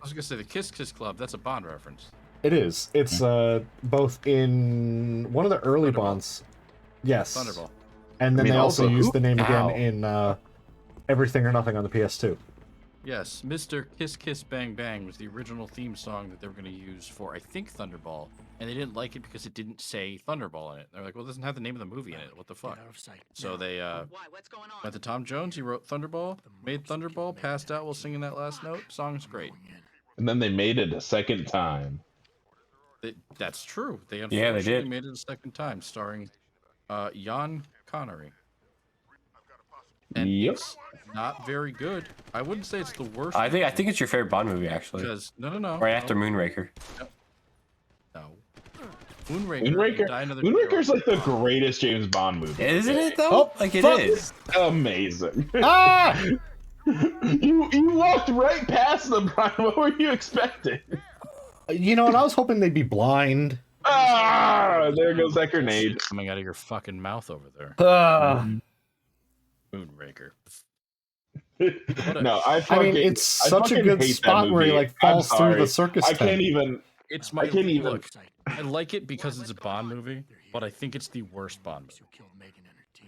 I was gonna say the Kiss Kiss Club. That's a Bond reference. It is. It's both in one of the early Bonds. Yes. Thunderball. And then I mean, they also also, used the name Ow. again in Everything or Nothing on the PS2. Yes, Mr. Kiss Kiss Bang Bang was the original theme song that they were going to use for, I think, Thunderball, and they didn't like it because it didn't say Thunderball in it. They're like, well, it doesn't have the name of the movie in it. What the fuck? So they went to Tom Jones. He wrote Thunderball, made Thunderball, passed out while singing that last note. Song's great. And then they made it a second time. That's true. They Yeah, they unfortunately did. made it a second time, starring Jan Connery. And it's not very good. I wouldn't say it's the worst. I think it's your favorite Bond movie, actually. Because no. Right after Moonraker. No. Moonraker's like the greatest James Bond movie. Isn't it though? Like it is. Amazing. Ah! You walked right past them, Brian. What were you expecting? You know, and I was hoping they'd be blind. Ah, there goes that grenade coming out of your fucking mouth over there. Moonraker. No, I mean, it's such a good spot where he like falls through the circus tent. I can't even. Look. I like it because it's a Bond movie, but I think it's the worst Bond movie.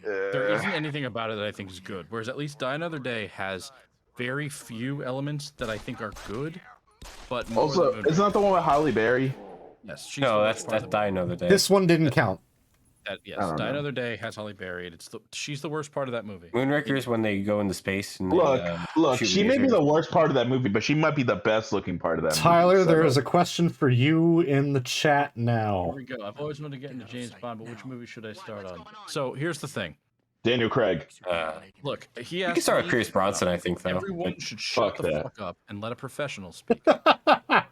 There isn't anything about it that I think is good. Whereas at least Die Another Day has very few elements that I think are good. But also, it's not the one with Halle Berry. Yes, no, that's Die Another Day. This one didn't count. Yes, Die Another Day has Halle Berry, and she's the worst part of that movie. Moonraker is when they go into space and look. She may be the worst part of that movie, but she might be the best looking part of that movie. Tyler, there is a question for you in the chat now. Here we go. I've always wanted to get into James Bond, but which movie should I start on? So here's the thing. Daniel Craig. Look, you can start with Pierce Bronson, I think, though. Everyone should shut the fuck up and let a professional speak.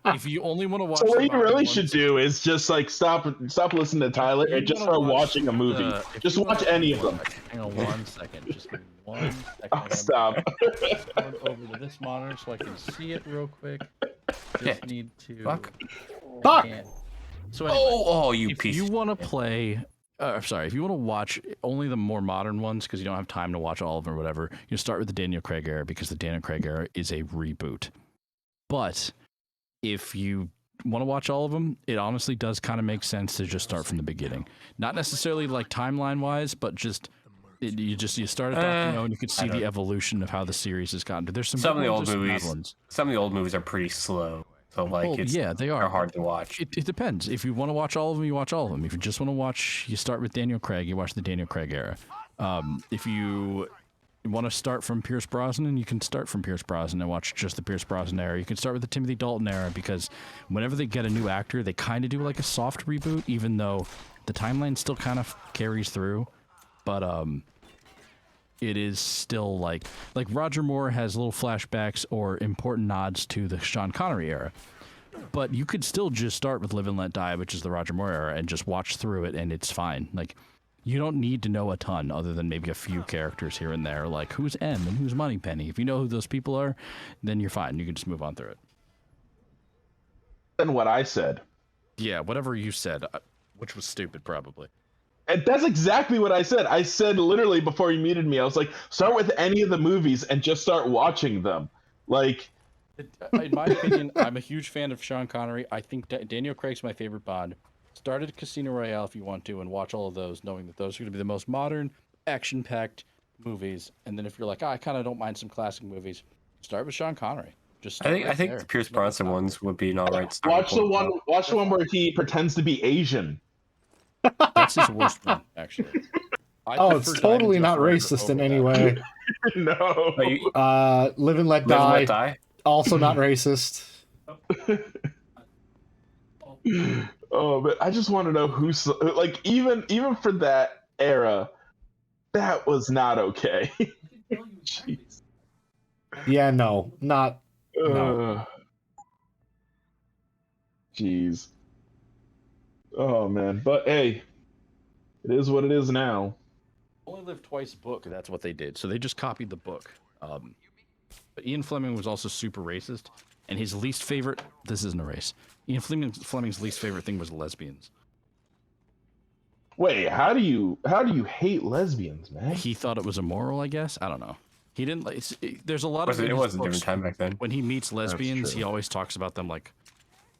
If you only want to watch, So what you really should do is just like stop listening to Tyler and just start watching a movie. Just watch any of them. Hang on 1 second. Just give me 1 second. Oh, stop. Over to this monitor so I can see it real quick. Just need to. Fuck. So anyway, you if piece. you want to play. If you want to watch only the more modern ones because you don't have time to watch all of them or whatever, you start with the Daniel Craig era because the Daniel Craig era is a reboot. But if you want to watch all of them, it honestly does kind of make sense to just start from the beginning. Not necessarily like timeline wise, but just you start at Dr. No and you can see the evolution of how the series has gotten. There's some of the old movies. Some of the old movies are pretty slow. So like they are. They're hard to watch. It depends. If you want to watch all of them, you watch all of them. If you just want to watch, you start with Daniel Craig. You watch the Daniel Craig era. If you want to start from Pierce Brosnan, you can start from Pierce Brosnan and watch just the Pierce Brosnan era. You can start with the Timothy Dalton era because whenever they get a new actor, they kind of do like a soft reboot, even though the timeline still kind of carries through. But it is still like Roger Moore has little flashbacks or important nods to the Sean Connery era. But you could still just start with Live and Let Die, which is the Roger Moore era, and just watch through it, and it's fine. Like, you don't need to know a ton other than maybe a few characters here and there, like who's M and who's Moneypenny. If you know who those people are, then you're fine. You can just move on through it. And what I said. Yeah, whatever you said, which was stupid, probably. And that's exactly what I said. I said literally before you muted me, I was like, start with any of the movies and just start watching them. Like, in my opinion, I'm a huge fan of Sean Connery. I think Daniel Craig's my favorite Bond. Start at Casino Royale if you want to and watch all of those, knowing that those are going to be the most modern, action-packed movies. And then if you're like, I kind of don't mind some classic movies, start with Sean Connery. I think the Pierce Brosnan ones would be an alright. Watch the one where he pretends to be Asian. That's his worst one, actually. It's totally not racist in any way. No. Live and Let Die. Also not racist. Oh, but I just want to know who's like even for that era, that was not okay. Jeez. Yeah, no. Jeez. Oh man, but hey, it is what it is now. Only Live Twice book. That's what they did. So they just copied the book. But Ian Fleming was also super racist, and his least favorite. This isn't a race. Ian Fleming's least favorite thing was lesbians. Wait, how do you hate lesbians, man? He thought it was immoral, I guess. I don't know. He didn't like. There's a lot of. It was a different time back then. When he meets lesbians, he always talks about them like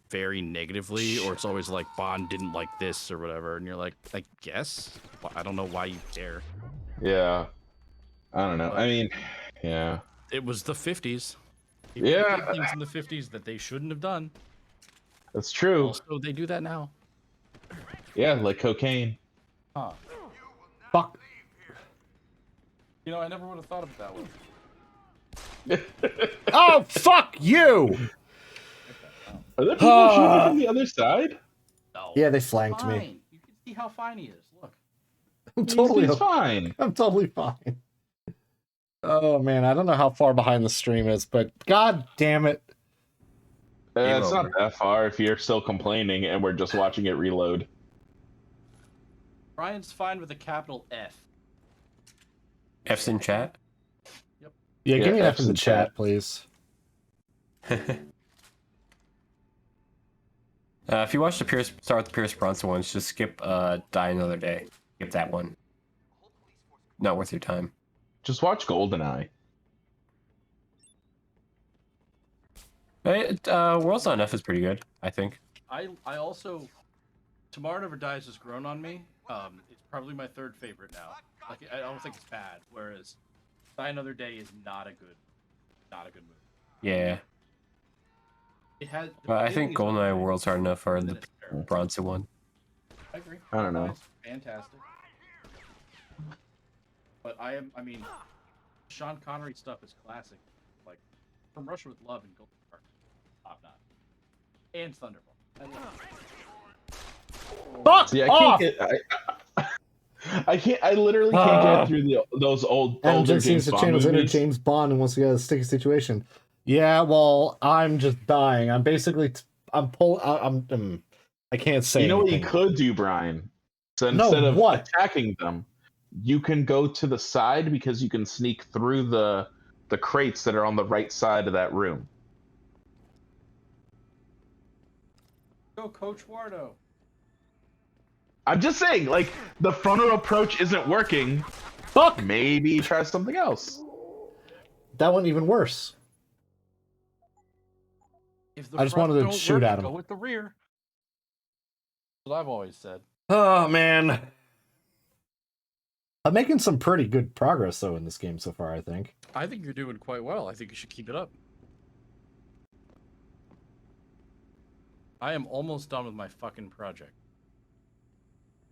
very negatively, or it's always like Bond didn't like this or whatever, and you're like, I guess. I don't know why you care. Yeah, I don't know. I mean, yeah. It was the 50s. People Yeah. did things in the 50s that they shouldn't have done. That's true. Also, they do that now. Yeah, like cocaine. Huh. Fuck. You know, I never would have thought of it that way. Oh, fuck you! Are there people shooting from the other side? No. Yeah, they flanked me. Fine. You can see how fine he is. Look. He's fine. I'm totally fine. Oh man, I don't know how far behind the stream is, but god damn it. It's not that far if you're still complaining and we're just watching it reload. Brian's fine with a capital F. F's in chat? Yep. Yeah, give me an F in the in chat, please. If you watch the start with the Pierce Bronson ones, just skip Die Another Day. Skip that one. Not worth your time. Just watch GoldenEye. World's Not Enough is pretty good, I think. I also Tomorrow Never Dies has grown on me. It's probably my third favorite now. Like I don't think it's bad. Whereas Die Another Day is not a good movie. Yeah. It has. I think GoldenEye and World's Hard Enough are the Bronson one. I agree. I don't know. Fantastic. But I mean, Sean Connery stuff is classic. Like From Russia with Love and Golden Heart, top notch. And Thunderball. I love it. Fuck See, off! I can't. I literally can't get through those old. Amgen seems to channel his inner James Bond and wants to get a sticky situation. Yeah, well, I'm just dying. I'm basically. I can't say. You know anything. what you could do, Brian? So instead of attacking them, you can go to the side because you can sneak through the crates that are on the right side of that room. Go, Coach Wardo. I'm just saying, like, the frontal approach isn't working. Fuck! Maybe try something else. That one even worse. If the I just front wanted to don't shoot work, at him. Go with the rear. That's what I've always said. Oh, man. I'm making some pretty good progress, though, in this game so far, I think. I think you're doing quite well. I think you should keep it up. I am almost done with my fucking project.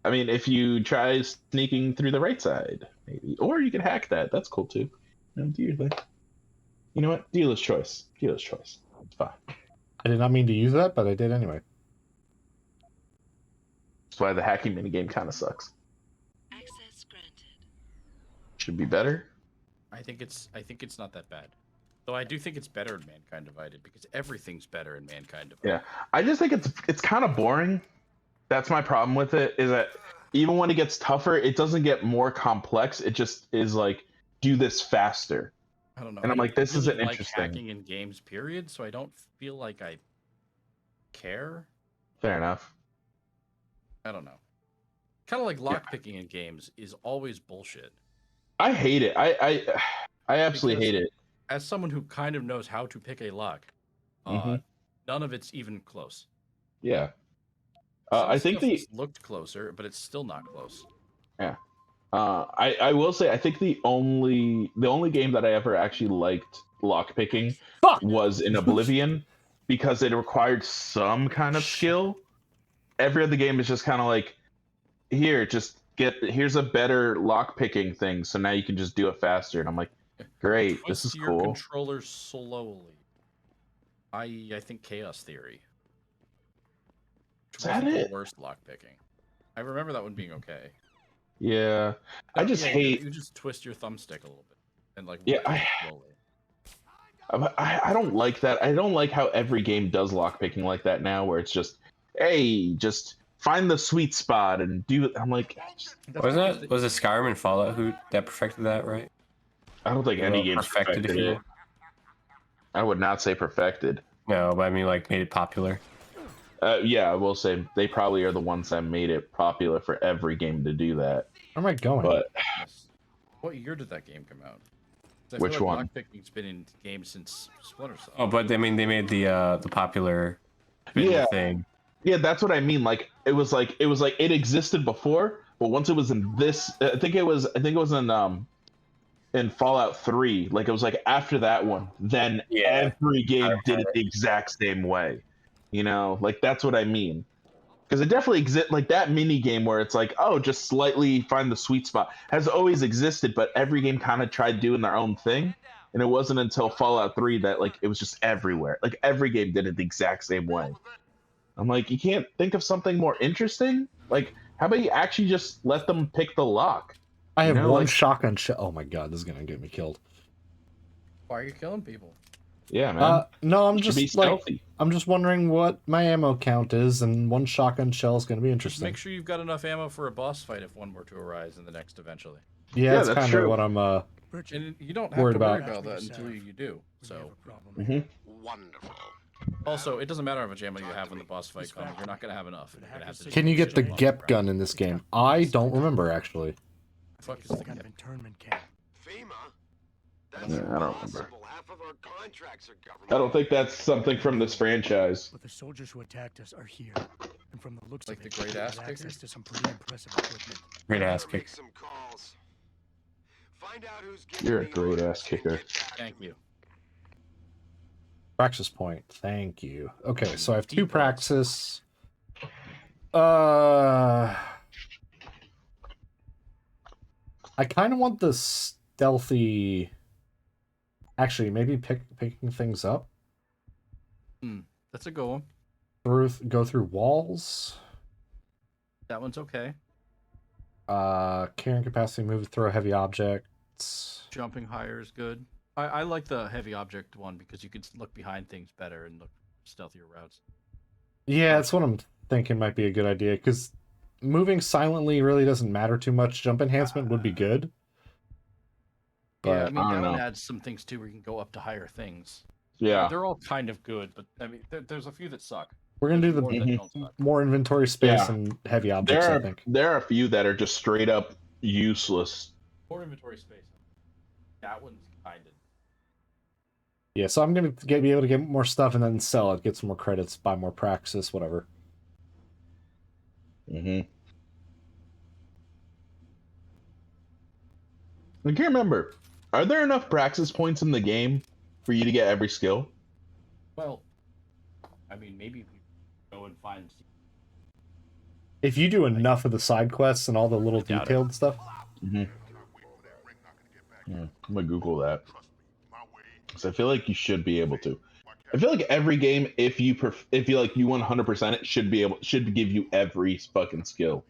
I mean, if you try sneaking through the right side, maybe. Or you can hack that. That's cool, too. Do your thing. You know what? Dealer's choice. Dealer's choice. It's fine. I did not mean to use that, but I did anyway. That's why the hacking minigame kind of sucks. Access granted. Should be better. I think it's not that bad. Though I do think it's better in Mankind Divided because everything's better in Mankind Divided. Yeah. I just think it's kind of boring. That's my problem with it, is that even when it gets tougher, it doesn't get more complex. It just is like, do this faster. I don't know. And I'm like, this isn't like interesting. hacking in games, period, so I don't feel like I care. Fair enough. I don't know. Kind of like lockpicking in games is always bullshit. I hate it. I absolutely hate it. As someone who kind of knows how to pick a lock, none of it's even close. Yeah. Some I think stuff looked closer, but it's still not close. Yeah. I will say I think the only game that I ever actually liked lockpicking was in Oblivion because it required some kind of skill. Every other game is just kind of like, here's a better lockpicking thing, so now you can just do it faster. And I'm like, great, this is your cool. Controller slowly. I think Chaos Theory. Is that it? The worst lockpicking. I remember that one being okay. Yeah, I just hate. You just twist your thumbstick a little bit and like. Yeah, slowly. I don't like that. I don't like how every game does lockpicking like that now, where it's just, hey, just find the sweet spot and do it. I'm like, was it Skyrim and Fallout that perfected that, right? I don't think any game perfected it. I would not say perfected. No, but I mean, like, made it popular. Yeah, I will say they probably are the ones that made it popular for every game to do that. Where am I going? But what year did that game come out? Which one? Lockpicking's been in games since Splinter Cell. Oh, but I mean, they made the popular thing. Yeah, that's what I mean. Like it was like it existed before, but once it was in this, I think it was in in Fallout 3, like it was like after that one, then every game did it the exact same way. You know, like that's what I mean. Because it definitely exists, like that mini game where it's like, oh, just slightly find the sweet spot has always existed, but every game kind of tried doing their own thing. And it wasn't until Fallout 3 that like it was just everywhere. Like every game did it the exact same way. I'm like, you can't think of something more interesting? Like, how about you actually just let them pick the lock? I have one shotgun shell. Oh my god, this is gonna get me killed. Why are you killing people? Yeah, man. No, I'm just like, I'm just wondering what my ammo count is, and one shotgun shell is gonna be interesting. Just make sure you've got enough ammo for a boss fight if one were to arise in the next eventually. Yeah, that's kind of what I'm and you don't have worried to worry about. about that until you do. So. Wonderful. Also, it doesn't matter how much ammo you have when the boss fight comes. You're not gonna have enough. You're gonna have to Can you get the GEP gun in this game? I don't remember actually. Fuck is the kind of internment camp. Yeah, I don't remember. I don't think that's something from this franchise. But the soldiers who attacked us are here, and from the looks like of it, the great ass have kicker? access to some pretty impressive equipment. Great ass kick. You're a great ass kicker. Thank you. Praxis point. Thank you. Okay, so I have 2 Praxis. I kind of want the stealthy. Actually, maybe picking things up. That's a good one. Go through walls. That one's okay. Carrying capacity, move, throw heavy objects. Jumping higher is good. I like the heavy object one because you can look behind things better and look stealthier routes. Yeah, that's what I'm thinking might be a good idea, because moving silently really doesn't matter too much. Jump enhancement would be good. But, yeah, I mean, I don't that one know. adds some things too where you can go up to higher things. Yeah. They're all kind of good, but I mean, there's a few that suck. We're going to do More that the don't suck. more inventory space Yeah. and heavy objects, I think. There are a few that are just straight up useless. More inventory space. That one's kind of. Yeah, so I'm going to be able to get more stuff and then sell it, get some more credits, buy more Praxis, whatever. I can't remember. Are there enough Praxis points in the game for you to get every skill? Well, I mean, maybe we go and find. If you do enough of the side quests and all the little detailed stuff. Yeah, I'm gonna Google that. Because I feel like you should be able to. I feel like every game, if you like you 100%, it should give you every fucking skill.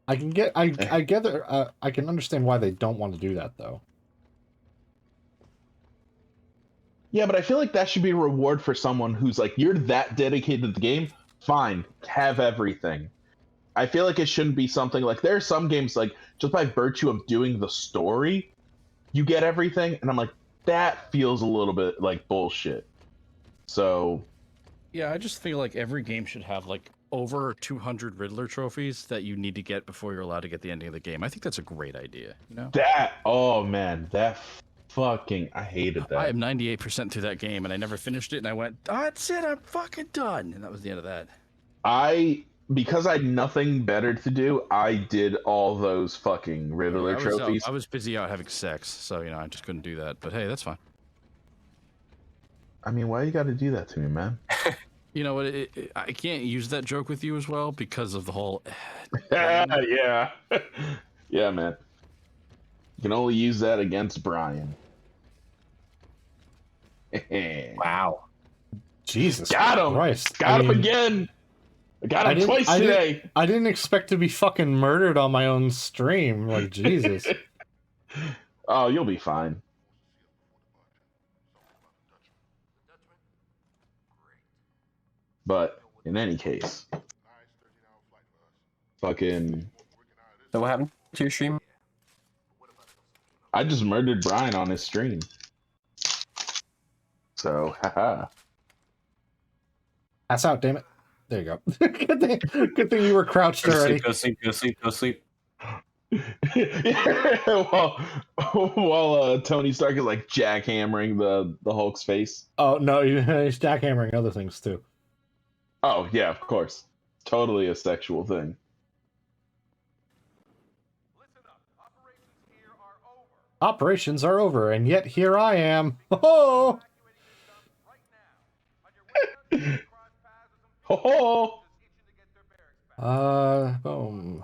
I can understand why they don't want to do that, though. Yeah, but I feel like that should be a reward for someone who's like, you're that dedicated to the game, fine, have everything. I feel like it shouldn't be something like, there are some games like, just by virtue of doing the story, you get everything, and I'm like, that feels a little bit like bullshit. So... Yeah, I just feel like every game should have like over 200 Riddler trophies that you need to get before you're allowed to get the ending of the game. I think that's a great idea, you know? Oh man, that fucking, I hated that. I am 98% through that game and I never finished it and I went, that's it, I'm fucking done. And that was the end of that. Because I had nothing better to do, I did all those fucking Riddler trophies. I was busy out having sex, so, you know, I just couldn't do that. But hey, that's fine. I mean, why you gotta do that to me, man? You know what? I can't use that joke with you as well because of the whole. Yeah. Yeah, man. You can only use that against Brian. Wow. Jesus Got him! Christ. Got him again! I got him twice today! I didn't expect to be fucking murdered on my own stream. Like, Jesus. Oh, you'll be fine. But in any case, fucking. So what happened to your stream? I just murdered Brian on his stream. So, haha. Pass out, damn it. There you go. Good thing you were crouched already. Go sleep. while Tony Stark is like jackhammering the Hulk's face. Oh, no, he's jackhammering other things too. Oh, yeah, of course. Totally a sexual thing. Operations are over, and yet here I am. Oh! Ho ho! Boom.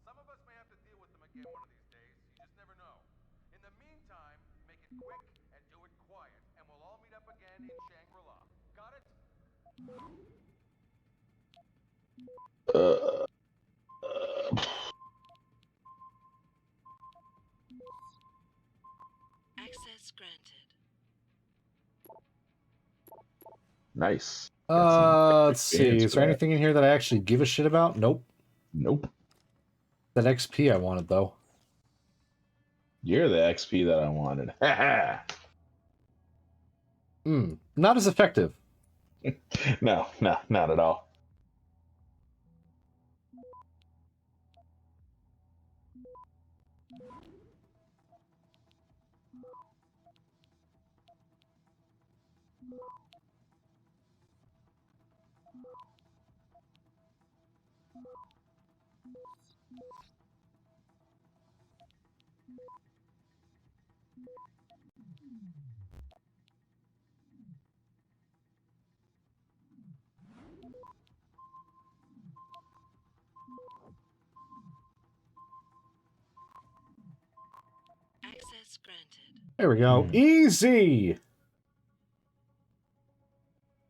Some of us may have to deal with them again one of these days. You just never know. In the meantime, make it quick and do it quiet, and we'll all meet up again in Shangri-La. Got it? Access granted. Nice. Let's see. Is there anything in here that I actually give a shit about? Nope. Nope. That XP I wanted, though. You're the XP that I wanted. Not as effective. No, not at all. Access granted. There we go. Easy!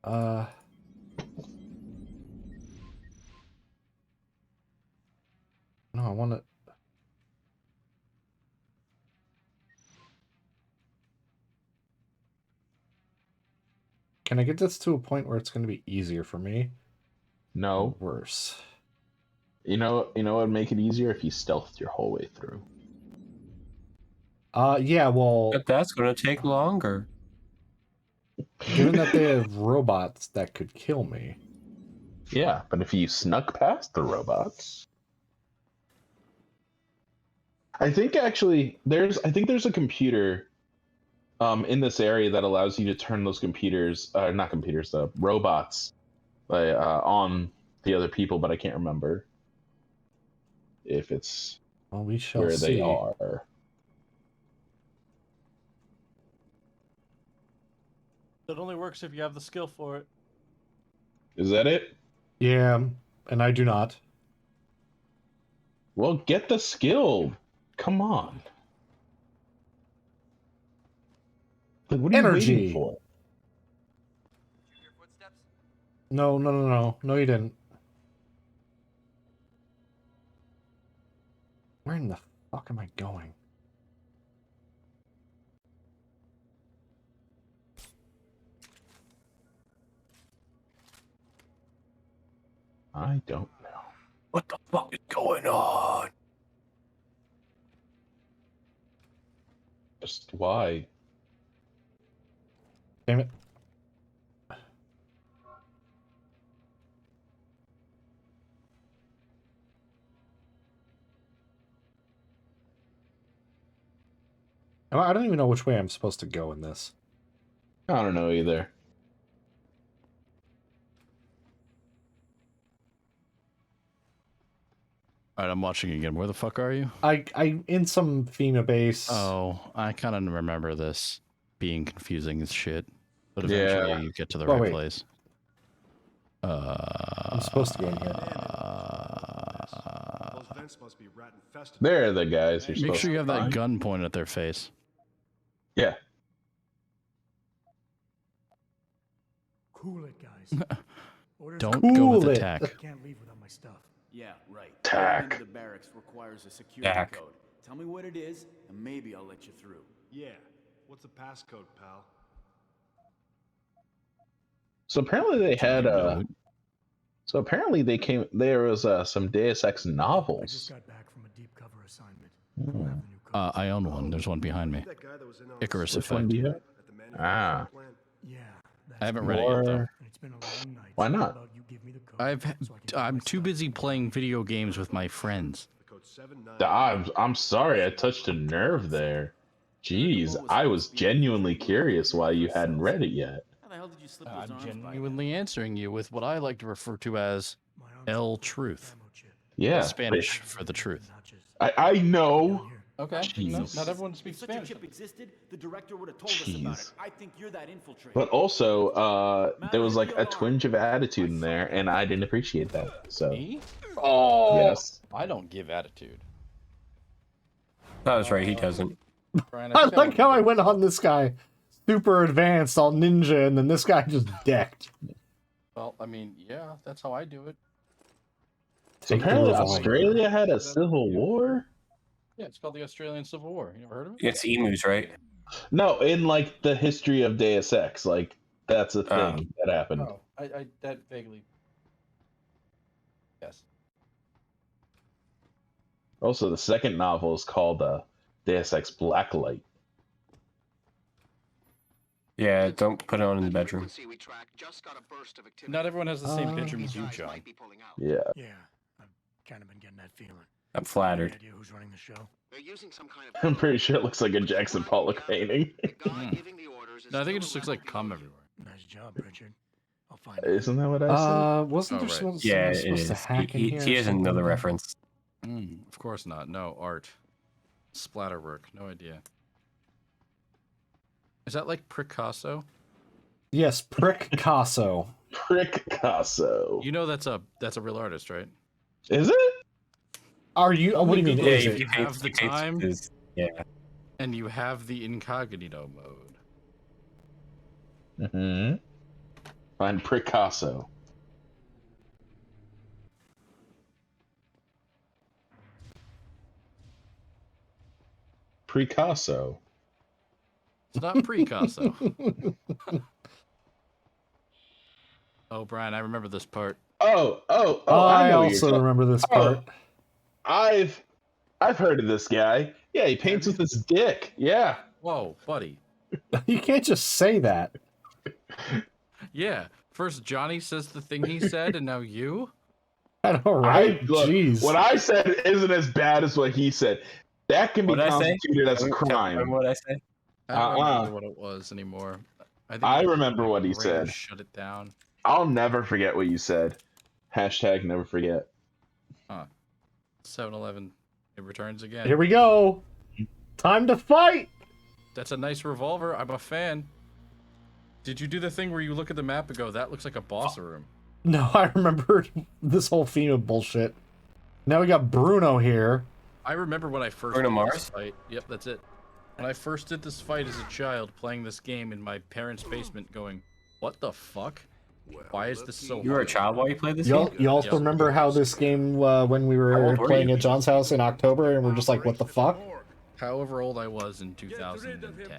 No, I want to... Can I get this to a point where it's going to be easier for me? No. Or worse. You know what would make it easier if you stealthed your whole way through. Yeah, well... But that's gonna take longer. Given that they have robots that could kill me. Yeah, but if you snuck past the robots... I think actually, there's a computer in this area that allows you to turn those computers, not computers, the robots, on the other people, but I can't remember if it's we shall where see. they are. It only works if you have the skill for it. Is that it? Yeah, and I do not. Well, get the skill. Come on. Like, what are you waiting for? No, you didn't. Where in the fuck am I going? I don't know. What the fuck is going on? Just why? Damn it. I don't even know which way I'm supposed to go in this. I don't know either. Alright, I'm watching again. Where the fuck are you? I in some FEMA base. Oh, I kind of remember this being confusing as shit. But eventually you get to the right place. I'm supposed to be in here. Those vents must be rat infested. They're the guys you're Make supposed sure you to have that find. gun pointed at their face. Yeah. Cool it, guys. Don't go with attack. I can't leave without my stuff. Yeah, right. Tack. Going into the barracks requires a security Tack. code. Tell me what it is, and maybe I'll let you through. Yeah. What's the passcode, pal? So apparently they had So apparently they came. There was some Deus Ex I just novels. got back from a deep cover assignment. I don't have the new code. I own one. There's one behind me. That guy that was in on Icarus Which one Effect. do you have? at the manufacturing Ah. plant. Yeah. I haven't read it yet, though. And it's been a long night. Why so how not? about you give me the code so I can get I'm my too stuff? busy playing video games with my friends. The code's 79. I'm sorry, I touched a nerve there. Jeez, I was genuinely curious why you hadn't read it yet. How the hell did you slip I'm those arms by now? genuinely answering you with what I like to refer to as My arms El are full of Truth. ammo chip. Yeah, Spanish for the truth. I know. Okay. No, not everyone speaks If such Spanish. a chip existed, the director would have told us about it. I think you're that infiltrator. But also, there was like a twinge of attitude in there, and I didn't appreciate that. So, Me? Oh, yes. I don't give attitude. That was right. He doesn't. Brian, I like how I went on this guy super advanced, all ninja, and then this guy just decked. Well, I mean, yeah, that's how I do it. So apparently Australia had a civil war? Yeah, it's called the Australian Civil War. You never heard of it? It's emus, right? No, in like the history of Deus Ex, like that's a thing that happened. Oh, I that vaguely. Yes. Also, the second novel is called Deus Ex Blacklight. Yeah, don't put it on in the bedroom. Not everyone has the same bedroom as you, John. Yeah. Yeah, I've kind of been getting that feeling. I'm flattered. Any idea who's running the show? They're using some kind of I'm pretty sure it looks like a Jackson Pollock painting. No, I think it just looks like cum everywhere. Nice job, Richard. I'll find Isn't that what I said? Wasn't Oh, there right. supposed Yeah, to hack in here? he has another reference. Of course not. No, art. Splatter work. No idea. Is that like Picasso? Yes, Picasso. Picasso. You know that's a real artist, right? Is it? Are you? What do you mean? Google Is it it? if you have the time Yeah. and you have the incognito mode. Mm-hmm. Find Picasso. Picasso. It's not Picasso. Oh, Brian, I remember this part. Oh! I know what also you're remember this part. I've heard of this guy. Yeah, he paints with his dick. Yeah. Whoa, buddy. You can't just say that. Yeah. First Johnny says the thing he said, and now you? I know, right? Look, Jeez. what I said isn't as bad as what he said. That can be What'd I say? constituted as a crime. What I say? I don't remember what it was anymore. I remember what he brain said. Shut it down. I'll never forget what you said. Hashtag never forget. Huh. 7-Eleven. It returns again. Here we go. Time to fight. That's a nice revolver. I'm a fan. Did you do the thing where you look at the map and go, that looks like a boss room? No, I remember this whole theme of bullshit. Now we got Bruno here. I remember when I first Bruno did Mars? this fight. Yep, that's it. When I first did this fight as a child, playing this game in my parents' basement, going, what the fuck? Why is this so You were a hard? child while you played this You game? also remember how this game, when we How were old were playing you? at John's house in October, and we're just like, what the fuck? However old I was in 2010.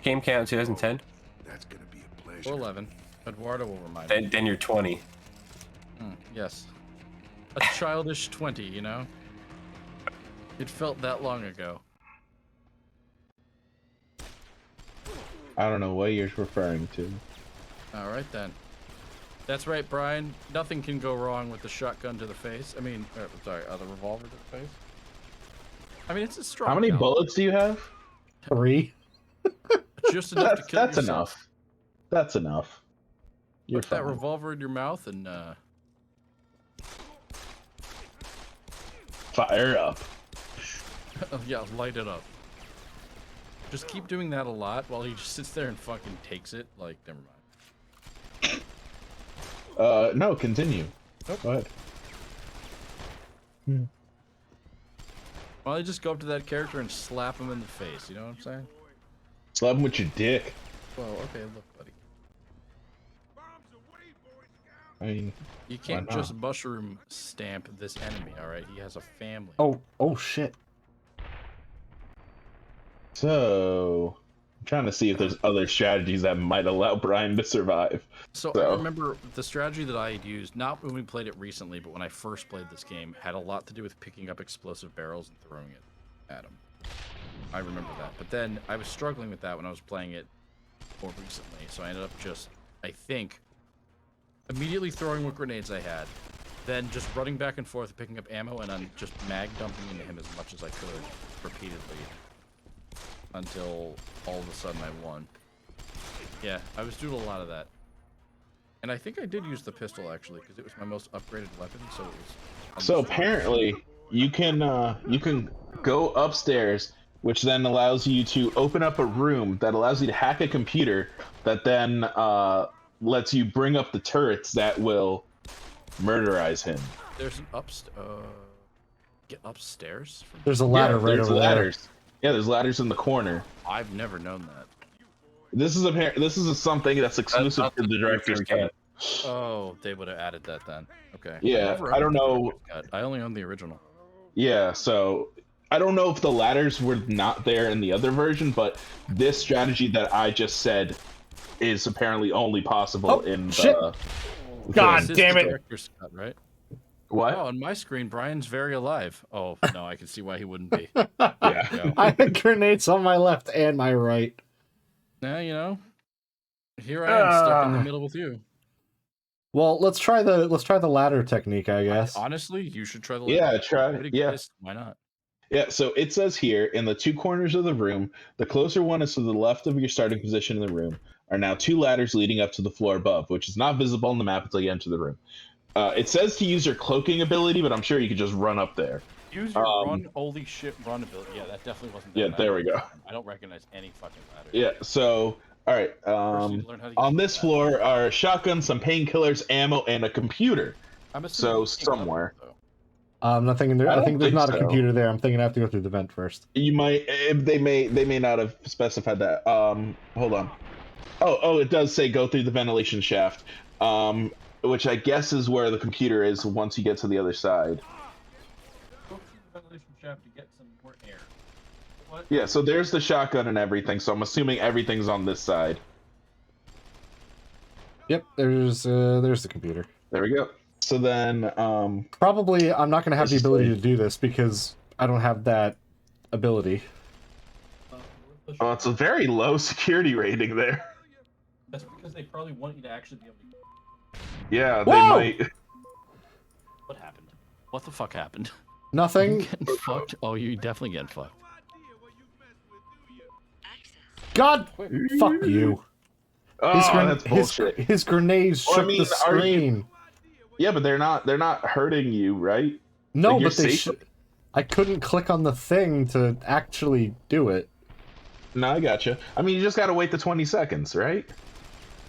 Game count 2010? That's gonna be a pleasure. Or 11. Eduardo will remind me. Then you're 20. Yes. A childish 20, you know? It felt that long ago. I don't know what you're referring to. Alright then. That's right, Brian. Nothing can go wrong with the shotgun to the face. I mean, sorry, the revolver to the face. I mean, it's a strong How many caliber. bullets do you have? 3. Just enough to kill That's yourself. enough. That's enough. You're Put that fine. revolver in your mouth and Fire up. yeah, light it up. Just keep doing that a lot while he just sits there and fucking takes it. Like, never mind. No, continue. Nope. Go ahead. Why don't you just go up to that character and slap him in the face? You know what I'm saying? Slap him with your dick. Well, okay, look, buddy. I mean, You can't why not? just mushroom stamp this enemy, alright? He has a family. Oh shit. So, I'm trying to see if there's other strategies that might allow Brian to survive. So I remember the strategy that I had used, not when we played it recently, but when I first played this game, had a lot to do with picking up explosive barrels and throwing it at him. I remember that. But then I was struggling with that when I was playing it more recently, so I ended up just, I think, immediately throwing what grenades I had, then just running back and forth, picking up ammo, and then just mag dumping into him as much as I could, repeatedly, until all of a sudden I won. Yeah, I was doing a lot of that. And I think I did use the pistol, actually, because it was my most upgraded weapon, so it was... So apparently, you can go upstairs, which then allows you to open up a room that allows you to hack a computer that then lets you bring up the turrets that will murderize him. There's an get upstairs? There's a ladder right there's over ladders. Yeah, there's ladders in the corner. I've never known that. This is something that's exclusive to the director's cut. Oh, they would have added that then. Okay. Yeah, I don't know. I only own the original. Yeah, so I don't know if the ladders were not there in the other version, but this strategy that I just said is apparently only possible in the. God damn it! Director's cut, right? What? Oh, on my screen, Brian's very alive. Oh no, I can see why he wouldn't be. Yeah. I had grenades on my left and my right. Now you know. Here I am stuck in the middle with you. Well, let's try the ladder technique, I guess. Honestly, you should try the ladder. Yeah, try. Yeah. Why not? Yeah, so it says here, in the two corners of the room, the closer one is to the left of your starting position in the room, are now two ladders leading up to the floor above, which is not visible on the map until you enter the room. It says to use your cloaking ability, but I'm sure you could just run up there. Use your run, holy shit, run ability. Yeah, that definitely wasn't there. Yeah, there we go. I don't recognize any fucking ladder. Yeah, so, alright, on this floor are shotguns, some painkillers, ammo, and a computer. So, somewhere. I'm not thinking I think there's not a computer there. I'm thinking I have to go through the vent first. You might. They may not have specified that. Hold on. Oh, it does say go through the ventilation shaft. Which I guess is where the computer is once you get to the other side. Go through the ventilation shaft to get some more air. What? Yeah. So there's the shotgun and everything. So I'm assuming everything's on this side. Yep. There's the computer. There we go. So then, probably I'm not going to have the ability to do this because I don't have that ability. Oh, it's a very low security rating there. That's because they probably want you to actually be able to. Yeah, they might. What happened? What the fuck happened? Nothing. Getting fucked? Oh, you definitely getting fucked. God, fuck you. Oh, that's bullshit. His grenades shook the screen. Yeah, but they're not hurting you, right? No, like, but they I couldn't click on the thing to actually do it. No, I gotcha. I mean, you just gotta wait the 20 seconds, right?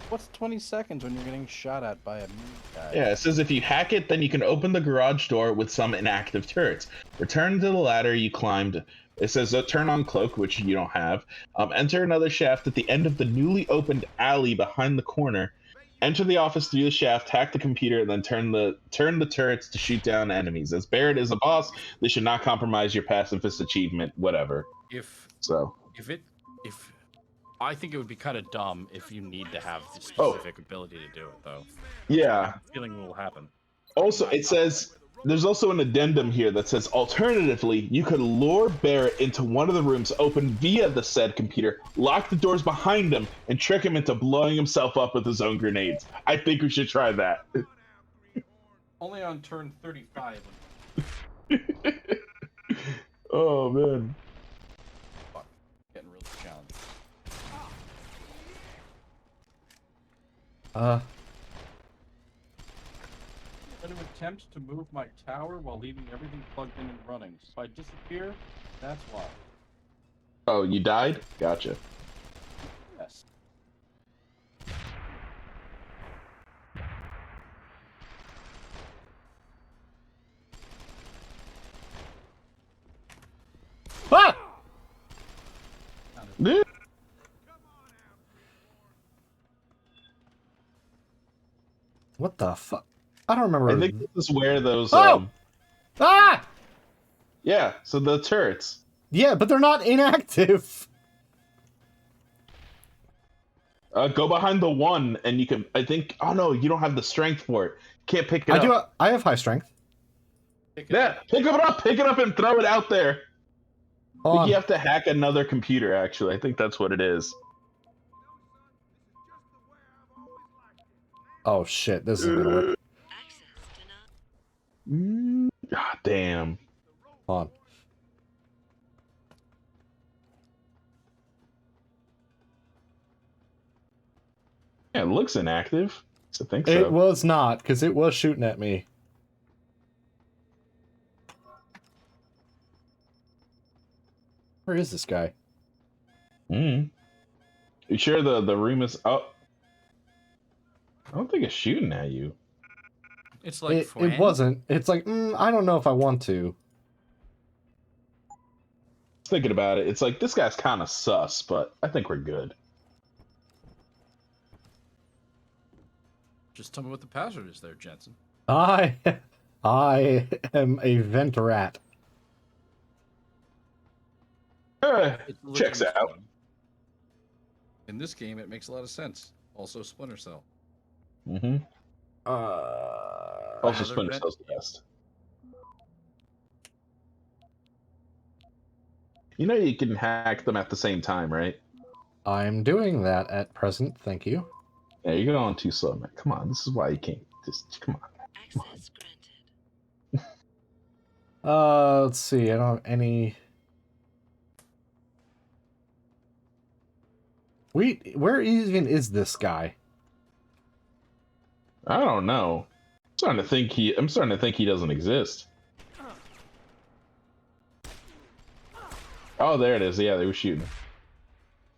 What's 20 seconds when you're getting shot at by a mean guy? Yeah, it says if you hack it, then you can open the garage door with some inactive turrets. Return to the ladder you climbed. It says turn on cloak, which you don't have. Enter another shaft at the end of the newly opened alley behind the corner. Enter the office through the shaft, hack the computer, and then turn the turrets to shoot down enemies. As Barrett is a boss, they should not compromise your pacifist achievement, whatever. If I think it would be kind of dumb if you need to have the specific ability to do it, though. Yeah. I have a feeling it will happen. Also, it says there's also an addendum here that says alternatively, you could lure Barrett into one of the rooms open via the said computer, lock the doors behind him, and trick him into blowing himself up with his own grenades. I think we should try that. Only on turn 35. Oh man. Fuck. Getting really challenging. I'm going to attempt to move my tower while leaving everything plugged in and running. So if I disappear, that's why. Oh, you died? Gotcha. Yes. Ah! What the fuck? I don't remember. I think this is where those. Ah! Yeah, so the turrets. Yeah, but they're not inactive. Go behind the one, and you can. I think. Oh no, you don't have the strength for it. Can't pick it up. I do. I have high strength. Yeah, pick it up, and throw it out there. I think you have to hack another computer. Actually, I think that's what it is. Oh shit! This isn't gonna work. God damn. Hold on. Yeah, it looks inactive. I think so. It was not, because it was shooting at me. Where is this guy? You sure the room is up? I don't think it's shooting at you. It's like it wasn't. It's like I don't know if I want to. Thinking about it, it's like this guy's kind of sus, but I think we're good. Just tell me what the password is there, Jensen. I am a vent rat. Checks out. In this game, it makes a lot of sense. Also, Splinter Cell. Also, Splinter Cell's the best. You know you can hack them at the same time, right? I'm doing that at present, thank you. Yeah, you're going too slow, man. Come on, this is why you can't. Just come on. Access granted. Let's see. I don't have any. Where even is this guy? I don't know. I'm starting to think he doesn't exist. Oh, there it is. Yeah, they were shooting.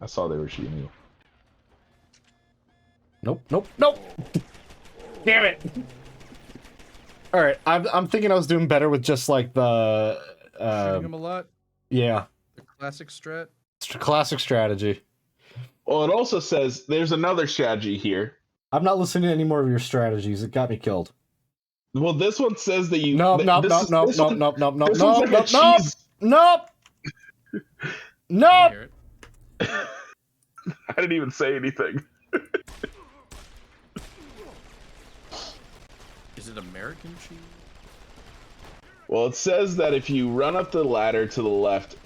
I saw they were shooting you. Nope. Damn it! All right, I'm thinking I was doing better with just like the. Shooting him a lot. Yeah. The classic strat. Classic strategy. Well, it also says there's another strategy here. I'm not listening to any more of your strategies. It got me killed. Well, this one says that you. Nope. I didn't even say anything. Is it American cheese? Well, it says that if you run up the ladder to the left,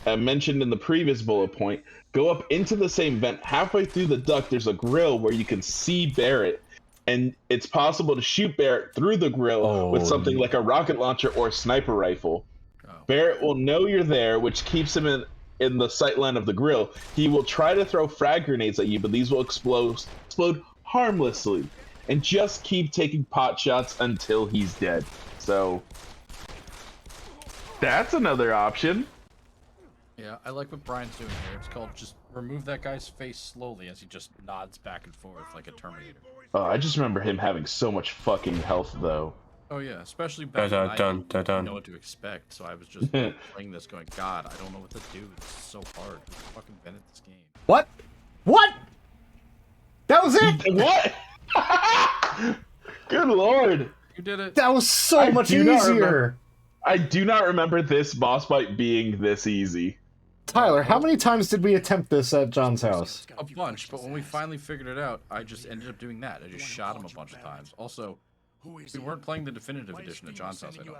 mentioned in the previous bullet point, go up into the same vent. Halfway through the duct, there's a grill where you can see Barrett, and it's possible to shoot Barrett through the grill with something like a rocket launcher or a sniper rifle. Barrett will know you're there, which keeps him in the sight line of the grill. He will try to throw frag grenades at you, but these will explode harmlessly, and just keep taking pot shots until he's dead. So that's another option. Yeah, I like what Brian's doing here. It's called just remove that guy's face slowly as he just nods back and forth like a Terminator. Oh, I just remember him having so much fucking health, though. Oh yeah, especially back then I didn't know what to expect, so I was just playing this going, God, I don't know what to do. This is so hard. Who fucking invented this game? What? That was it? What? Good lord. You did it. That was so much easier. I do not remember this boss fight being this easy. Tyler, how many times did we attempt this at John's house? A bunch, but when we finally figured it out, I just ended up doing that. I just shot him a bunch of times. Also, we weren't playing the definitive edition at John's house, I don't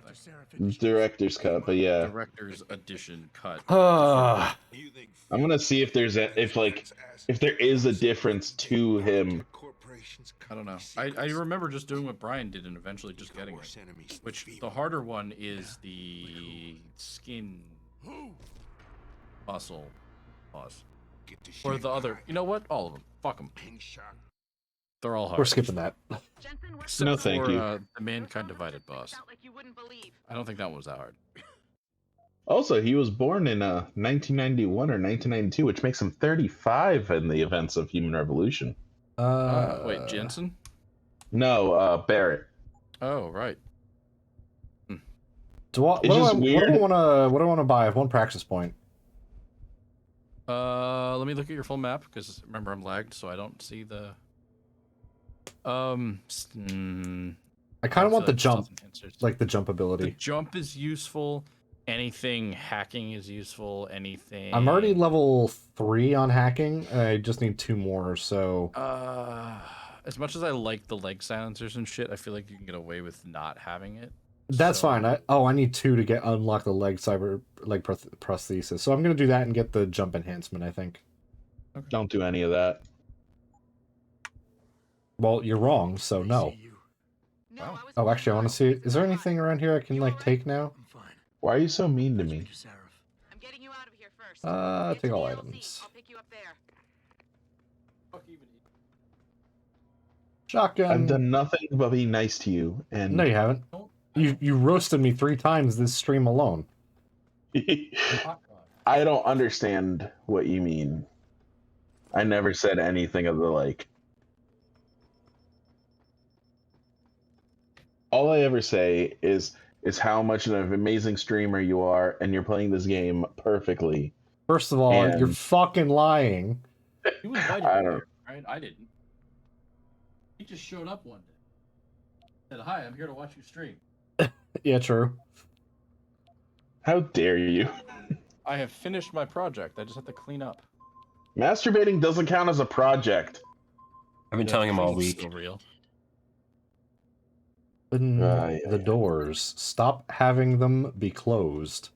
think. Director's cut, but yeah. Director's edition cut. I'm gonna see if there's if there is a difference to him. I don't know. I remember just doing what Brian did and eventually just getting it. Which the harder one is the skin muscle boss. Or the other. You know what? All of them. Fuck them. They're all hard. We're skipping that. Except no, thank you. The Mankind Divided boss. I don't think that one was that hard. Also, he was born in 1991 or 1992, which makes him 35 in the events of Human Revolution. Wait, Jensen? No, Barrett. Oh, right. What do I want to buy? I have one practice point. Let me look at your full map because remember I'm lagged, so I don't see the. I kind of want the jump, like the jump ability. The jump is useful. Anything hacking is useful. Anything. I'm already level 3 on hacking. I just need 2 more. So. As much as I like the leg silencers and shit, I feel like you can get away with not having it. That's fine. I need 2 to unlock the leg prosthesis. So I'm gonna do that and get the jump enhancement. I think. Okay. Don't do any of that. Well, you're wrong. So no. Wow. Oh, actually, I want to see. Is there anything around here I can take now? Why are you so mean to me? I'm getting you out of here first. Take all items. I'll pick you up there. Shotgun. I've done nothing but be nice to you, and no, you haven't. You roasted me 3 times this stream alone. I don't understand what you mean. I never said anything of the like. All I ever say is how much of an amazing streamer you are, and you're playing this game perfectly. First of all, you're fucking lying. You invited I me don't. here, right? I didn't. He just showed up one day. Said, "Hi, I'm here to watch you stream." Yeah, true. How dare you? I have finished my project. I just have to clean up. Masturbating doesn't count as a project. I've been telling him all week. Still real. Open the doors. Stop having them be closed.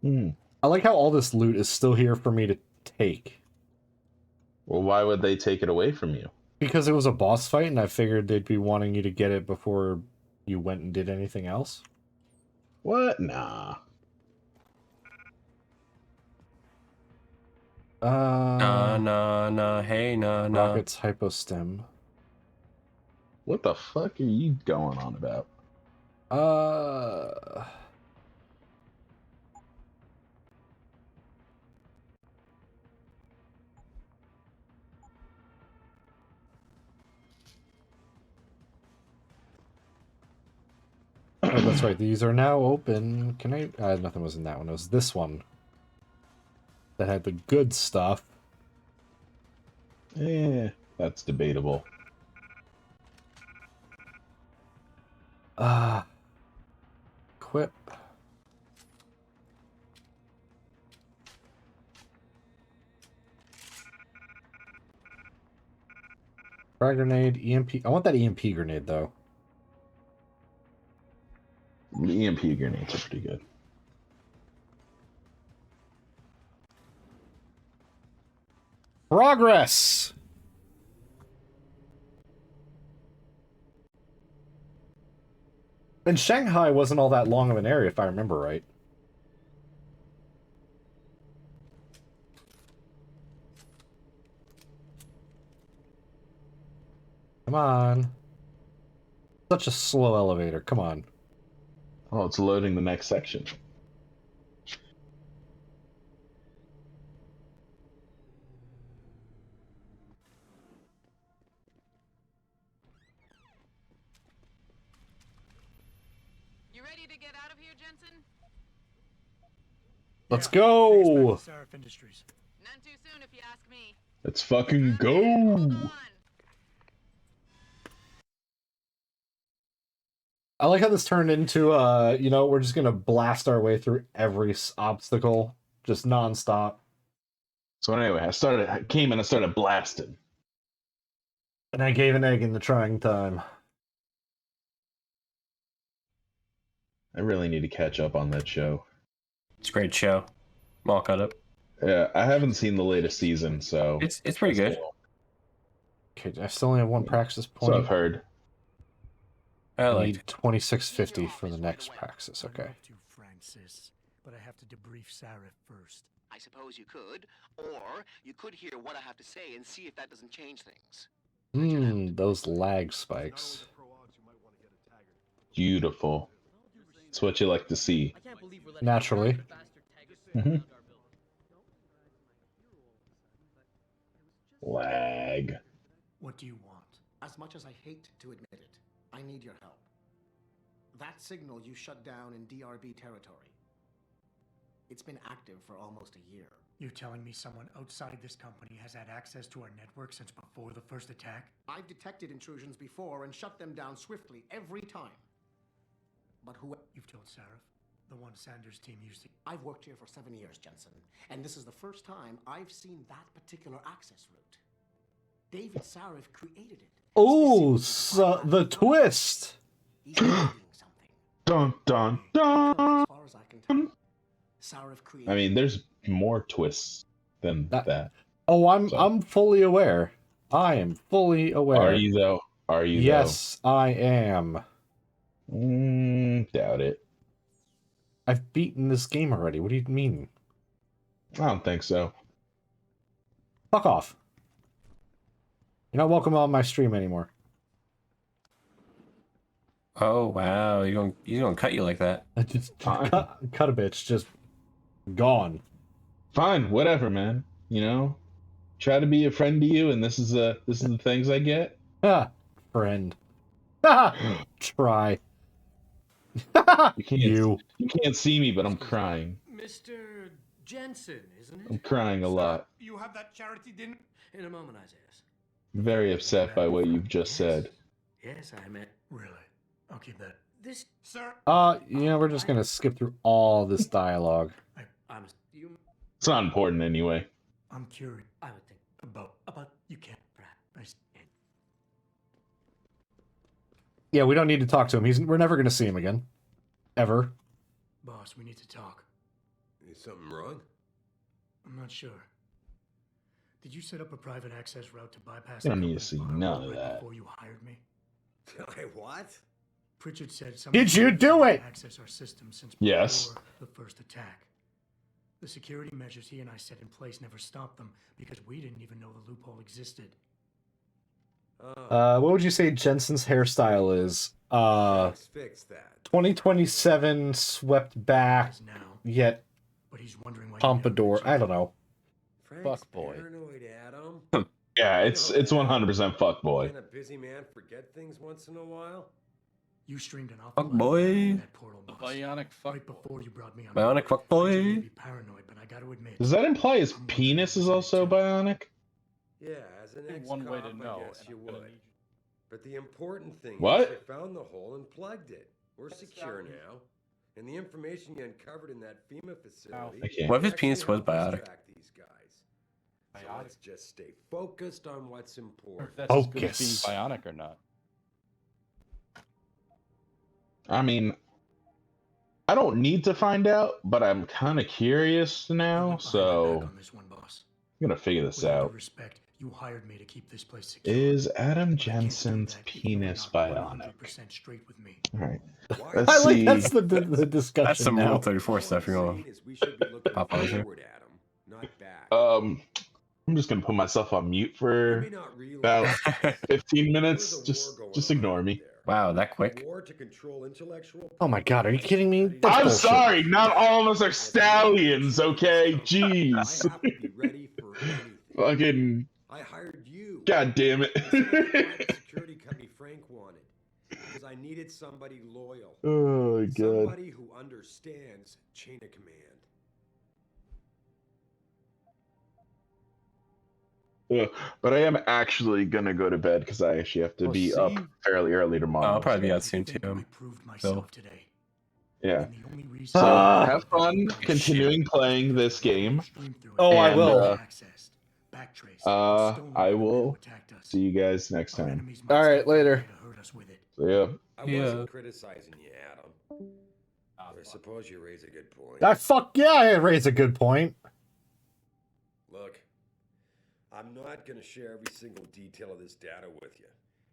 I like how all this loot is still here for me to take. Well, why would they take it away from you? Because it was a boss fight, and I figured they'd be wanting you to get it before you went and did anything else. What? Nah. Hey, nah. Rocket's hypostem. What the fuck are you going on about? Oh, that's right. These are now open. Can I? Nothing was in that one. It was this one that had the good stuff. That's debatable. Equip. Frag grenade, EMP. I want that EMP grenade, though. The EMP grenades are pretty good. Progress! And Shanghai wasn't all that long of an area, if I remember right. Come on. Such a slow elevator. Come on. Oh, it's loading the next section. You ready to get out of here, Jensen? Let's go! Industries. None too soon, if you ask me. Let's fucking go! I like how this turned into, you know, we're just gonna blast our way through every obstacle, just non-stop. So anyway, I came and I started blasting. And I gave an egg in the trying time. I really need to catch up on that show. It's a great show. I'm all caught up. Yeah, I haven't seen the latest season, so... It's pretty good. Okay, I still only have one praxis point. So I've heard. I need 2650 for the next praxis, okay. Francis, but I have to debrief Sarif first. I suppose you could, or you could hear what I have to say and see if that doesn't change things. Those lag spikes. Beautiful. It's what you like to see. Naturally. Lag. What do you want? As much as I hate to admit it, I need your help. That signal you shut down in DRB territory. It's been active for almost a year. You're telling me someone outside this company has had access to our network since before the first attack? I've detected intrusions before and shut them down swiftly every time. But who... You've told Sarif, the one Sanders' team used to... I've worked here for 7 years, Jensen, and this is the first time I've seen that particular access route. David Sarif created it. Oh, so the twist! He's hiding something. Dun dun dun! As far as I can tell, Sarif created... I mean, there's more twists than that. Oh, I'm fully aware. I am fully aware. Are you though? Are you? Yes, I am. Doubt it. I've beaten this game already. What do you mean? I don't think so. Fuck off. You're not welcome on my stream anymore. Oh wow, he's gonna cut you like that. I just cut a bitch, just gone. Fine, whatever, man. You know, try to be a friend to you, and this is the things I get. Ha, friend. Ha, try. You can't see me, but I'm crying. Mr. Jensen, isn't it? I'm crying a lot. You have that charity dinner? In a moment, Isaiah. Very upset by what you've just said. Yes, I meant. Really? I'll keep that. This, sir. We're just gonna skip through all this dialogue. It's not important anyway. I'm curious. I would think about you can't. Yeah, we don't need to talk to him. We're never gonna see him again, ever. Boss, we need to talk. Is something wrong? I'm not sure. Did you set up a private access route to bypass? You don't need to see none of that. Before you hired me? What? Pritchard said Did you do it? Access our system since yes. before the first attack. The security measures he and I set in place never stopped them because we didn't even know the loophole existed. What would you say Jensen's hairstyle is? Fix that. 2027 swept back, yet pompadour. I don't know. Fuck boy. Paranoid, Adam. Yeah, it's 100% fuck boy. Can a busy man forget things once in a while? You streamed an awful fuck boy. That portal, boss. Bionic fuck. Right before you brought me on. Bionic fuck boy. Paranoid, but I got to admit. Does that imply his penis is also bionic? Yeah, as an ex-cop, one way to know. I guess you would. But the important thing What? is you found the hole and plugged it. We're secure now. And the information you uncovered in that FEMA facility... Okay. What if his penis was actually helped bionic? distract these guys. So let's just stay focused on what's important. If that's as good as being bionic or not. I mean, I don't need to find out, but I'm kind of curious now, so I'm gonna figure this out. You hired me to keep this place secure. Is Adam Jensen's penis bionic? All right, let's I like see. that's the discussion. That's some now. Rule 34 stuff you're going to pop on here. I'm just gonna put myself on mute for about 15 minutes. Just ignore me. Wow, that quick? Oh my god, are you kidding me? That's I'm bullshit. sorry, not all of us are stallions, okay? Jeez. Fucking. I hired you. God damn it. Security company Frank wanted. Because I needed somebody loyal. Oh my god. Somebody who understands chain of command. But I am actually gonna go to bed because I actually have to be up fairly early tomorrow. I'll probably be out soon too. So. Yeah. So have fun continuing playing this game. Oh, I will. I will see you guys next time. All right, later. See ya. I wasn't criticizing you, Adam. I suppose you raise a good point. I raise a good point. Look, I'm not going to share every single detail of this data with you.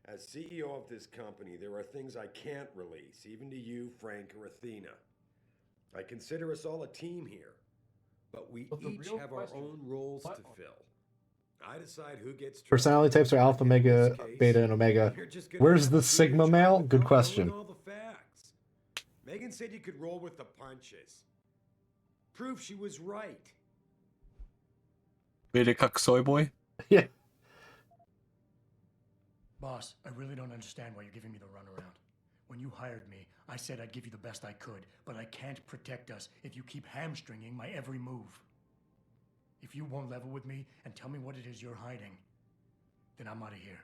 As CEO of this company, there are things I can't release, even to you, Frank, or Athena. I consider us all a team here, but we each have our own roles to fill. I decide who gets Personality types are alpha, mega, beta, and omega. Where's the sigma male? Good question. All the facts. Megan said you could roll with the punches. Proof she was right. Beta cuck soy boy? Yeah. Boss, I really don't understand why you're giving me the runaround. When you hired me, I said I'd give you the best I could, but I can't protect us if you keep hamstringing my every move. If you won't level with me and tell me what it is you're hiding, then I'm out of here.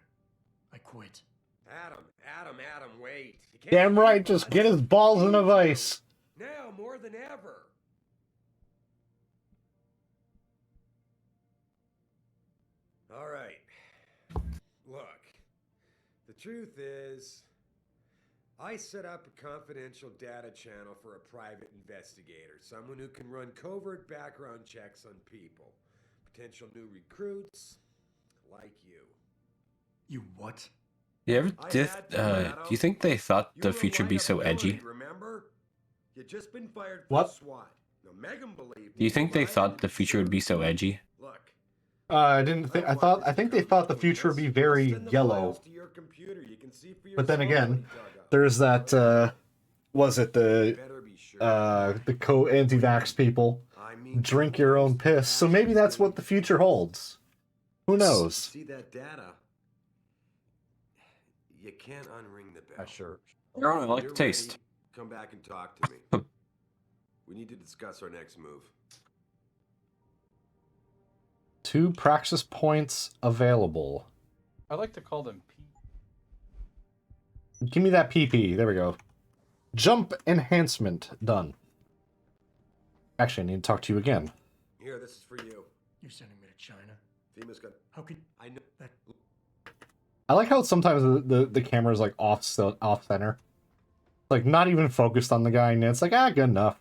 I quit. Adam, wait. You can't Damn right, just get his balls in a vice. now more than ever. All right. Look, the truth is, I set up a confidential data channel for a private investigator, someone who can run covert background checks on people, potential new recruits, like you. You what? You ever did? Do you think they thought the future would be so edgy? Remember? You just been fired What? from SWAT. Now Megan believed. Do you think they thought the future would be so edgy? Look. I didn't think. I think they thought the future would be very yellow. But then again, There's that, was it the anti-vax people? Drink your own piss. So maybe that's what the future holds. Who knows? See that data? You can't unring the bell. Sure. I like the taste. Ready, come back and talk to me. We need to discuss our next move. 2 praxis points available. I like to call them P. Give me that PP. There we go. Jump enhancement. Done. Actually, I need to talk to you again. Here, this is for you. You're sending me to China? FEMA's got... How could... I know that... I like how sometimes the camera is like off center. Like not even focused on the guy, and it's like, good enough.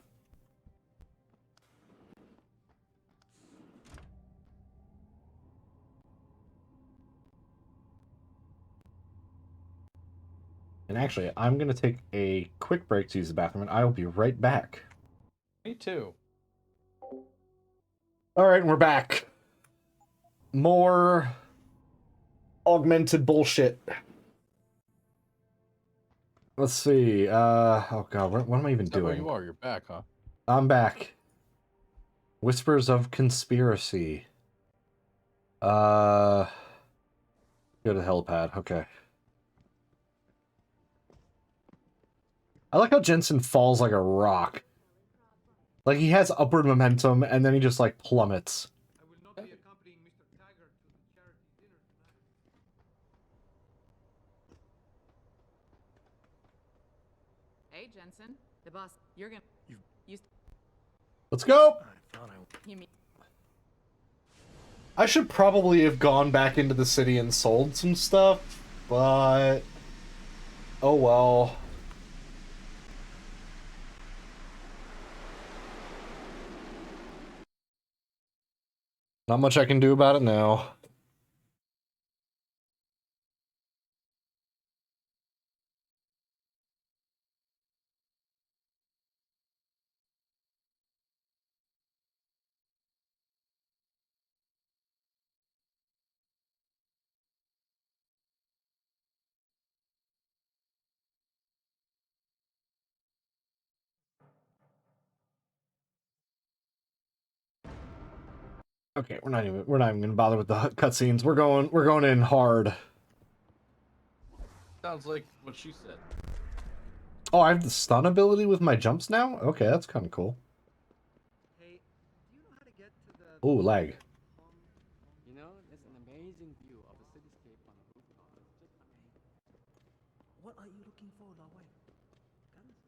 And actually, I'm gonna take a quick break to use the bathroom, and I will be right back. Me too. Alright, and we're back. More augmented bullshit. Let's see. Oh god, what am I even doing? You are. You're back, huh? I'm back. Whispers of Conspiracy. Go to the helipad. Okay. I like how Jensen falls like a rock. Like he has upward momentum and then he just like plummets. I will not be accompanying Mr. Taggart to the charity dinner tonight. Hey, Jensen. The boss. You're gonna... You... Let's go! You mean... I should probably have gone back into the city and sold some stuff, but... oh well. Not much I can do about it now. Okay, we're not even gonna bother with the cutscenes. We're going in hard. Sounds like what she said. Oh, I have the stun ability with my jumps now? Okay, that's kind of cool. Hey, do you know how to get to the... Ooh, lag. You know, there's an amazing view of the cityscape on the rooftop. It's just amazing. What are you looking for, Laway?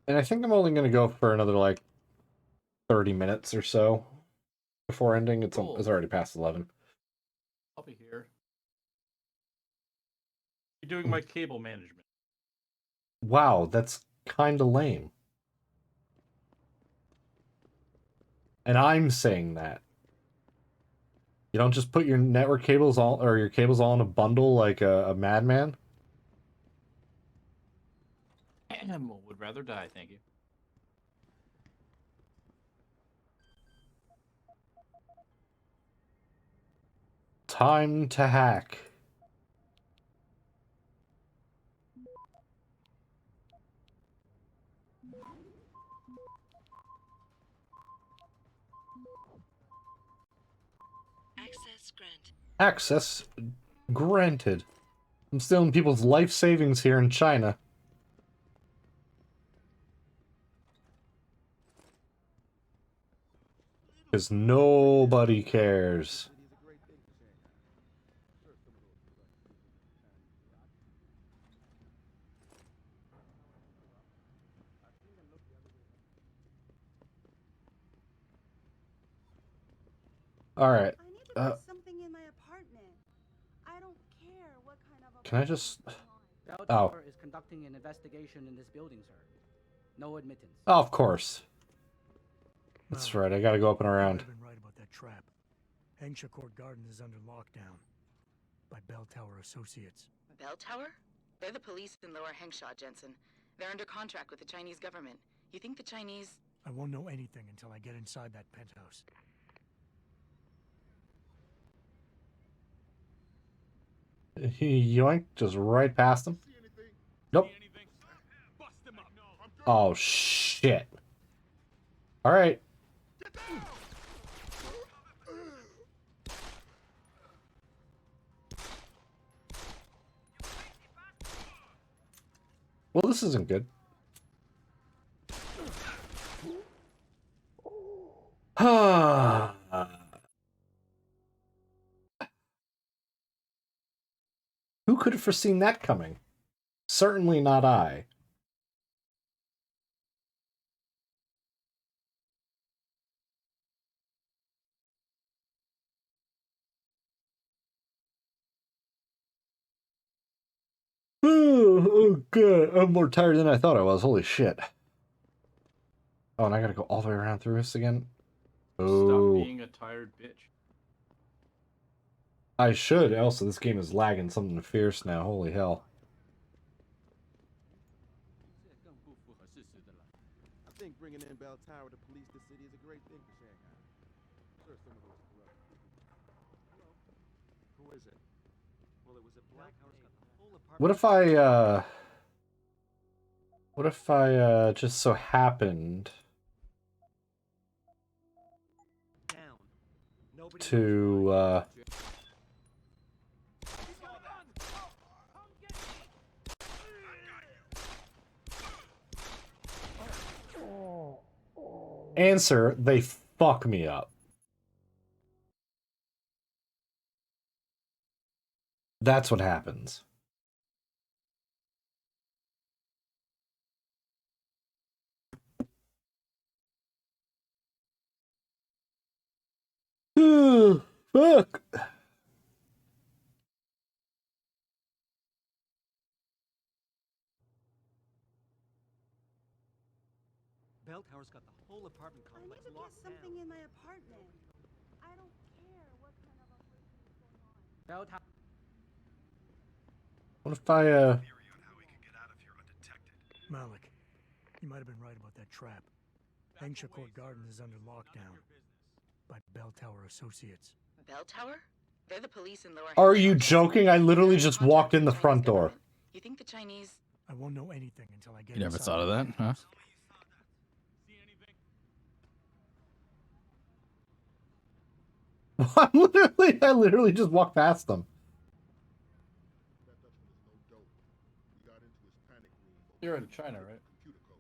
And I think I'm only gonna go for another like 30 minutes or so before ending. It's already past 11. I'll be here. You're doing my cable management. Wow, that's kind of lame. And I'm saying that. You don't just put your network cables all, or your cables all in a bundle like a madman? Would rather die, thank you. Time to hack. Access granted. Access granted. I'm stealing people's life savings here in China. Because nobody cares. Alright. Something in my apartment. I don't care what kind of Can I just... Bell oh. Tower is conducting an investigation in this building, sir. No admittance. Oh, of course. That's right, I gotta go up and around. I've been right about that trap. Hengsha Court Gardens is under lockdown by Bell Tower Associates. Bell Tower? They're the police in Lower Hengsha, Jensen. They're under contract with the Chinese government. You think the Chinese... I won't know anything until I get inside that penthouse. He yoinked just right past him. Nope. Oh, shit. Alright. Well, this isn't good. Who could have foreseen that coming? Certainly not I. Oh, good. I'm more tired than I thought I was. Holy shit. Oh, and I gotta go all the way around through this again? Oh. Stop being a tired bitch. I should. Also, this game is lagging something fierce now. Holy hell. I think bringing in Bell Tower to police the city is a great thing for Shanghai. Sure, some of those corrupt people. Hello? Who is it? Well, it was a black house got the whole apartment. What if I just so happened to answer, they fuck me up. That's what happens. Fuck. Bell Tower's got the whole apartment complex locked down. Something in my apartment. I don't care what kind of operation is going on. Bell Tower. What if I Malik, you might have been right about that trap. Hengsha Court Gardens is under lockdown by Bell Tower Associates. Bell Tower? They're the police in Lower. Are you joking? I literally just walked in the front door. You think the Chinese? I won't know anything until I get. You never thought of that, huh? I literally just walked past them. You're in China, right?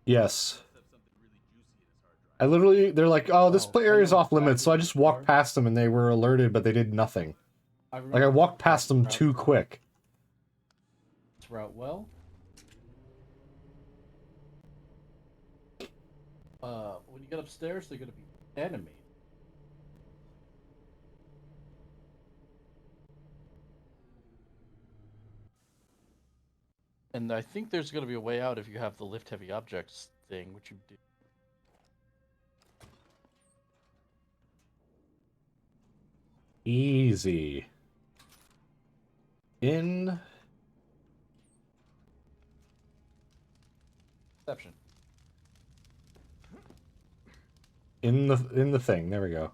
Yes. They're like, oh, this area is off limits, so I just walked past them and they were alerted, but they did nothing. Like, I walked past them too quick. This route well. When you get upstairs, they're going to be animated. And I think there's going to be a way out if you have the lift heavy objects thing, which you do. Easy. In. Exception. In the thing. There we go.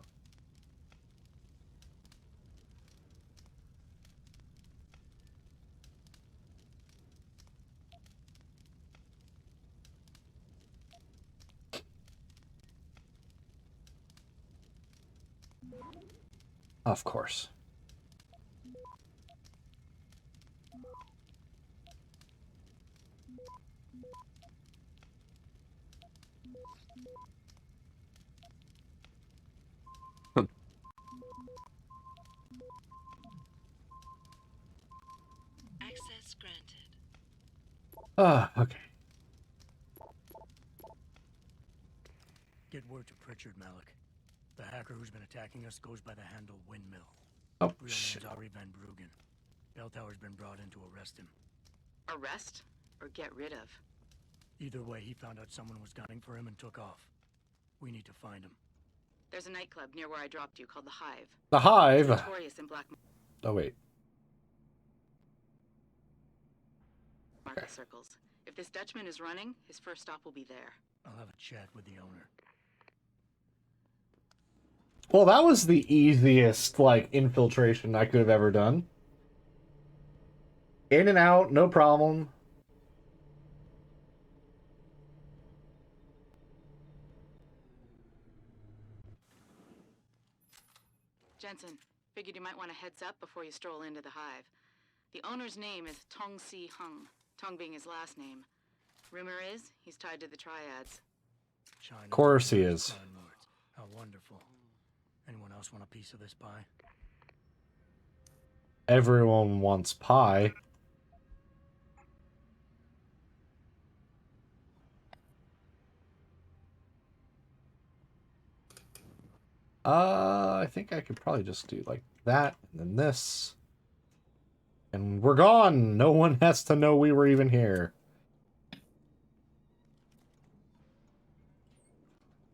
Of course. Access granted. Okay. Get word to Pritchard, Malik. The hacker who's been attacking us goes by the handle Windmill. Oh, Real shit. name's Ari Van Bruggen. Bell Tower's been brought in to arrest him. Arrest or get rid of? Either way, he found out someone was gunning for him and took off. We need to find him. There's a nightclub near where I dropped you called the Hive. The Hive? It's notorious in black Oh, wait. market circles. If this Dutchman is running, his first stop will be there. I'll have a chat with the owner. Well, that was the easiest, like, infiltration I could have ever done. In and out, no problem. Jensen, figured you might want a heads up before you stroll into the hive. The owner's name is Tong Si Hung, Tong being his last name. Rumor is he's tied to the triads. China, Of course he is. How wonderful. Anyone else want a piece of this pie? Everyone wants pie. I think I could probably just do like that, and then this. And we're gone! No one has to know we were even here.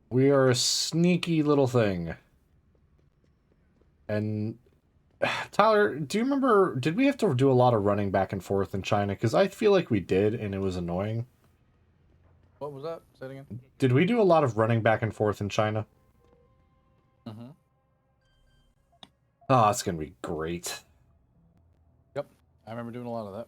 We are a sneaky little thing. And... Tyler, do you remember, did we have to do a lot of running back and forth in China? Because I feel like we did, and it was annoying. What was that? Say it again. Did we do a lot of running back and forth in China? Mm-hmm. Oh, it's gonna be great. Yep, I remember doing a lot of that.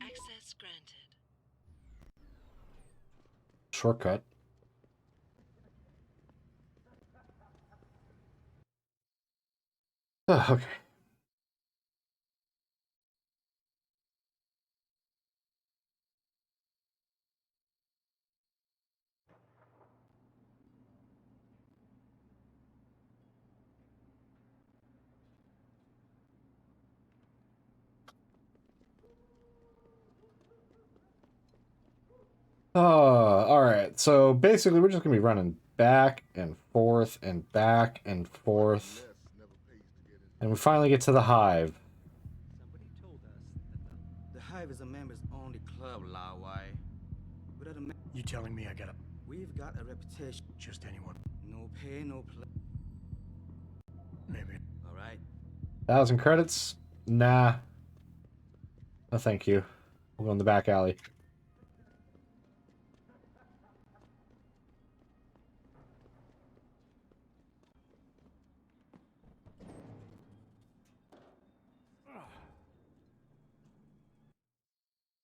Access granted. Shortcut. Okay. Alright, so basically we're just gonna be running back and forth and back and forth. And we finally get to the hive. Somebody told us that the hive is a members-only club, Lao Wai. Without a You telling me I gotta... We've got a reputation. Just anyone? No pay, no play. Maybe. All right. 1,000 credits? Nah. No thank you. We'll go in the back alley.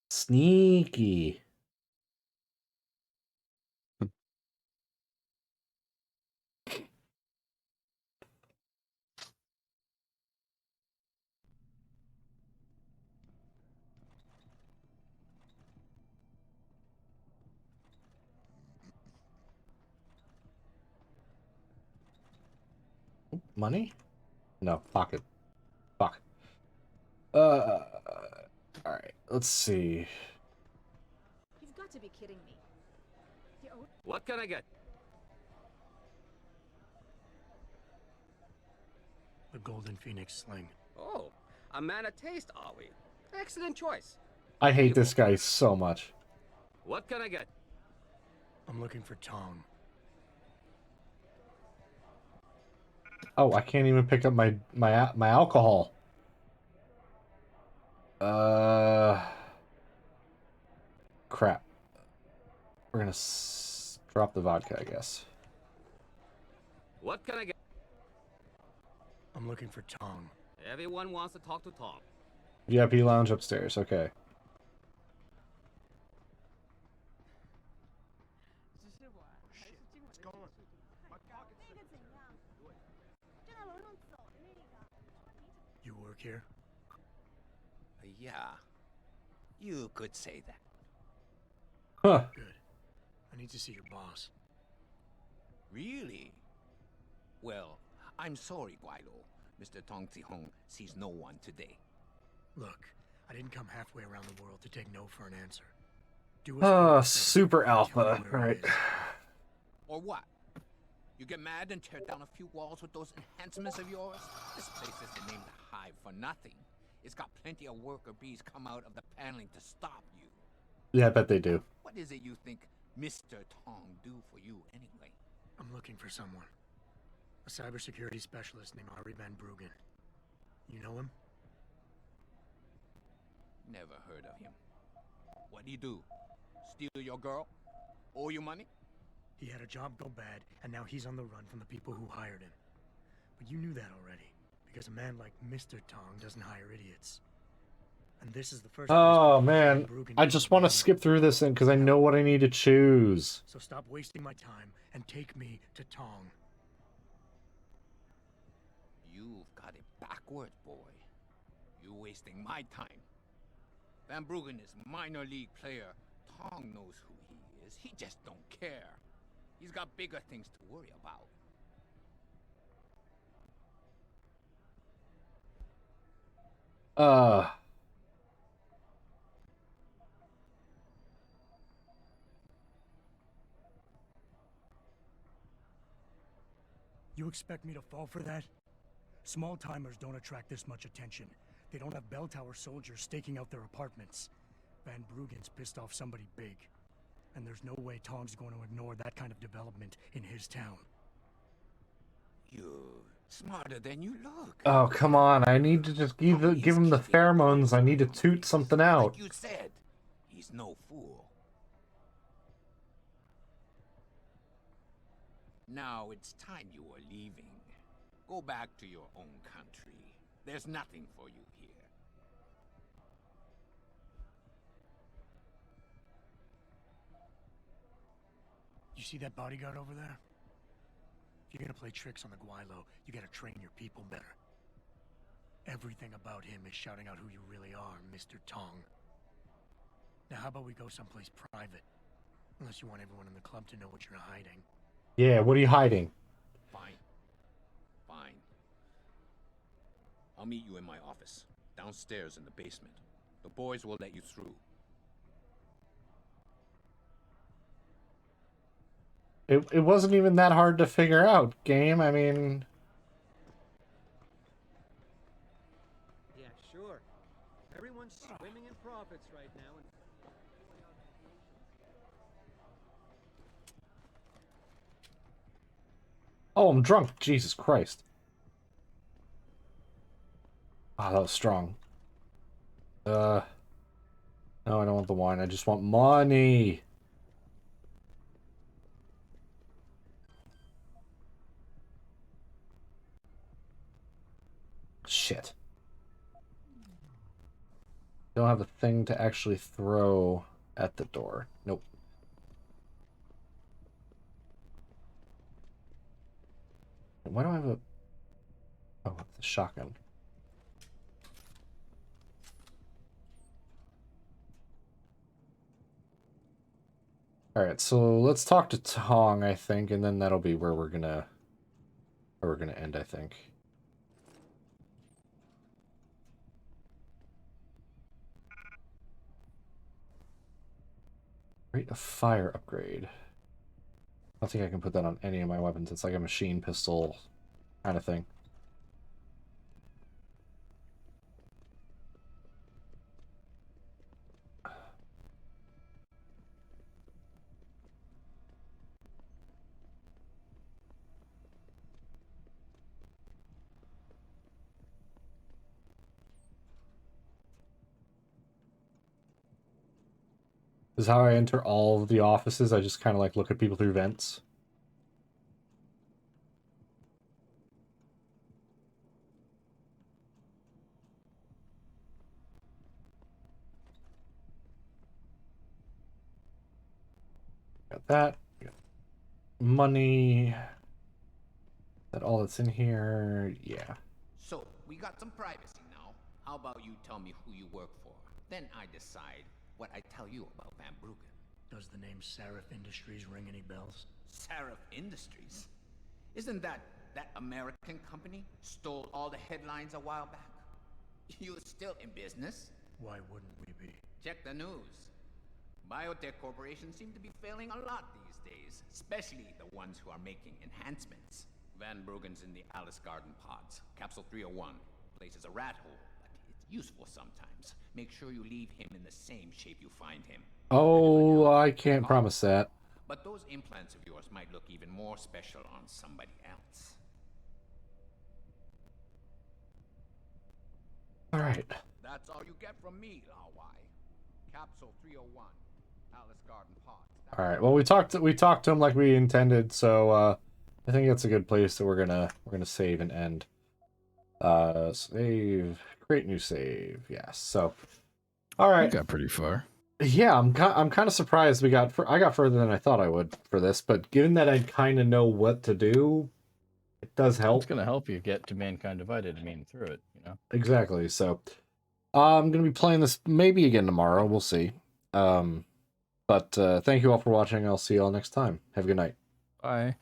Sneaky. Money? No, pocket. Fuck. Alright, let's see. You've got to be kidding me. What can I get? The Golden Phoenix sling. Oh, a man of taste, are we? Excellent choice. I hate this guy so much. What can I get? I'm looking for Tong. Oh, I can't even pick up my alcohol. Crap. We're gonna drop the vodka, I guess. What can I get? I'm looking for Tong. Everyone wants to talk to Tom. VIP lounge upstairs, okay. You work here? Yeah, you could say that. Huh. Good. I need to see your boss. Really? Well, I'm sorry, Guilo. Mr. Tong Zihong sees no one today. Look, I didn't come halfway around the world to take no for an answer. Do Super alpha, right. Or what? You get mad and tear down a few walls with those enhancements of yours? This place isn't named the Hive for nothing. It's got plenty of worker bees come out of the paneling to stop you. Yeah, I bet they do. What is it you think Mr. Tong do for you anyway? I'm looking for someone. A cybersecurity specialist named Ari Van Bruggen. You know him? Never heard of him. What'd he do? Steal your girl? Owe you money? He had a job go bad, and now he's on the run from the people who hired him. But you knew that already, because a man like Mr. Tong doesn't hire idiots. And this is the first. Oh man, I just want to skip through this because I know what I need to choose. So stop wasting my time and take me to Tong. You've got it backwards, boy. You're wasting my time. Van Bruggen is minor league player. Tong knows who he is. He just don't care. He's got bigger things to worry about. You expect me to fall for that? Small-timers don't attract this much attention. They don't have bell tower soldiers staking out their apartments. Van Bruggen's pissed off somebody big. And there's no way Tong's going to ignore that kind of development in his town. You're smarter than you look. Oh, come on. I need to just give him the pheromones. I need to toot something out. Like you said, he's no fool. Now it's time you were leaving. Go back to your own country. There's nothing for you here. You see that bodyguard over there? If you're gonna play tricks on the Guaylo, you gotta train your people better. Everything about him is shouting out who you really are, Mr. Tong. Now how about we go someplace private? Unless you want everyone in the club to know what you're hiding. Yeah, what are you hiding? Fine. I'll meet you in my office, downstairs in the basement. The boys will let you through. It wasn't even that hard to figure out, game. I mean... Yeah, sure. Everyone's swimming in profits right now. Oh, I'm drunk. Jesus Christ. Ah, that was strong. No, I don't want the wine. I just want money. Shit. Don't have a thing to actually throw at the door. Nope. Why do I have a... Oh, it's a shotgun. Alright, so let's talk to Tong, I think, and then that'll be where we're gonna end, I think. Rate of fire upgrade. I don't think I can put that on any of my weapons. It's like a machine pistol kind of thing. This is how I enter all of the offices. I just kind of like look at people through vents. Got that. Got money. That all that's in here. Yeah. So, we got some privacy now. How about you tell me who you work for? Then I decide what I tell you about Van Bruggen. Does the name Seraph Industries ring any bells? Seraph Industries? Isn't that American company stole all the headlines a while back? You're still in business? Why wouldn't we be? Check the news. Biotech corporations seem to be failing a lot these days, especially the ones who are making enhancements. Van Bruggen's in the Alice Garden pods. Capsule 301. Place is a rat hole, but it's useful sometimes. Make sure you leave him in the same shape you find him. Oh, I can't promise that. But those implants of yours might look even more special on somebody else. All right. That's all you get from me, Lao Wai. Capsule 301, Alice Garden Park. All right. Well, we talked to him like we intended, so I think that's a good place that we're gonna save and end. Save, create new save. Yes. So, all right. We got pretty far. Yeah, I'm kind of surprised I got further than I thought I would for this, but given that I kind of know what to do, it does help. It's gonna help you get to Mankind Divided and mean through it, you know. Exactly. So, I'm gonna be playing this maybe again tomorrow. We'll see. But thank you all for watching. I'll see you all next time. Have a good night. Bye.